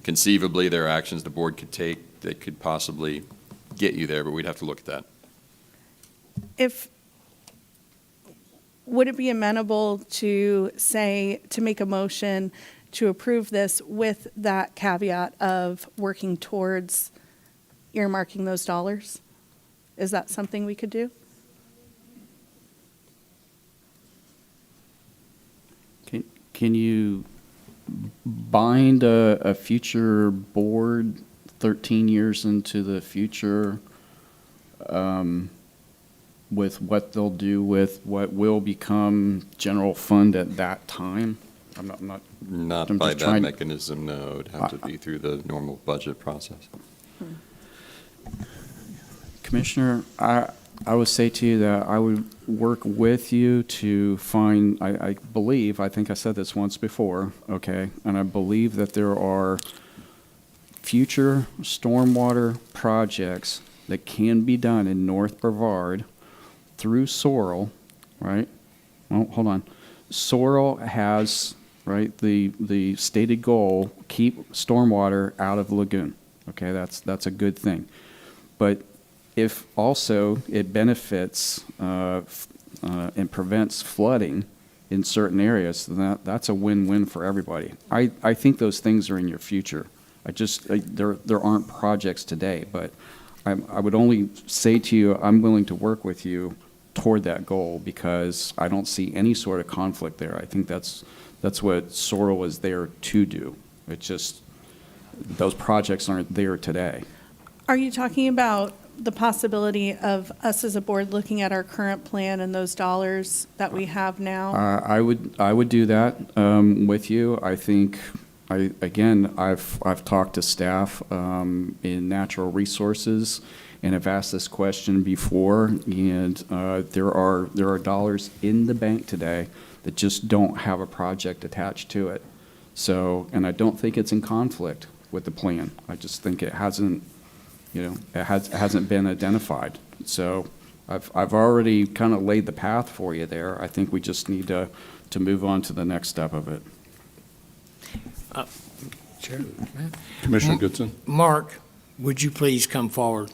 Conceivably, there are actions the board could take that could possibly get you there, but we'd have to look at that. Would it be amenable to say, to make a motion to approve this with that caveat of working towards earmarking those dollars? Is that something we could do? Can you bind a future board 13 years into the future with what they'll do with what will become general fund at that time? Not by that mechanism, no. It would have to be through the normal budget process. Commissioner, I would say to you that I would work with you to find, I believe, I think I said this once before, okay, and I believe that there are future stormwater projects that can be done in North Brevard through SOIRL, right? Oh, hold on. SOIRL has, right, the stated goal, keep stormwater out of the lagoon. Okay, that's a good thing. But if also it benefits and prevents flooding in certain areas, then that's a win-win for everybody. I think those things are in your future. There aren't projects today, but I would only say to you, I'm willing to work with you toward that goal because I don't see any sort of conflict there. I think that's what SOIRL is there to do. It's just those projects aren't there today. Are you talking about the possibility of us as a board looking at our current plan and those dollars that we have now? I would do that with you. I think I've talked to staff in natural resources and have asked this question before, and there are dollars in the bank today that just don't have a project attached to it. So, and I don't think it's in conflict with the plan. I just think it hasn't, it hasn't been identified. So I've already kind of laid the path for you there. I think we just need to move on to the next step of it. Chair. Commissioner Goodson. Mark, would you please come forward?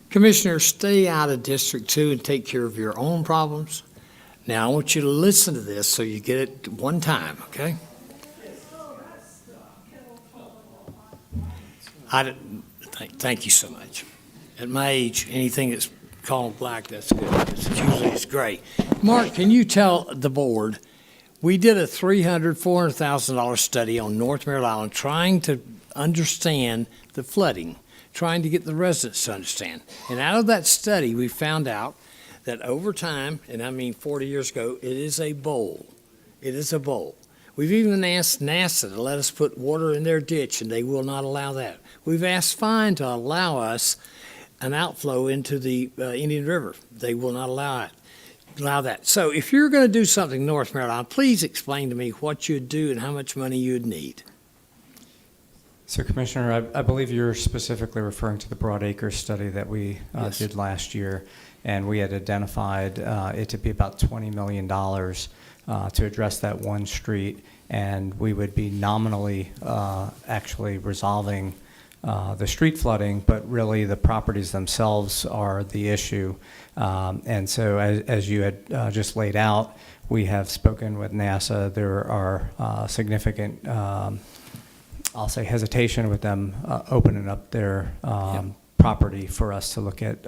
Commissioner, stay out of District 2 and take care of your own problems. Now, I want you to listen to this so you get it one time, okay? Thank you so much. At my age, anything that's called black, that's good. It's great. Mark, can you tell the board, we did a $400,000 study on North Merritt Island trying to understand the flooding, trying to get the residents to understand. And out of that study, we found out that over time, and I mean 40 years ago, it is a bowl. It is a bowl. We've even asked NASA to let us put water in their ditch, and they will not allow that. We've asked Fine to allow us an outflow into the Indian River. They will not allow that. So if you're going to do something North Merritt Island, please explain to me what you'd do and how much money you'd need. So, Commissioner, I believe you're specifically referring to the Broadacre study that we did last year, and we had identified it to be about $20 million to address that one street, and we would be nominally actually resolving the street flooding, but really the properties themselves are the issue. And so as you had just laid out, we have spoken with NASA. There are significant, I'll say, hesitation with them opening up their property for us to look at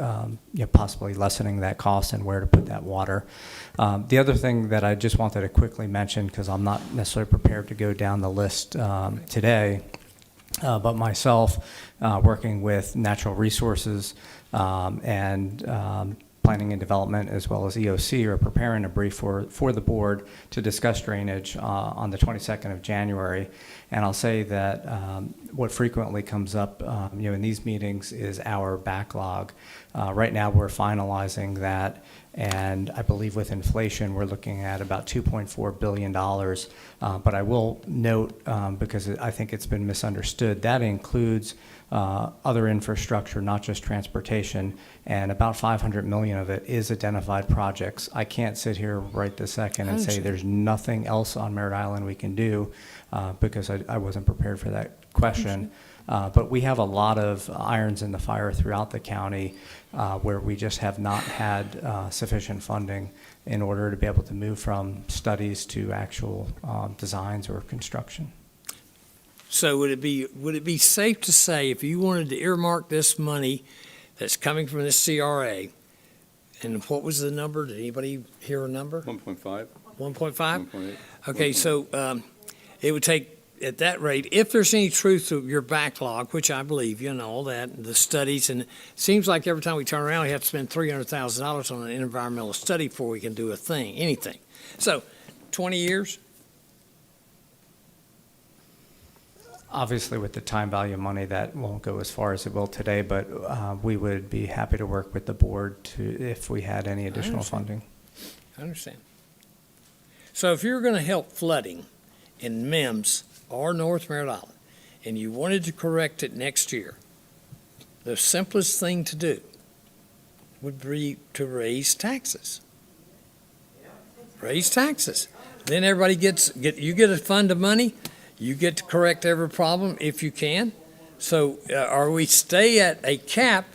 possibly lessening that cost and where to put that water. The other thing that I just wanted to quickly mention, because I'm not necessarily prepared to go down the list today, but myself working with natural resources and Planning and Development as well as EOC are preparing a brief for the board to discuss drainage on the 22nd of January. And I'll say that what frequently comes up in these meetings is our backlog. Right now we're finalizing that, and I believe with inflation we're looking at about $2.4 billion. But I will note, because I think it's been misunderstood, that includes other infrastructure, not just transportation, and about $500 million of it is identified projects. I can't sit here right this second and say there's nothing else on Merritt Island we can do, because I wasn't prepared for that question. But we have a lot of irons in the fire throughout the county where we just have not had sufficient funding in order to be able to move from studies to actual designs or construction. So would it be safe to say, if you wanted to earmark this money that's coming from this CRA, and what was the number? Did anybody hear a number? 1.5. 1.5? 1.8. Okay, so it would take, at that rate, if there's any truth to your backlog, which I believe, all that, the studies, and it seems like every time we turn around, we have to spend $300,000 on an environmental study before we can do a thing, anything. So, 20 years? Obviously, with the time value of money, that won't go as far as it will today, but we would be happy to work with the board if we had any additional funding. I understand. So if you're going to help flooding in Mims or North Merritt Island, and you wanted to correct it next year, the simplest thing to do would be to raise taxes. Raise taxes. Then everybody you get a fund of money. You get to correct every problem if you can. So or we stay at a cap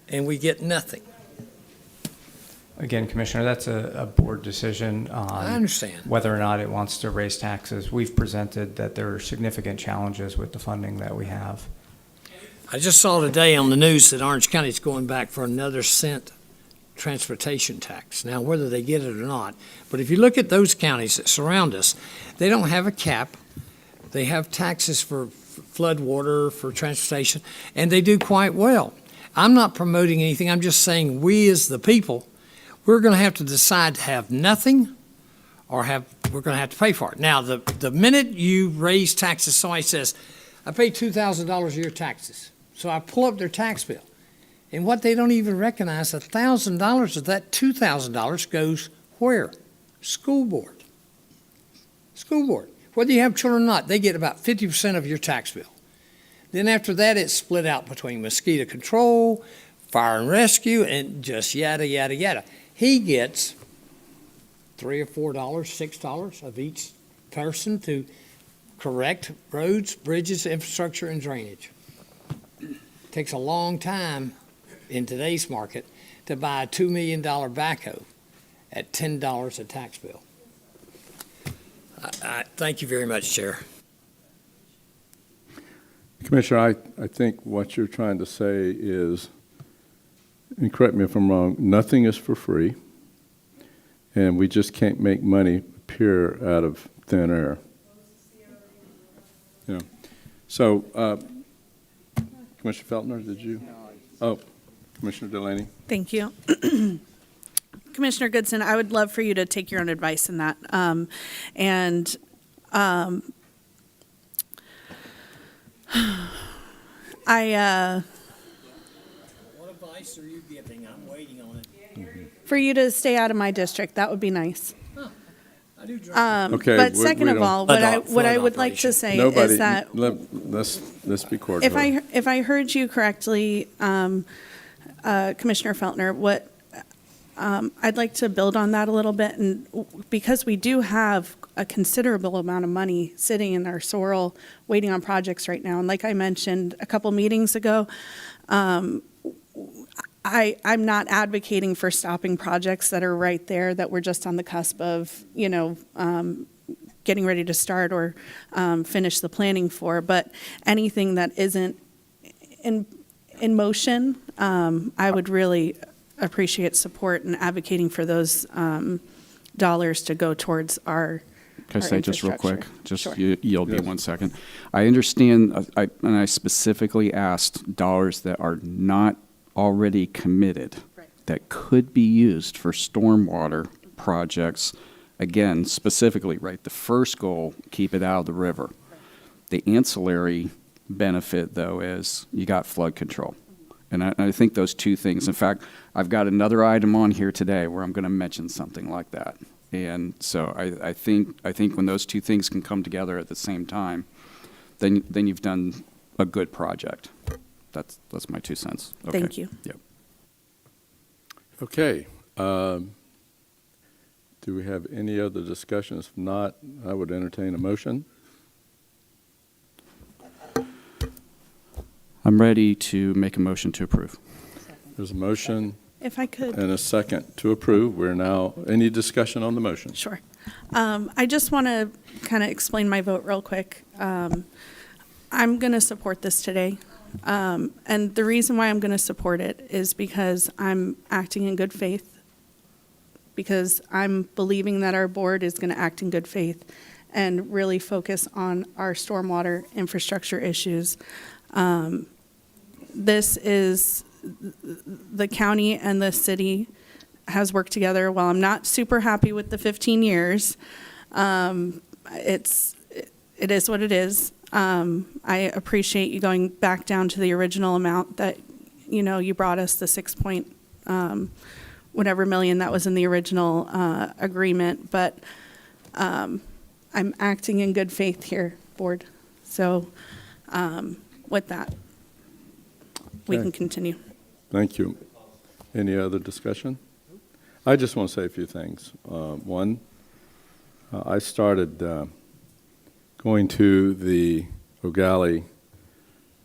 and we get nothing. Again, Commissioner, that's a board decision on I understand. whether or not it wants to raise taxes. We've presented that there are significant challenges with the funding that we have. I just saw today on the news that Orange County is going back for another cent transportation tax. Now, whether they get it or not, but if you look at those counties that surround us, they don't have a cap. They have taxes for flood water, for transportation, and they do quite well. I'm not promoting anything. I'm just saying we as the people, we're going to have to decide to have nothing or we're going to have to pay for it. Now, the minute you raise taxes, somebody says, I pay $2,000 a year taxes. So I pull up their tax bill. And what they don't even recognize, $1,000 of that $2,000 goes where? School board. School board. Whether you have children or not, they get about 50% of your tax bill. Then after that, it's split out between mosquito control, fire and rescue, and just yada, yada, yada. He gets $3 or $4, $6 of each person to correct roads, bridges, infrastructure, and drainage. Takes a long time in today's market to buy a $2 million backhoe at $10 a tax bill. I thank you very much, Chair. Commissioner, I think what you're trying to say is, and correct me if I'm wrong, nothing is for free, and we just can't make money appear out of thin air. Yeah. So, Commissioner Feltner, did you? Oh, Commissioner Delaney. Thank you. Commissioner Goodson, I would love for you to take your own advice in that. What advice are you giving? I'm waiting on it. For you to stay out of my district, that would be nice. I do drive. Okay, but second of all, what I would like to say is that let's be cordial. if I heard you correctly, Commissioner Feltner, I'd like to build on that a little bit, and because we do have a considerable amount of money sitting in our SOIRL waiting on projects right now, and like I mentioned a couple meetings ago, I'm not advocating for stopping projects that are right there that we're just on the cusp of, getting ready to start or finish the planning for, but anything that isn't in motion, I would really appreciate support and advocating for those dollars to go towards our Can I say just real quick? Just Sure. yield me 1 second. I understand, and I specifically asked dollars that are not already committed. that could be used for stormwater projects. Again, specifically, right, the first goal, keep it out of the river. The ancillary benefit, though, is you got flood control. And I think those two things, in fact, I've got another item on here today where I'm going to mention something like that. And so I think when those two things can come together at the same time, then you've done a good project. That's my 2 cents. Okay. Thank you. Yep. Okay. Do we have any other discussions? If not, I would entertain a motion. I'm ready to make a motion to approve. There's a motion If I could. and a second to approve. We're now, any discussion on the motion? Sure. I just want to kind of explain my vote real quick. I'm going to support this today. And the reason why I'm going to support it is because I'm acting in good faith, because I'm believing that our board is going to act in good faith and really focus on our stormwater infrastructure issues. This is, the county and the city has worked together. While I'm not super happy with the 15 years, it is what it is. I appreciate you going back down to the original amount that, you brought us, the 6 point, whatever million that was in the original agreement. But I'm acting in good faith here, board. So with that, we Okay. can continue. Thank you. Any other discussion? I just want to say a few things. One, I started going to the Gallie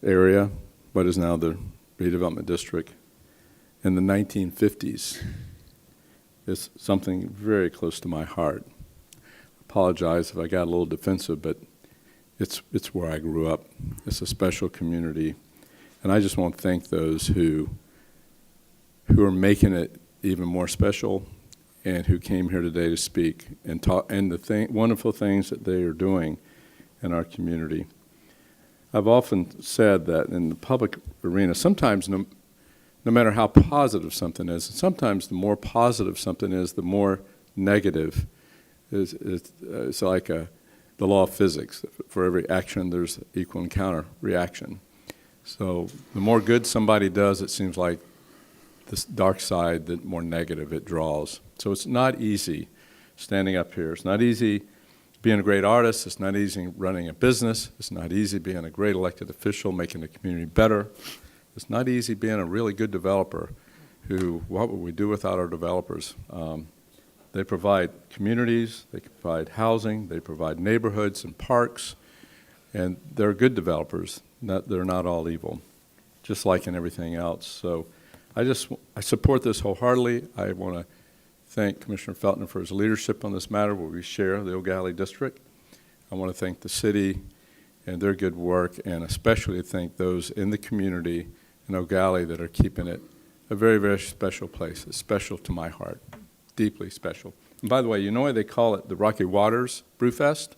area, what is now the Redevelopment District, in the 1950s. It's something very close to my heart. Apologize if I got a little defensive, but it's where I grew up. It's a special community. And I just want to thank those who are making it even more special and who came here today to speak and talk, and the wonderful things that they are doing in our community. I've often said that in the public arena, sometimes no matter how positive something is, sometimes the more positive something is, the more negative is. It's like the law of physics. For every action, there's equal and counter reaction. So the more good somebody does, it seems like this dark side, the more negative it draws. So it's not easy standing up here. It's not easy being a great artist. It's not easy running a business. It's not easy being a great elected official, making the community better. It's not easy being a really good developer who, what would we do without our developers? They provide communities, they provide housing, they provide neighborhoods and parks, and they're good developers. They're not all evil, just like in everything else. So I support this wholeheartedly. I want to thank Commissioner Felton for his leadership on this matter where we share the Gallie District. I want to thank the city and their good work, and especially thank those in the community in Gallie that are keeping it a very, very special place. It's special to my heart, deeply special. And by the way, you know why they call it the Rocky Waters Brewfest?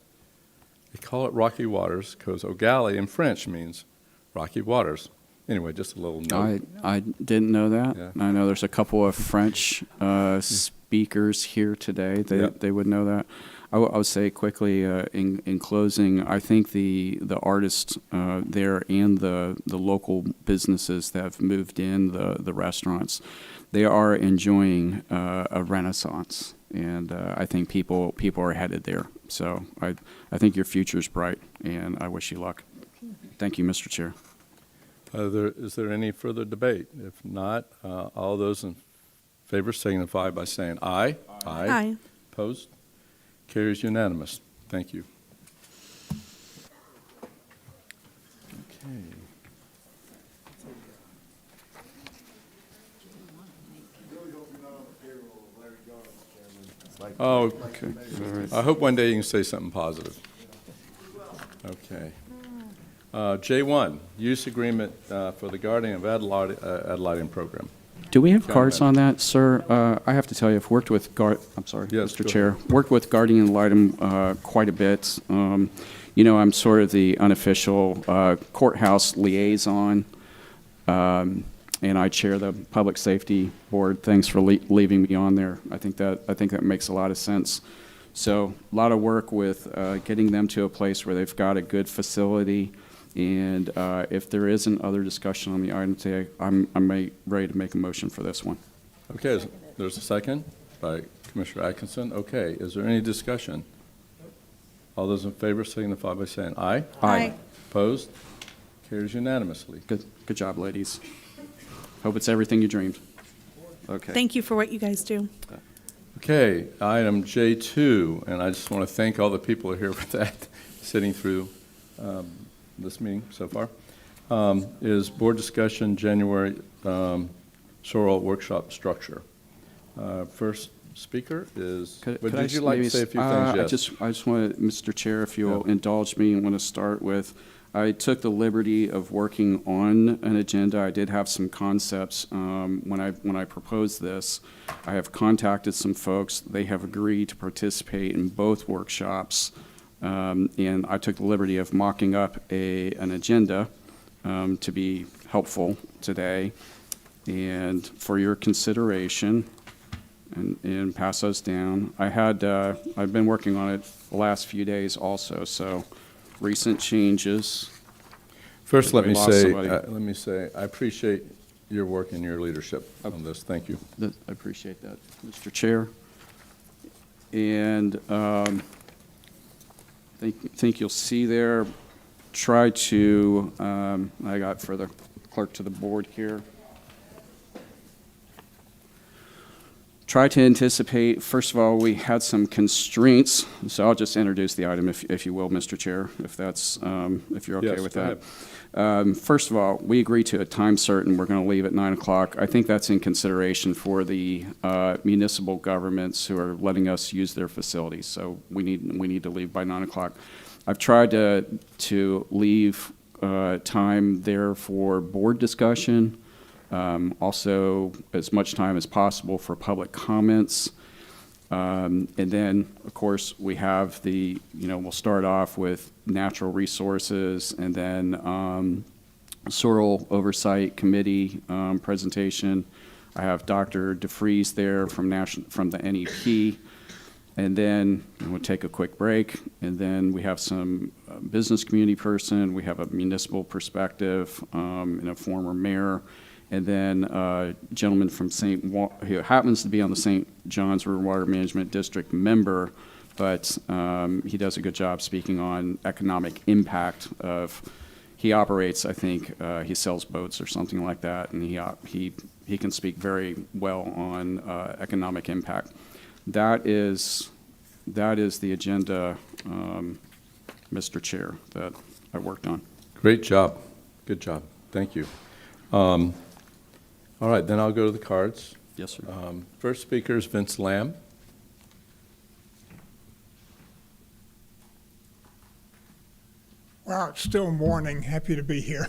They call it Rocky Waters because Gallie in French means Rocky Waters. Anyway, just a little note. I didn't know that. Yeah. I know there's a couple of French speakers here today. They would know that. I would say quickly in closing, I think the artists there and the local businesses that have moved in, the restaurants, they are enjoying a renaissance, and I think people are headed there. So I think your future's bright, and I wish you luck. Thank you, Mr. Chair. Is there any further debate? If not, all those in favor signify by saying aye. Aye. Opposed? Carries unanimous. Thank you. Okay. Oh, okay. All right. I hope one day you can say something positive. Okay. J1, use agreement for the Guardian of Ad Litem program. Do we have County cards on manager. that, sir? I have to tell you, I've worked with Yes, Mr. go Chair, worked with Guardian ad Litem quite a bit. I'm sort of the unofficial courthouse liaison. and I chair the Public Safety Board. Thanks for leaving me on there. I think that makes a lot of sense. So a lot of work with getting them to a place where they've got a good facility. And if there isn't other discussion on the item today, I'm ready to make a motion for this one. Okay, there's a second by Commissioner Atkinson. Okay, is there any discussion? All those in favor signify by saying aye. Aye. Opposed? Carries unanimously. Good job, ladies. Hope it's everything you dreamed. Okay. Thank you for what you guys do. Okay, item J2, and I just want to thank all the people who are here with that, sitting through this meeting so far, is board discussion January SOIRL workshop structure. First speaker is, would you like to say a few things? Yes. I just want to, Mr. Chair, if you'll indulge me, I want to start with, I took the liberty of working on an agenda. I did have some concepts when I proposed this. I have contacted some folks. They have agreed to participate in both workshops. And I took the liberty of mocking up an agenda to be helpful today. And for your consideration, and pass those down. I've been working on it the last few days also, so recent changes. First, let me say, I appreciate your work and your leadership on this. Thank you. I appreciate that, Mr. Chair. And I think you'll see there, try to, I got for the clerk to the board here. Try to anticipate, first of all, we had some constraints, so I'll just introduce the item if you will, Mr. Chair, if you're okay with that. First of all, we agreed to a time certain. We're going to leave at 9 o'clock. I think that's in consideration for the municipal governments who are letting us use their facilities, so we need to leave by 9 o'clock. I've tried to leave time there for board discussion. Also, as much time as possible for public comments. And then, of course, we have we'll start off with natural resources and then SOIRL Oversight Committee presentation. I have Dr. DeFries there from the NEP. And then we'll take a quick break. And then we have some business community person. We have a municipal perspective and a former mayor. And then a gentleman from who happens to be on the St. John's River Water Management District member, but he does a good job speaking on economic impact he operates, I think, he sells boats or something like that, and he can speak very well on economic impact. That is the agenda, Mr. Chair, that I worked on. Great job. Good job. Thank you. All right, then I'll go to the cards. Yes, sir. First speaker is Vince Lamb. Well, it's still morning. Happy to be here.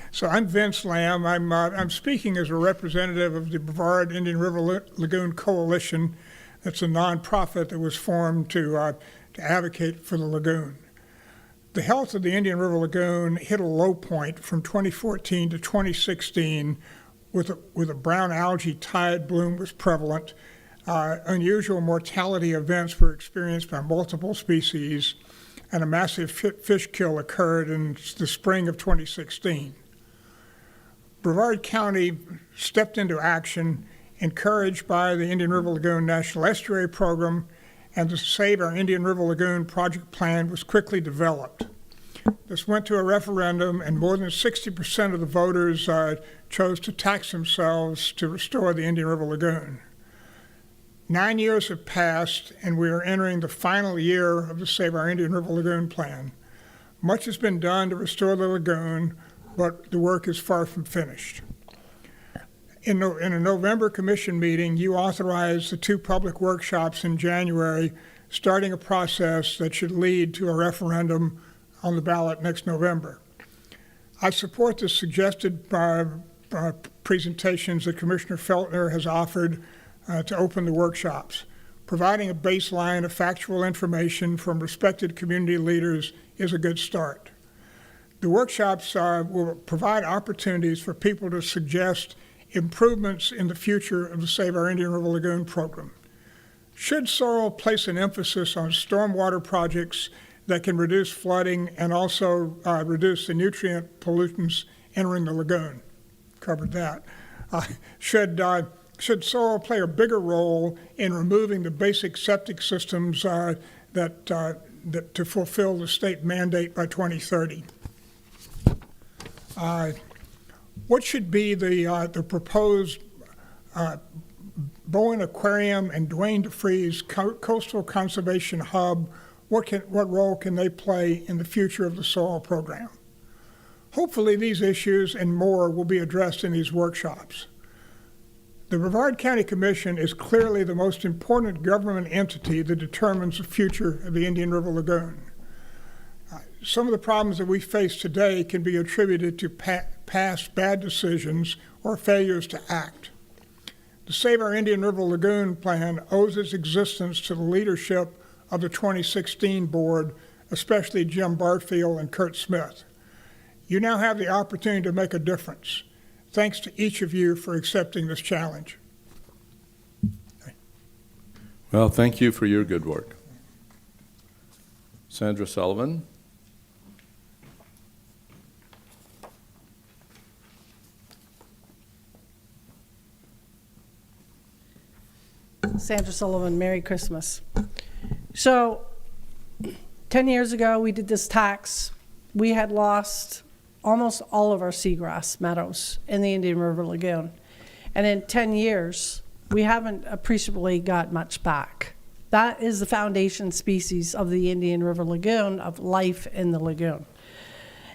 So I'm Vince Lamb. I'm speaking as a representative of the Brevard Indian River Lagoon Coalition. That's a nonprofit that was formed to advocate for the lagoon. The health of the Indian River Lagoon hit a low point from 2014 to 2016 with a brown algae tide bloom was prevalent. Unusual mortality events were experienced by multiple species, and a massive fish kill occurred in the spring of 2016. Brevard County stepped into action, encouraged by the Indian River Lagoon National Estuary Program, and the Save Our Indian River Lagoon project plan was quickly developed. This went to a referendum, and more than 60% of the voters chose to tax themselves to restore the Indian River Lagoon. 9 years have passed, and we are entering the final year of the Save Our Indian River Lagoon plan. Much has been done to restore the lagoon, but the work is far from finished. In a November commission meeting, you authorized the 2 public workshops in January, starting a process that should lead to a referendum on the ballot next November. I support the suggested presentations that Commissioner Feltner has offered to open the workshops. Providing a baseline of factual information from respected community leaders is a good start. The workshops will provide opportunities for people to suggest improvements in the future of the Save Our Indian River Lagoon program. Should SOIRL place an emphasis on stormwater projects that can reduce flooding and also reduce the nutrient pollutants entering the lagoon? Covered that. Should SOIRL play a bigger role in removing the basic septic systems that to fulfill the state mandate by 2030? What should be the proposed Bowen Aquarium and Dwayne DeFreeze Coastal Conservation Hub? What role can they play in the future of the SOIRL program? Hopefully these issues and more will be addressed in these workshops. The Brevard County Commission is clearly the most important government entity that determines the future of the Indian River Lagoon. Some of the problems that we face today can be attributed to past bad decisions or failures to act. The Save Our Indian River Lagoon plan owes its existence to the leadership of the 2016 board, especially Jim Barfield and Kurt Smith. You now have the opportunity to make a difference. Thanks to each of you for accepting this challenge. Well, thank you for your good work. Sandra Sullivan. Sandra Sullivan, Merry Christmas. So 10 years ago, we did this tax. We had lost almost all of our seagrass meadows in the Indian River Lagoon. And in 10 years, we haven't appreciably got much back. That is the foundation species of the Indian River Lagoon, of life in the lagoon.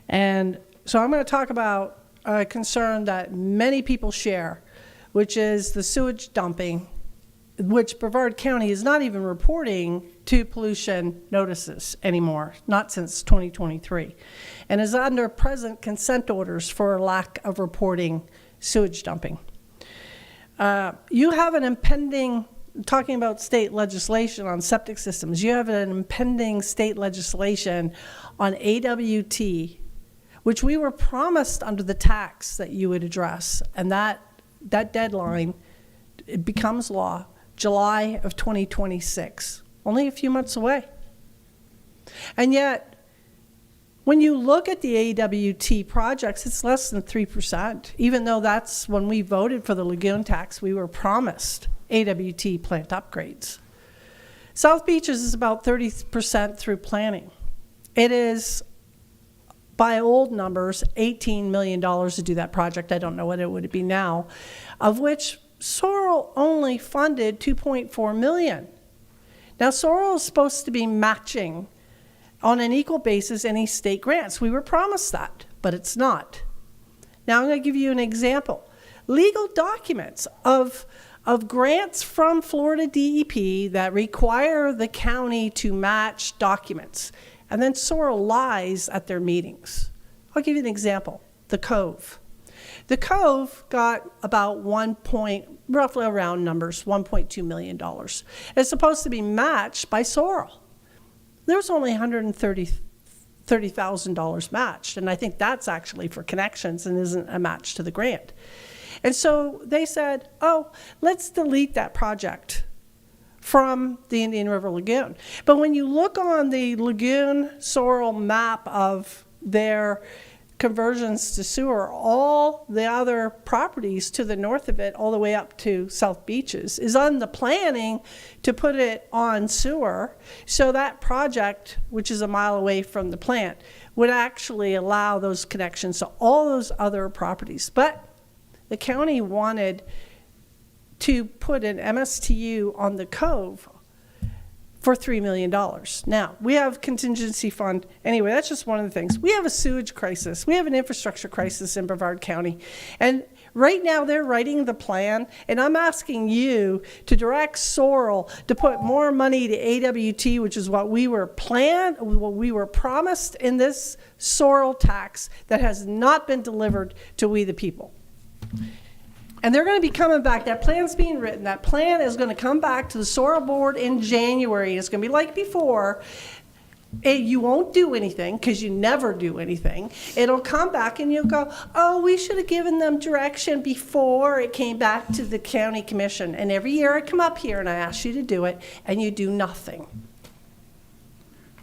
And so I'm going to talk about a concern that many people share, which is the sewage dumping, which Brevard County is not even reporting to pollution notices anymore, not since 2023, and is under present consent orders for lack of reporting sewage dumping. You have an impending, talking about state legislation on septic systems, you have an impending state legislation on AWT, which we were promised under the tax that you would address, and that deadline, it becomes law July of 2026, only a few months away. And yet, when you look at the AWT projects, it's less than 3%, even though that's when we voted for the lagoon tax, we were promised AWT plant upgrades. South Beaches is about 30% through planning. It is, by old numbers, $18 million to do that project. I don't know what it would be now, of which SOIRL only funded $2.4 million. Now, SOIRL is supposed to be matching on an equal basis any state grants. We were promised that, but it's not. Now, I'm going to give you an example. Legal documents of grants from Florida DEP that require the county to match documents, and then SOIRL lies at their meetings. I'll give you an example. The Cove. The Cove got about roughly around numbers, $1.2 million. It's supposed to be matched by SOIRL. There's only $130,000 matched, and I think that's actually for connections and isn't a match to the grant. And so they said, oh, let's delete that project from the Indian River Lagoon. But when you look on the lagoon SOIRL map of their conversions to sewer, all the other properties to the north of it, all the way up to South Beaches, is on the planning to put it on sewer. So that project, which is a mile away from the plant, would actually allow those connections to all those other properties. But the county wanted to put an MSTU on the Cove for $3 million. Now, we have contingency fund. Anyway, that's just one of the things. We have a sewage crisis. We have an infrastructure crisis in Brevard County. And right now they're writing the plan, and I'm asking you to direct SOIRL to put more money to AWT, which is what we were promised in this SOIRL tax that has not been delivered to we the people. And they're going to be coming back. That plan's being written. That plan is going to come back to the SOIRL board in January. It's going to be like before. You won't do anything because you never do anything. It'll come back and you'll go, oh, we should have given them direction before it came back to the county commission. And every year I come up here and I ask you to do it and you do nothing.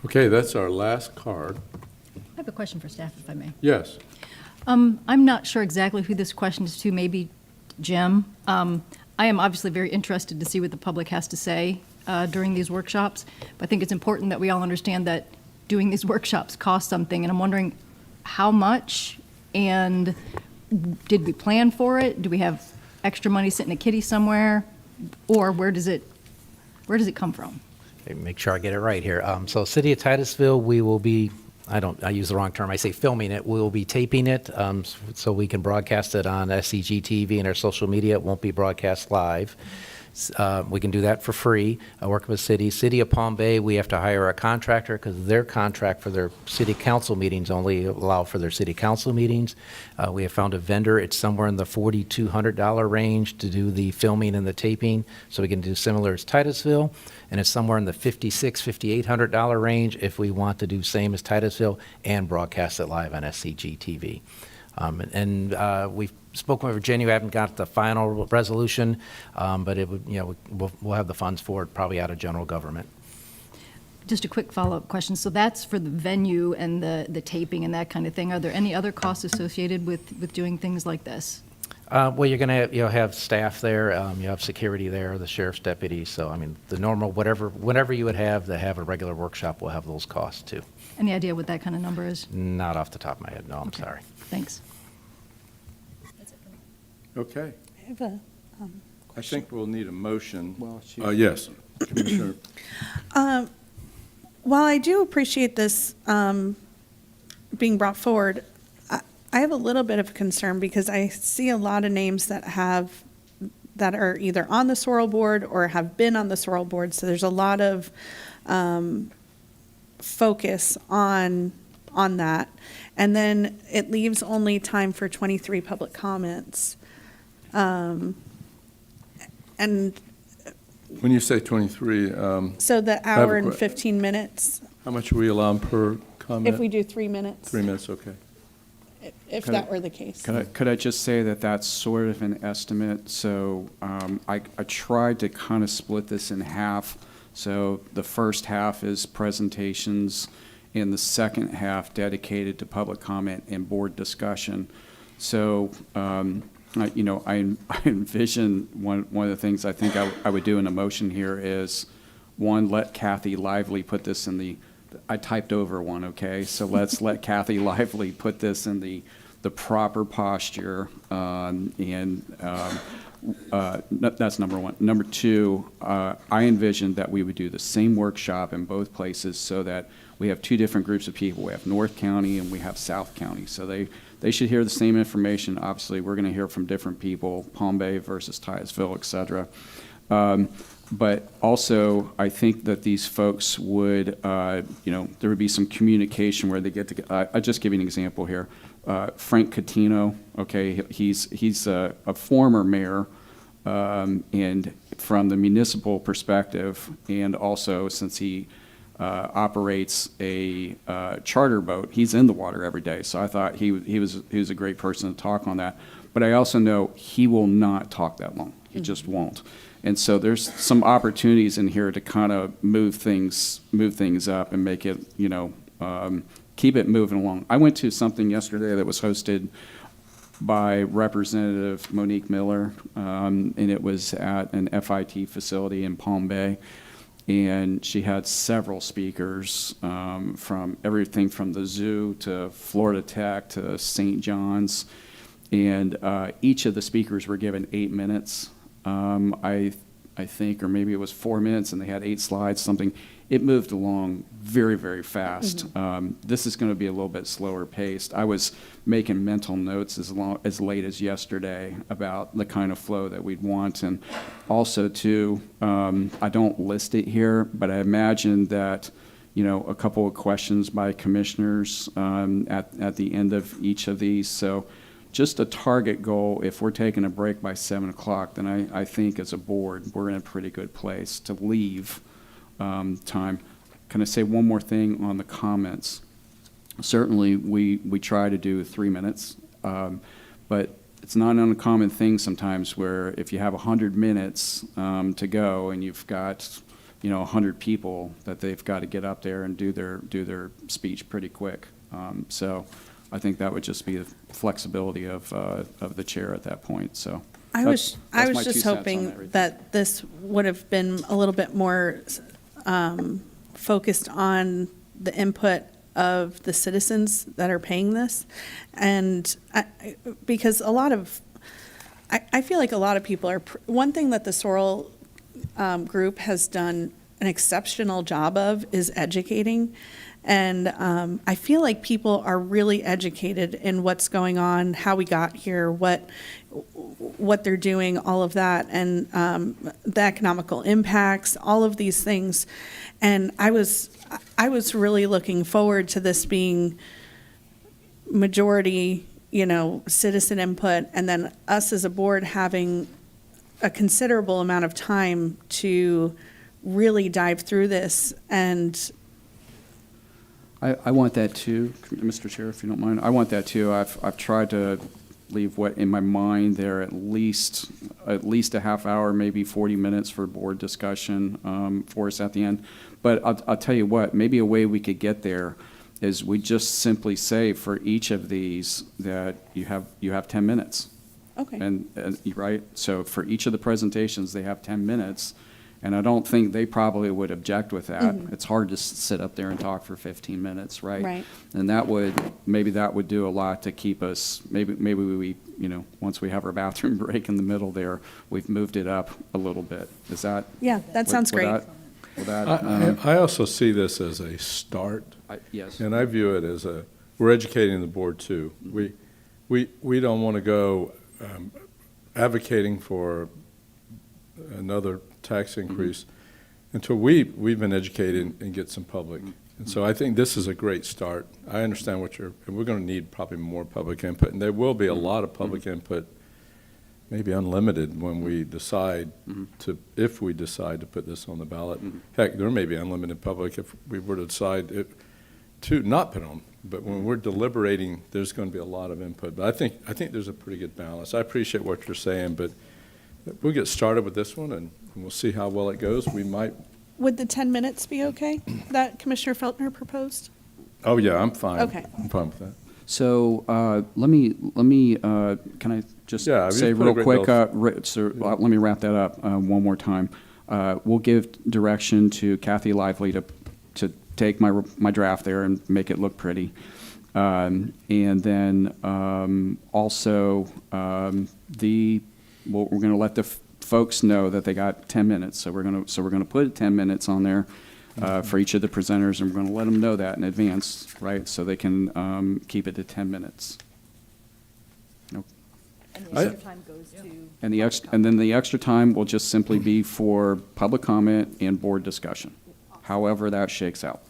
Okay, that's our last card. I have a question for staff, if I may. Yes. I'm not sure exactly who this question is to, maybe Jim. I am obviously very interested to see what the public has to say during these workshops, but I think it's important that we all understand that doing these workshops costs something, and I'm wondering how much, and did we plan for it? Do we have extra money sitting in a kitty somewhere, or where does it come from? Okay, make sure I get it right here. So City of Titusville, we will be, I use the wrong term, I say filming it. We will be taping it so we can broadcast it on SCG TV and our social media. It won't be broadcast live. We can do that for free. I work with City of Palm Bay. We have to hire a contractor because their contract for their city council meetings only allow for their city council meetings. We have found a vendor. It's somewhere in the $4,200 range to do the filming and the taping, so we can do similar as Titusville. And it's somewhere in the $5,600, $5,800 range if we want to do same as Titusville and broadcast it live on SCG TV. We've spoken with Virginia. We haven't got the final resolution, but it would, we'll have the funds for it probably out of general government. Just a quick follow-up question. So that's for the venue and the taping and that kind of thing. Are there any other costs associated with doing things like this? Well, you're going to have staff there. You have security there, the sheriff's deputy. So, I mean, the normal, whatever you would have to have a regular workshop will have those costs too. Any idea what that kind of number is? Not off the top of my head. No, I'm Okay. sorry. Thanks. Okay. I have a I think we'll need a motion. Yes, Commissioner. While I do appreciate this being brought forward, I have a little bit of concern because I see a lot of names that are either on the SOIRL board or have been on the SOIRL board. So there's a lot of focus on that. And then it leaves only time for 23 public comments. And When you say 23, so the I have hour a and que- 15 minutes, how much are we allowed per comment? if we do 3 minutes, 3 minutes, okay. if Could that I- were the case. Could I just say that that's sort of an estimate? So I tried to kind of split this in half. So the first half is presentations, and the second half dedicated to public comment and board discussion. So, I envision one of the things I think I would do in a motion here is, one, let Kathy Lively put this in I typed over one, okay? So let's let Kathy Lively put this in the proper posture, that's number one. Number two, I envisioned that we would do the same workshop in both places so that we have two different groups of people. We have North County and we have South County. So they should hear the same information. Obviously, we're going to hear from different people, Palm Bay versus Titusville, et cetera. But also, I think that these folks would, there would be some communication where they get to, I'll just give you an example here. Frank Catino, okay, he's a former mayor, and from the municipal perspective, and also since he operates a charter boat, he's in the water every day. So I thought he was a great person to talk on that. But I also know he will not talk that long. He just won't. And so there's some opportunities in here to kind of move things up and make it, keep it moving along. I went to something yesterday that was hosted by Representative Monique Miller, and it was at an FIT facility in Palm Bay. And she had several speakers from everything from the zoo to Florida Tech to St. John's. And each of the speakers were given 8 minutes. I think, or maybe it was 4 minutes, and they had 8 slides, something. It moved along very, very fast. This is going to be a little bit slower paced. I was making mental notes as late as yesterday about the kind of flow that we'd want. And also, too, I don't list it here, but I imagine that, a couple of questions by commissioners at the end of each of these. So just a target goal, if we're taking a break by 7 o'clock, then I think as a board, we're in a pretty good place to leave time. can I say one more thing on the comments? Certainly, we try to do 3 minutes, but it's not an uncommon thing sometimes where if you have 100 minutes to go and you've got 100 people, that they've got to get up there and do their speech pretty quick. So I think that would just be the flexibility of the chair at that point. So I was just hoping that this would have been a little bit more focused on the input of the citizens that are paying this, and because I feel like a lot of people are. One thing that the SOIRL group has done an exceptional job of is educating. And I feel like people are really educated in what's going on, how we got here, what they're doing, all of that, and the economical impacts, all of these things. And I was really looking forward to this being majority, citizen input, and then us as a board having a considerable amount of time to really dive through this. And I want that too, Mr. Chair, if you don't mind. I want that too. I've tried to leave what in my mind there at least a half hour, maybe 40 minutes for board discussion for us at the end. But I'll tell you what, maybe a way we could get there is we just simply say for each of these that you have 10 minutes. Okay. And right, so for each of the presentations, they have 10 minutes. And I don't think they probably would object with that. Mm-hmm. It's hard to sit up there and talk for 15 minutes, right? Right. And that would do a lot to keep us, maybe we, once we have our bathroom break in the middle there, we've moved it up a little bit. Is that? Yeah, that sounds great. I also see this as a start. Yes. And I view it as we're educating the board too. We don't want to go advocating for another tax increase until we've been educated and get some public. And so I think this is a great start. I understand and we're going to need probably more public input, and there will be a lot of public input, maybe unlimited when we decide if we decide to put this on the ballot. Heck, there may be unlimited public if we were to decide to not put on. But when we're deliberating, there's going to be a lot of input. But I think there's a pretty good balance. I appreciate what you're saying, but we'll get started with this one, and we'll see how well it goes. We might. Would the 10 minutes be okay that Commissioner Feltner proposed? Oh, yeah, I'm fine. Okay. I'm fine with that. So let me can I just say real quick, let me wrap that up one more time. We'll give direction to Kathy Lively to take my draft there and make it look pretty. And then also we're going to let the folks know that they got 10 minutes. So we're going to put 10 minutes on there for each of the presenters, and we're going to let them know that in advance, right? So they can keep it to 10 minutes. Nope. And the extra time goes to. And then the extra time will just simply be for public comment and board discussion, however that shakes out.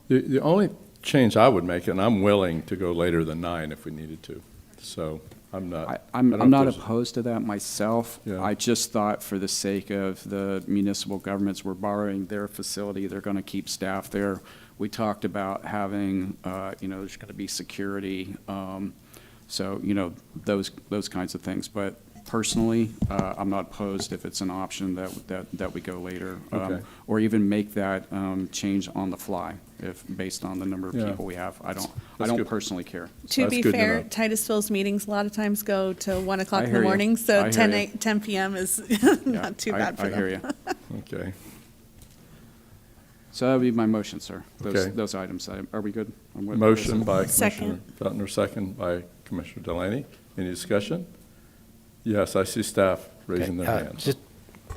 The only change I would make, and I'm willing to go later than 9 if we needed to. So I'm not. I'm not opposed to that myself. Yeah. I just thought for the sake of the municipal governments, we're borrowing their facility. They're going to keep staff there. We talked about having, there's going to be security. So, those kinds of things. But personally, I'm not opposed if it's an option that we go later, Okay. or even make that change on the fly based on the number of Yeah. people we have. I don't good. personally care. To be good to fair, know. Titusville's meetings a lot of times go till 1 o'clock I in the hear you. morning, so I 10 hear you. 10 p.m. is not too bad for I them. hear you. Okay. So that would be my motion, sir. Okay. Those items. Are we good? Motion by Commissioner Second. Feltner, second by Commissioner Delaney. Any discussion? Yes, I see staff raising their hands. Just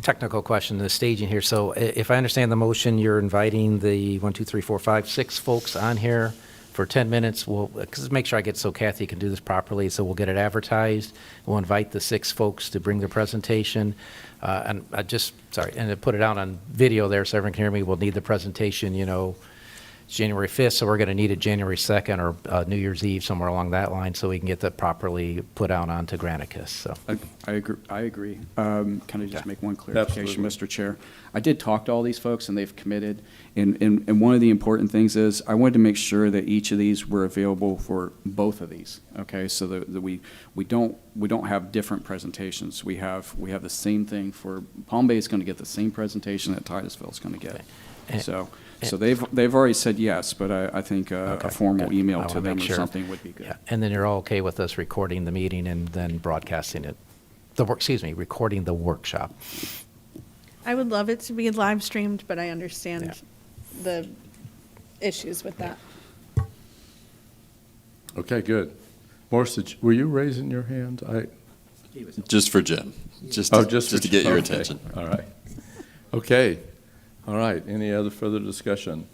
technical question, the staging here. So if I understand the motion, you're inviting the 1, 2, 3, 4, 5, 6 folks on here for 10 minutes. Because make sure I get so Kathy can do this properly. So we'll get it advertised. We'll invite the 6 folks to bring their presentation. And and to put it out on video there so everyone can hear me, we'll need the presentation, It's January 5th, so we're going to need it January 2nd or New Year's Eve, somewhere along that line, so we can get that properly put out onto Granicus. So I agree. Can I just make one clarification, Absolutely. Mr. Chair? I did talk to all these folks, and they've committed. And one of the important things is I wanted to make sure that each of these were available for both of these. Okay, so that we don't have different presentations. We have the same thing for Palm Bay is going to get the same presentation that Titusville is going to get. Okay. So they've already said yes, but I think a formal good. email I to wanna them make or sure. something would be good. Yeah, and then you're all okay with us recording the meeting and then broadcasting it, recording the workshop. I would love it to be live streamed, but I understand the issues with that. Okay, good. Morris, were you raising your hand? Just for Jim, just for to get your okay. attention. All right. Okay. All right. Any other further discussion?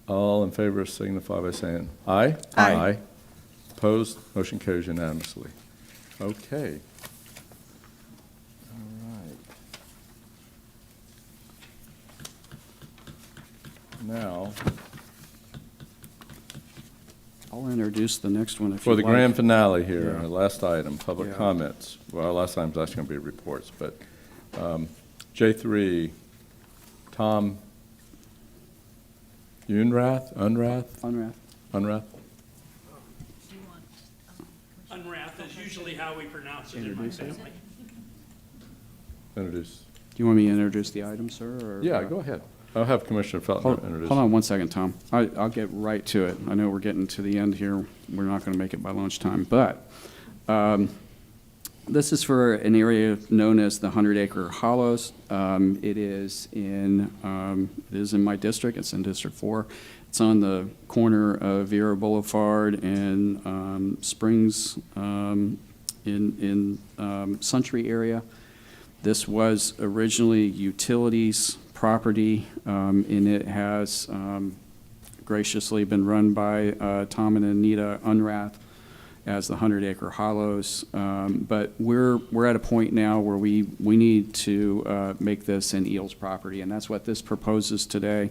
All in favor signify by saying aye. Aye. Opposed? Motion carries unanimously. Okay. All right. Now, I'll introduce the next one if for you the like. grand finale here, Yeah. last item, public Yeah. comments. Well, last item's actually going to be reports, but J3, Tom Unrath? Unrath? Unwrath is usually how we pronounce it in my family. Introduce. Do you want me to introduce the item, sir? Or, Yeah, go ahead. I'll have Commissioner Felton introduce. Hold on one second, Tom. I'll get right to it. I know we're getting to the end here. We're not going to make it by lunchtime, but this is for an area known as the 100-acre Hollows. It is in my district. It's in District 4. It's on the corner of Vera Boulevard and Springs in Suntree area. This was originally utilities property, and it has graciously been run by Tom and Anita Unrath as the 100-acre Hollows. But we're at a point now where we need to make this an Eels property, and that's what this proposes today.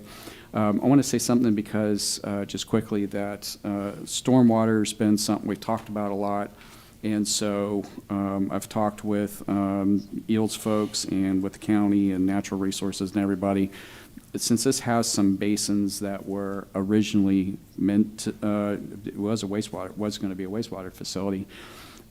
I want to say something because, just quickly, that stormwater has been something we've talked about a lot. And so I've talked with Eels folks and with the county and natural resources and everybody. Since this has some basins that were originally meant to, it was going to be a wastewater facility,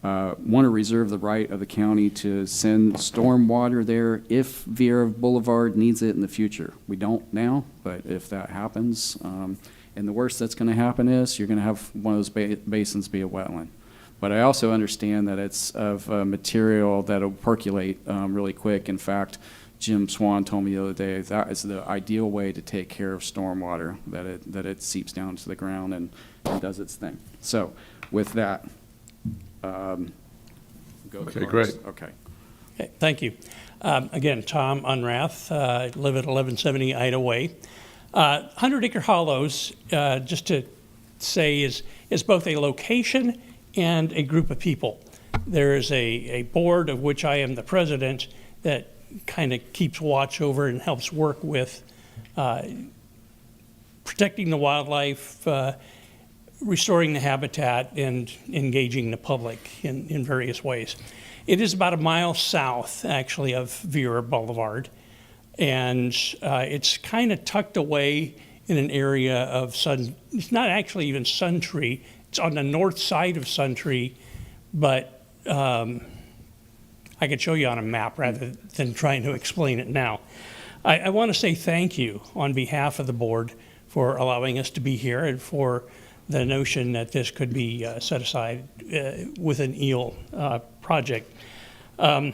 want to reserve the right of the county to send storm water there if Vera Boulevard needs it in the future. We don't now, but if that happens, and the worst that's going to happen is you're going to have one of those basins be a wetland. But I also understand that it's of material that'll percolate really quick. In fact, Jim Swan told me the other day that is the ideal way to take care of stormwater, that it seeps down to the ground and does its thing. So with that, go Okay, great. Okay. Okay, thank you. Again, Tom Unrath, live at 1170 Ida Way. 100-acre Hollows, just to say, is both a location and a group of people. There is a board of which I am the president that kind of keeps watch over and helps work with protecting the wildlife, restoring the habitat, and engaging the public in various ways. It is about a mile south, actually, of Vera Boulevard, and it's kind of tucked away in an area of it's not actually even Suntree. It's on the north side of Suntree, but I could show you on a map rather than trying to explain it now. I want to say thank you on behalf of the board for allowing us to be here and for the notion that this could be set aside with an eel project. The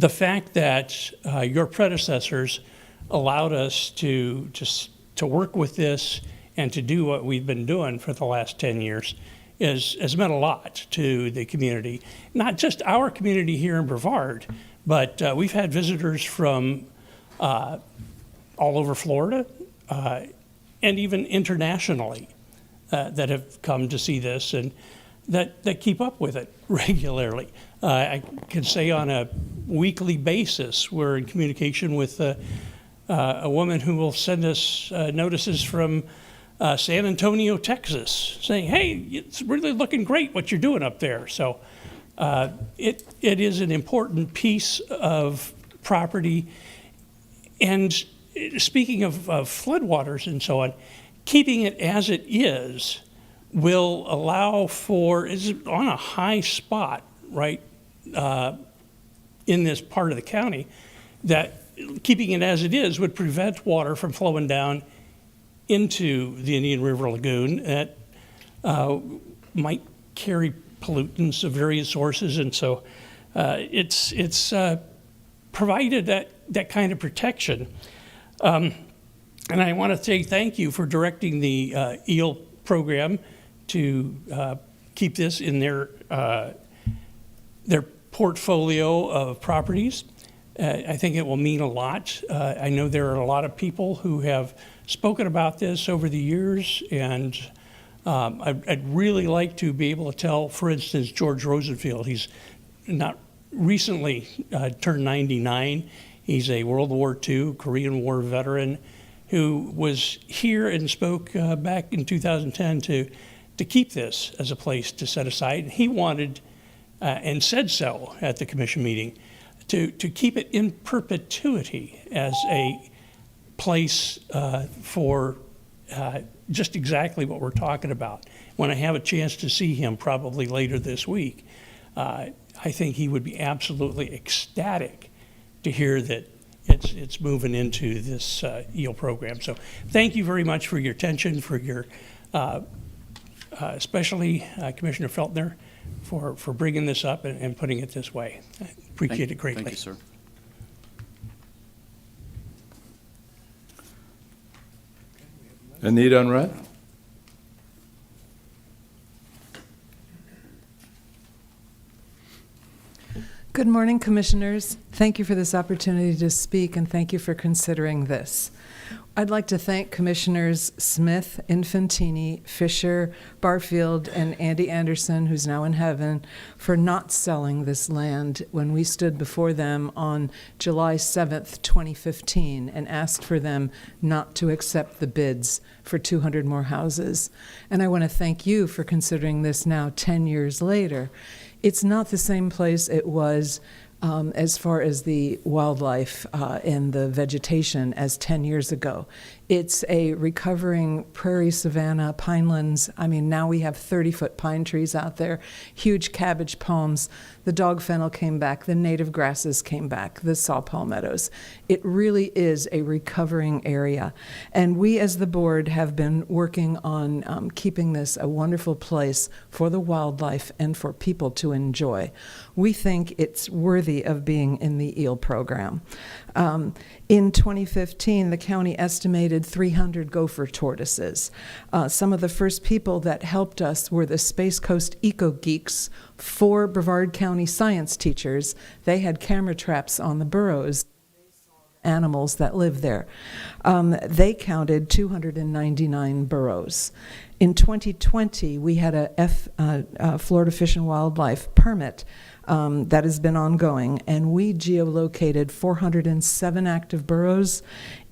fact that your predecessors allowed us to work with this and to do what we've been doing for the last 10 years has meant a lot to the community. Not just our community here in Brevard, but we've had visitors from all over Florida and even internationally that have come to see this and that keep up with it regularly. I can say on a weekly basis we're in communication with a woman who will send us notices from San Antonio, Texas, saying, hey, it's really looking great what you're doing up there. So it is an important piece of property. And speaking of floodwaters and so on, keeping it as it is will allow for, it's on a high spot, right, in this part of the county, that keeping it as it is would prevent water from flowing down into the Indian River Lagoon that might carry pollutants of various sources. And so it's provided that kind of protection. And I want to say thank you for directing the EEL program to keep this in their portfolio of properties. I think it will mean a lot. I know there are a lot of people who have spoken about this over the years, and I'd really like to be able to tell, for instance, George Rosenfield, he's not recently turned 99. He's a World War II, Korean War veteran who was here and spoke back in 2010 to keep this as a place to set aside. He wanted, and said so at the commission meeting, to keep it in perpetuity as a place for just exactly what we're talking about. When I have a chance to see him probably later this week, I think he would be absolutely ecstatic to hear that it's moving into this EEL program. So thank you very much for your attention, for your, especially Commissioner Feltner, for bringing this up and putting it this way. I appreciate it greatly. Thank you, sir. Anita Unruh? Good morning, Commissioners. Thank you for this opportunity to speak, and thank you for considering this. I'd like to thank Commissioners Smith, Infantini, Fisher, Barfield, and Andy Anderson, who's now in heaven, for not selling this land when we stood before them on July 7th, 2015, and asked for them not to accept the bids for 200 more houses. And I want to thank you for considering this now 10 years later. It's not the same place it was as far as the wildlife and the vegetation as 10 years ago. It's a recovering prairie savanna, pinelands. I mean, now we have 30-foot pine trees out there, huge cabbage palms. The dog fennel came back, the native grasses came back, the saw palmettos. It really is a recovering area. And we as the board have been working on keeping this a wonderful place for the wildlife and for people to enjoy. We think it's worthy of being in the EEL program. In 2015, the county estimated 300 gopher tortoises. Some of the first people that helped us were the Space Coast Eco Geeks, 4 Brevard County science teachers. They had camera traps on the burrows, animals that live there. They counted 299 burrows. In 2020, we had a Florida Fish and Wildlife permit that has been ongoing, and we geolocated 407 active burrows.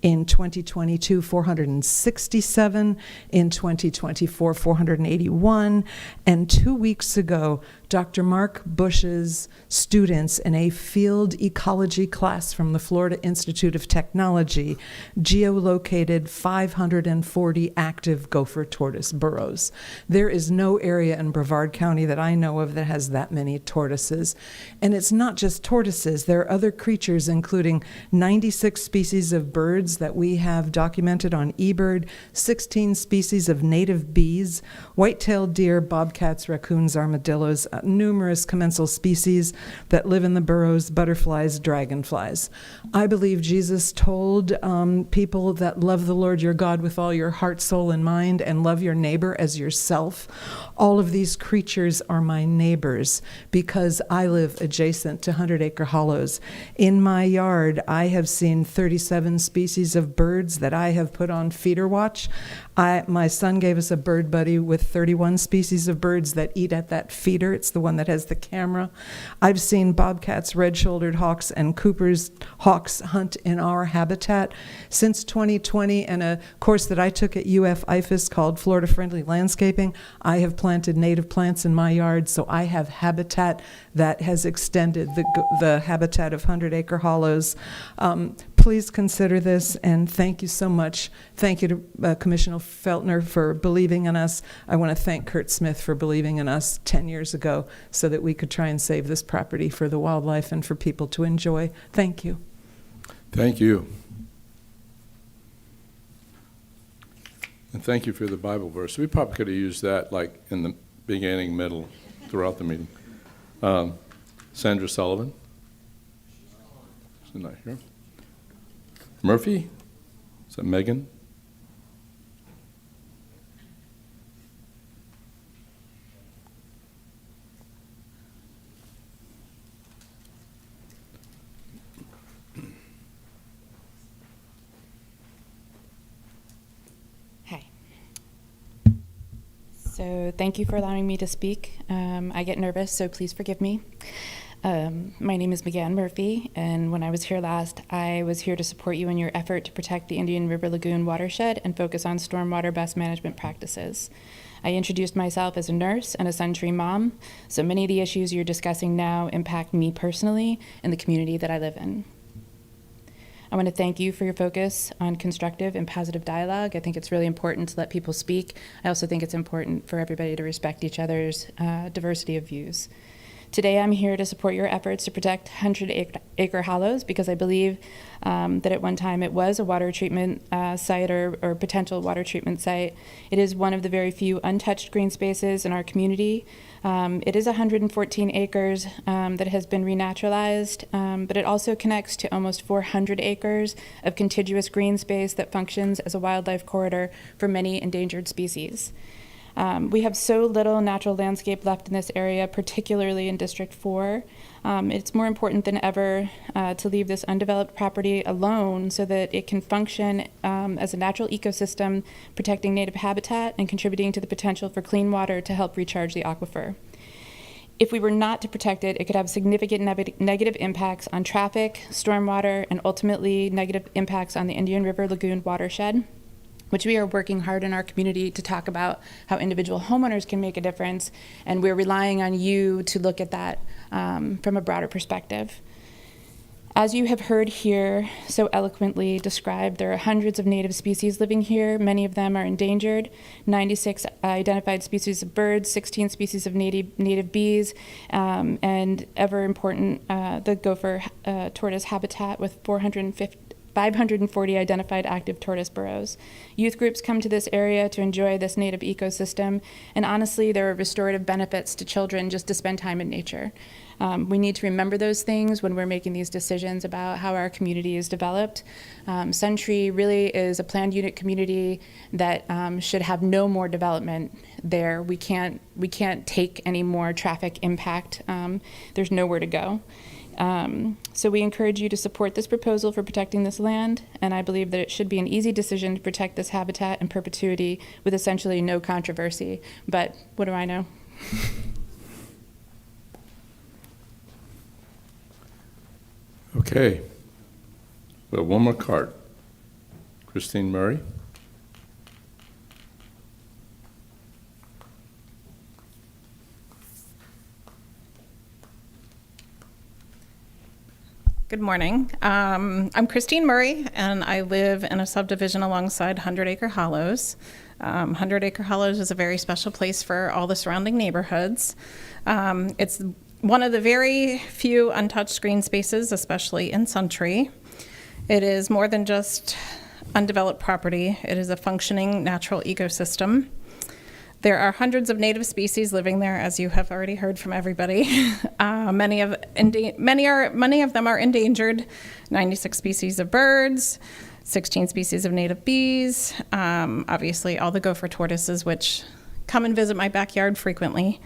In 2022, 467. In 2024, 481. And 2 weeks ago, Dr. Mark Bush's students in a field ecology class from the Florida Institute of Technology geolocated 540 active gopher tortoise burrows. There is no area in Brevard County that I know of that has that many tortoises. And it's not just tortoises. There are other creatures, including 96 species of birds that we have documented on eBird, 16 species of native bees, white-tailed deer, bobcats, raccoons, armadillos, numerous commensal species that live in the burrows, butterflies, dragonflies. I believe Jesus told people that love the Lord your God with all your heart, soul, and mind, and love your neighbor as yourself. All of these creatures are my neighbors because I live adjacent to 100-acre hollows. In my yard, I have seen 37 species species of birds that I have put on feeder watch. My son gave us a bird buddy with 31 species of birds that eat at that feeder. It's the one that has the camera. I've seen bobcats, red-shouldered hawks, and Cooper's hawks hunt in our habitat. Since 2020, and a course that I took at UF IFAS called Florida Friendly Landscaping, I have planted native plants in my yard, so I have habitat that has extended the habitat of 100-acre hollows. Please consider this, and thank you so much. Thank you to Commissioner Feltner for believing in us. I want to thank Kurt Smith for believing in us 10 years ago so that we could try and save this property for the wildlife and for people to enjoy. Thank you. Thank you. And thank you for the Bible verse. We probably could have used that like in the beginning, middle, throughout the meeting. Sandra Sullivan. She's not here. Murphy? Is that Megan? Hi. So thank you for allowing me to speak. I get nervous, so please forgive me. My name is Megan Murphy, and when I was here last, I was here to support you in your effort to protect the Indian River Lagoon watershed and focus on stormwater best management practices. I introduced myself as a nurse and a Suntree mom, so many of the issues you're discussing now impact me personally and the community that I live in. I want to thank you for your focus on constructive and positive dialogue. I think it's really important to let people speak. I also think it's important for everybody to respect each other's diversity of views. Today I'm here to support your efforts to protect 100-acre hollows because I believe that at one time it was a water treatment site or potential water treatment site. It is one of the very few untouched green spaces in our community. It is 114 acres that has been renaturalized, but it also connects to almost 400 acres of contiguous green space that functions as a wildlife corridor for many endangered species. We have so little natural landscape left in this area, particularly in District 4. It's more important than ever to leave this undeveloped property alone so that it can function as a natural ecosystem, protecting native habitat and contributing to the potential for clean water to help recharge the aquifer. If we were not to protect it, it could have significant negative impacts on traffic, stormwater, and ultimately negative impacts on the Indian River Lagoon watershed, which we are working hard in our community to talk about how individual homeowners can make a difference, and we're relying on you to look at that from a broader perspective. As you have heard here so eloquently described, there are hundreds of native species living here. Many of them are endangered, 96 identified species of birds, 16 species of native bees, and ever important, the gopher tortoise habitat with 540 identified active tortoise burrows. Youth groups come to this area to enjoy this native ecosystem, and honestly, there are restorative benefits to children just to spend time in nature. We need to remember those things when we're making these decisions about how our community is developed. Suntree really is a planned unit community that should have no more development there. We can't take any more traffic impact. There's nowhere to go. So we encourage you to support this proposal for protecting this land, and I believe that it should be an easy decision to protect this habitat in perpetuity with essentially no controversy. But what do I know? Okay. We have one more card. Christine Murray. Good morning. I'm Christine Murray, and I live in a subdivision alongside 100-acre Hollows. 100-acre Hollows is a very special place for all the surrounding neighborhoods. It's one of the very few untouched green spaces, especially in Suntree. It is more than just undeveloped property. It is a functioning natural ecosystem. There are hundreds of native species living there, as you have already heard from everybody. Many of them are endangered. 96 species of birds, 16 species of native bees. Obviously, all the gopher tortoises, which come and visit my backyard frequently.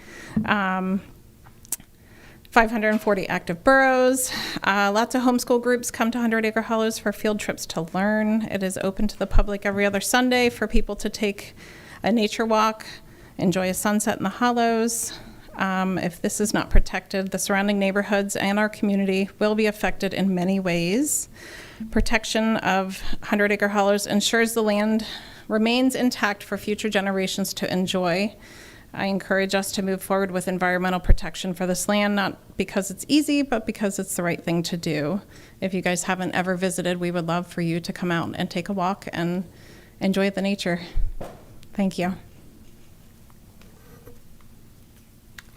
540 active boroughs. Lots of homeschool groups come to 100 Acre Hollows for field trips to learn. It is open to the public every other Sunday for people to take a nature walk, enjoy a sunset in the hollows. If this is not protected, the surrounding neighborhoods and our community will be affected in many ways. Protection of 100 Acre Hollows ensures the land remains intact for future generations to enjoy. I encourage us to move forward with environmental protection for this land, not because it's easy, but because it's the right thing to do. If you guys haven't ever visited, we would love for you to come out and take a walk and enjoy the nature. Thank you.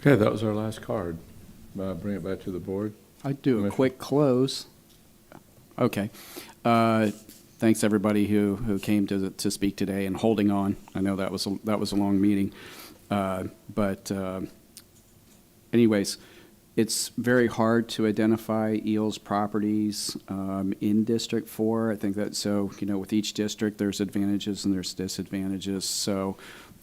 Okay, that was our last card. Bring it back to the board. I'd do a quick close. Okay. Thanks everybody who came to speak today and holding on. I know that was a long meeting. Anyways, it's very hard to identify EELS properties in District 4. I think that so, with each district, there's advantages and there's disadvantages. So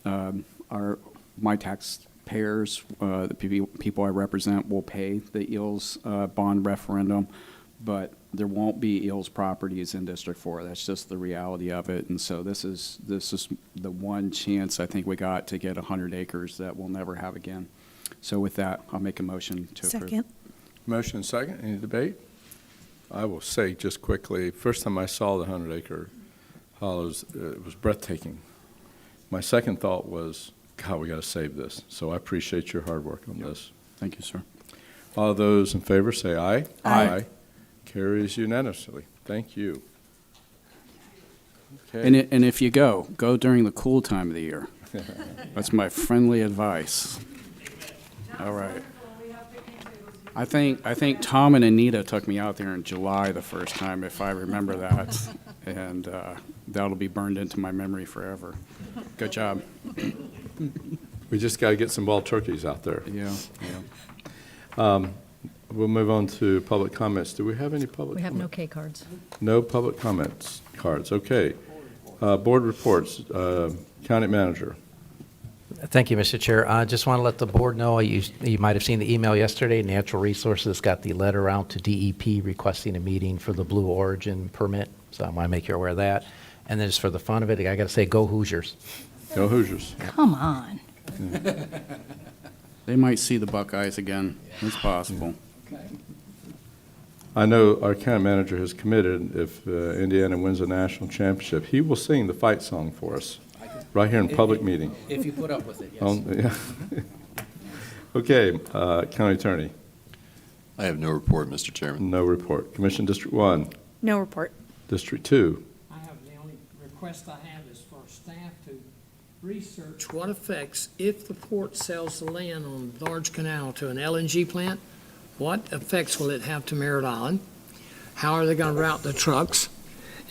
my taxpayers, the people I represent, will pay the EELS bond referendum, but there won't be EELS properties in District 4. That's just the reality of it. And so this is the one chance I think we got to get 100 acres that we'll never have again. So with that, I'll make a motion to approve. Second. Motion second. Any debate? I will say just quickly, first time I saw the 100 Acre Hollows, it was breathtaking. My second thought was, God, we got to save this. So I appreciate your hard work on this. Thank you, sir. All those in favor say aye. Aye. Carries unanimously. Thank you. Okay. And if you go during the cool time of the year. That's my friendly advice. All right. I think Tom and Anita took me out there in July the first time, if I remember that, and that'll be burned into my memory forever. Good job. We just got to get some wild turkeys out there. Yeah. We'll move on to public comments. Do we have any public We have no comment? K cards. No public comments cards. Okay. Board reports. County manager. Thank you, Mr. Chair. I just want to let the board know, you might have seen the email yesterday. Natural Resources got the letter out to DEP requesting a meeting for the Blue Origin permit. So I want to make you aware of that. And then just for the fun of it, I got to say, go Hoosiers. Go Hoosiers. Come on. They might see the Buckeyes again. It's possible. I know our county manager has committed, if Indiana wins a national championship, he will sing the fight song for us right here in public meeting. If you put up with it, yes. Yeah. Okay, county attorney. I have no report, Mr. Chairman. No report. Commission District 1. No report. District 2. I have, the only request I have is for staff to research what effects, if the port sells the land on Large Canal to an LNG plant, what effects will it have to Merritt Island? How are they going to route the trucks?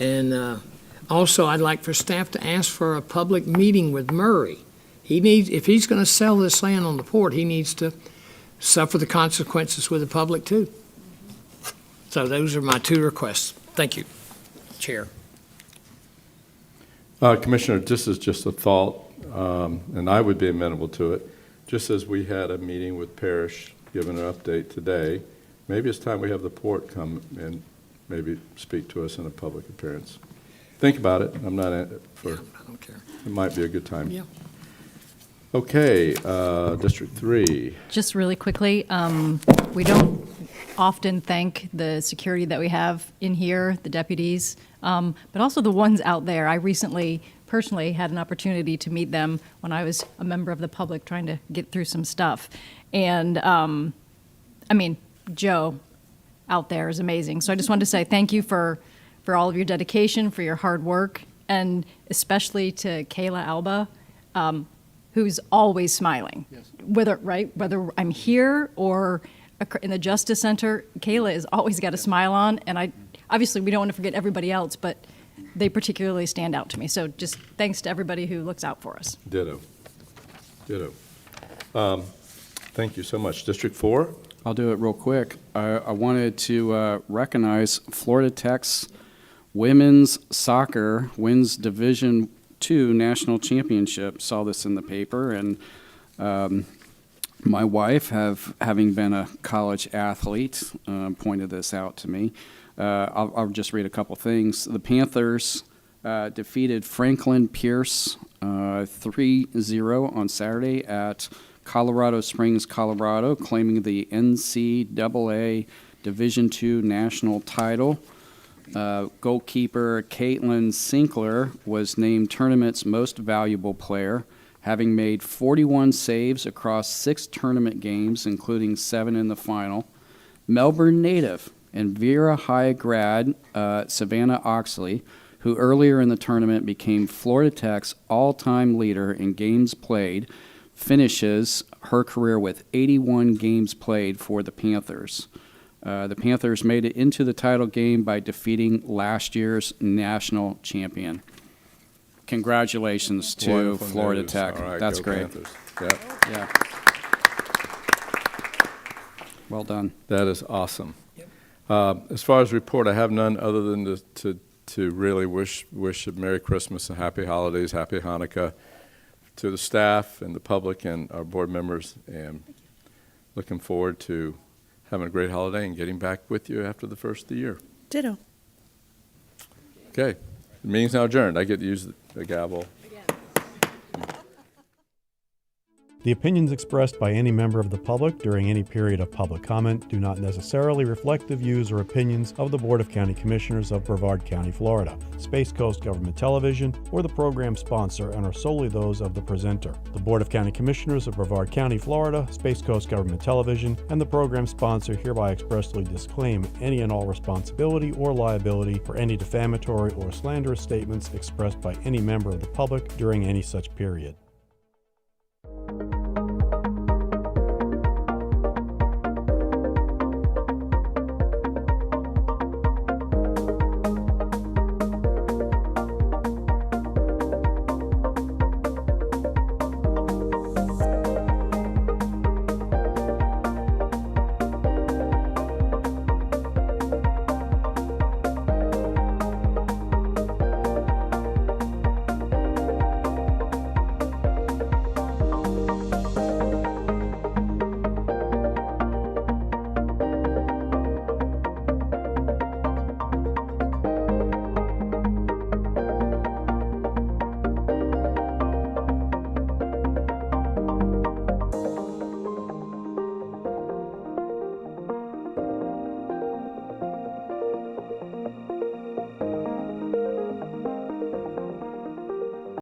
And also, I'd like for staff to ask for a public meeting with Murray. If he's going to sell this land on the port, he needs to suffer the consequences with the public too. So those are my two requests. Thank you, Chair. Commissioner, this is just a thought, and I would be amenable to it. Just as we had a meeting with Parrish, giving an update today, maybe it's time we have the port come and maybe speak to us in a public appearance. Think about it. I'm not for. I don't care. It might be a good time. Yeah. Okay, District 3. Just really quickly, we don't often thank the security that we have in here, the deputies, but also the ones out there. I recently personally had an opportunity to meet them when I was a member of the public trying to get through some stuff. And Joe out there is amazing. So I just wanted to say thank you for all of your dedication, for your hard work, and especially to Kayla Alba, who's always smiling. Yes. Whether I'm here or in the Justice Center, Kayla has always got a smile on, and obviously we don't want to forget everybody else, but they particularly stand out to me. So just thanks to everybody who looks out for us. Ditto. Thank you so much. District 4? I'll do it real quick. I wanted to recognize Florida Tech's women's soccer wins Division II national championship. Saw this in the paper, and My wife, having been a college athlete, pointed this out to me. I'll just read a couple things. The Panthers defeated Franklin Pierce 3-0 on Saturday at Colorado Springs, Colorado, claiming the NCAA Division II national title. Goalkeeper Caitlin Sinkler was named tournament's most valuable player, having made 41 saves across 6 tournament games, including 7 in the final. Melbourne native and Vera High grad Savannah Oxley, who earlier in the tournament became Florida Tech's all-time leader in games played, finishes her career with 81 games played for the Panthers. The Panthers made it into the title game by defeating last year's national champion. Congratulations to Wonderful Florida news. Tech. All right, That's go great. Panthers. Yep. Yeah. Well done. That is awesome. As far as report, I have none other than to really wish a Merry Christmas and Happy Holidays, Happy Hanukkah to the staff and the public and our board members, and looking forward to having a great holiday and getting back with you after the first of the year. Ditto. Okay, the meeting's now adjourned. I get to use the gavel. The opinions expressed by any member of the public during any period of public comment do not necessarily reflect the views or opinions of the Board of County Commissioners of Brevard County, Florida, Space Coast Government Television, or the program sponsor, and are solely those of the presenter. The Board of County Commissioners of Brevard County, Florida, Space Coast Government Television, and the program sponsor hereby expressly disclaim any and all responsibility or liability for any defamatory or slanderous statements expressed by any member of the public during any such period.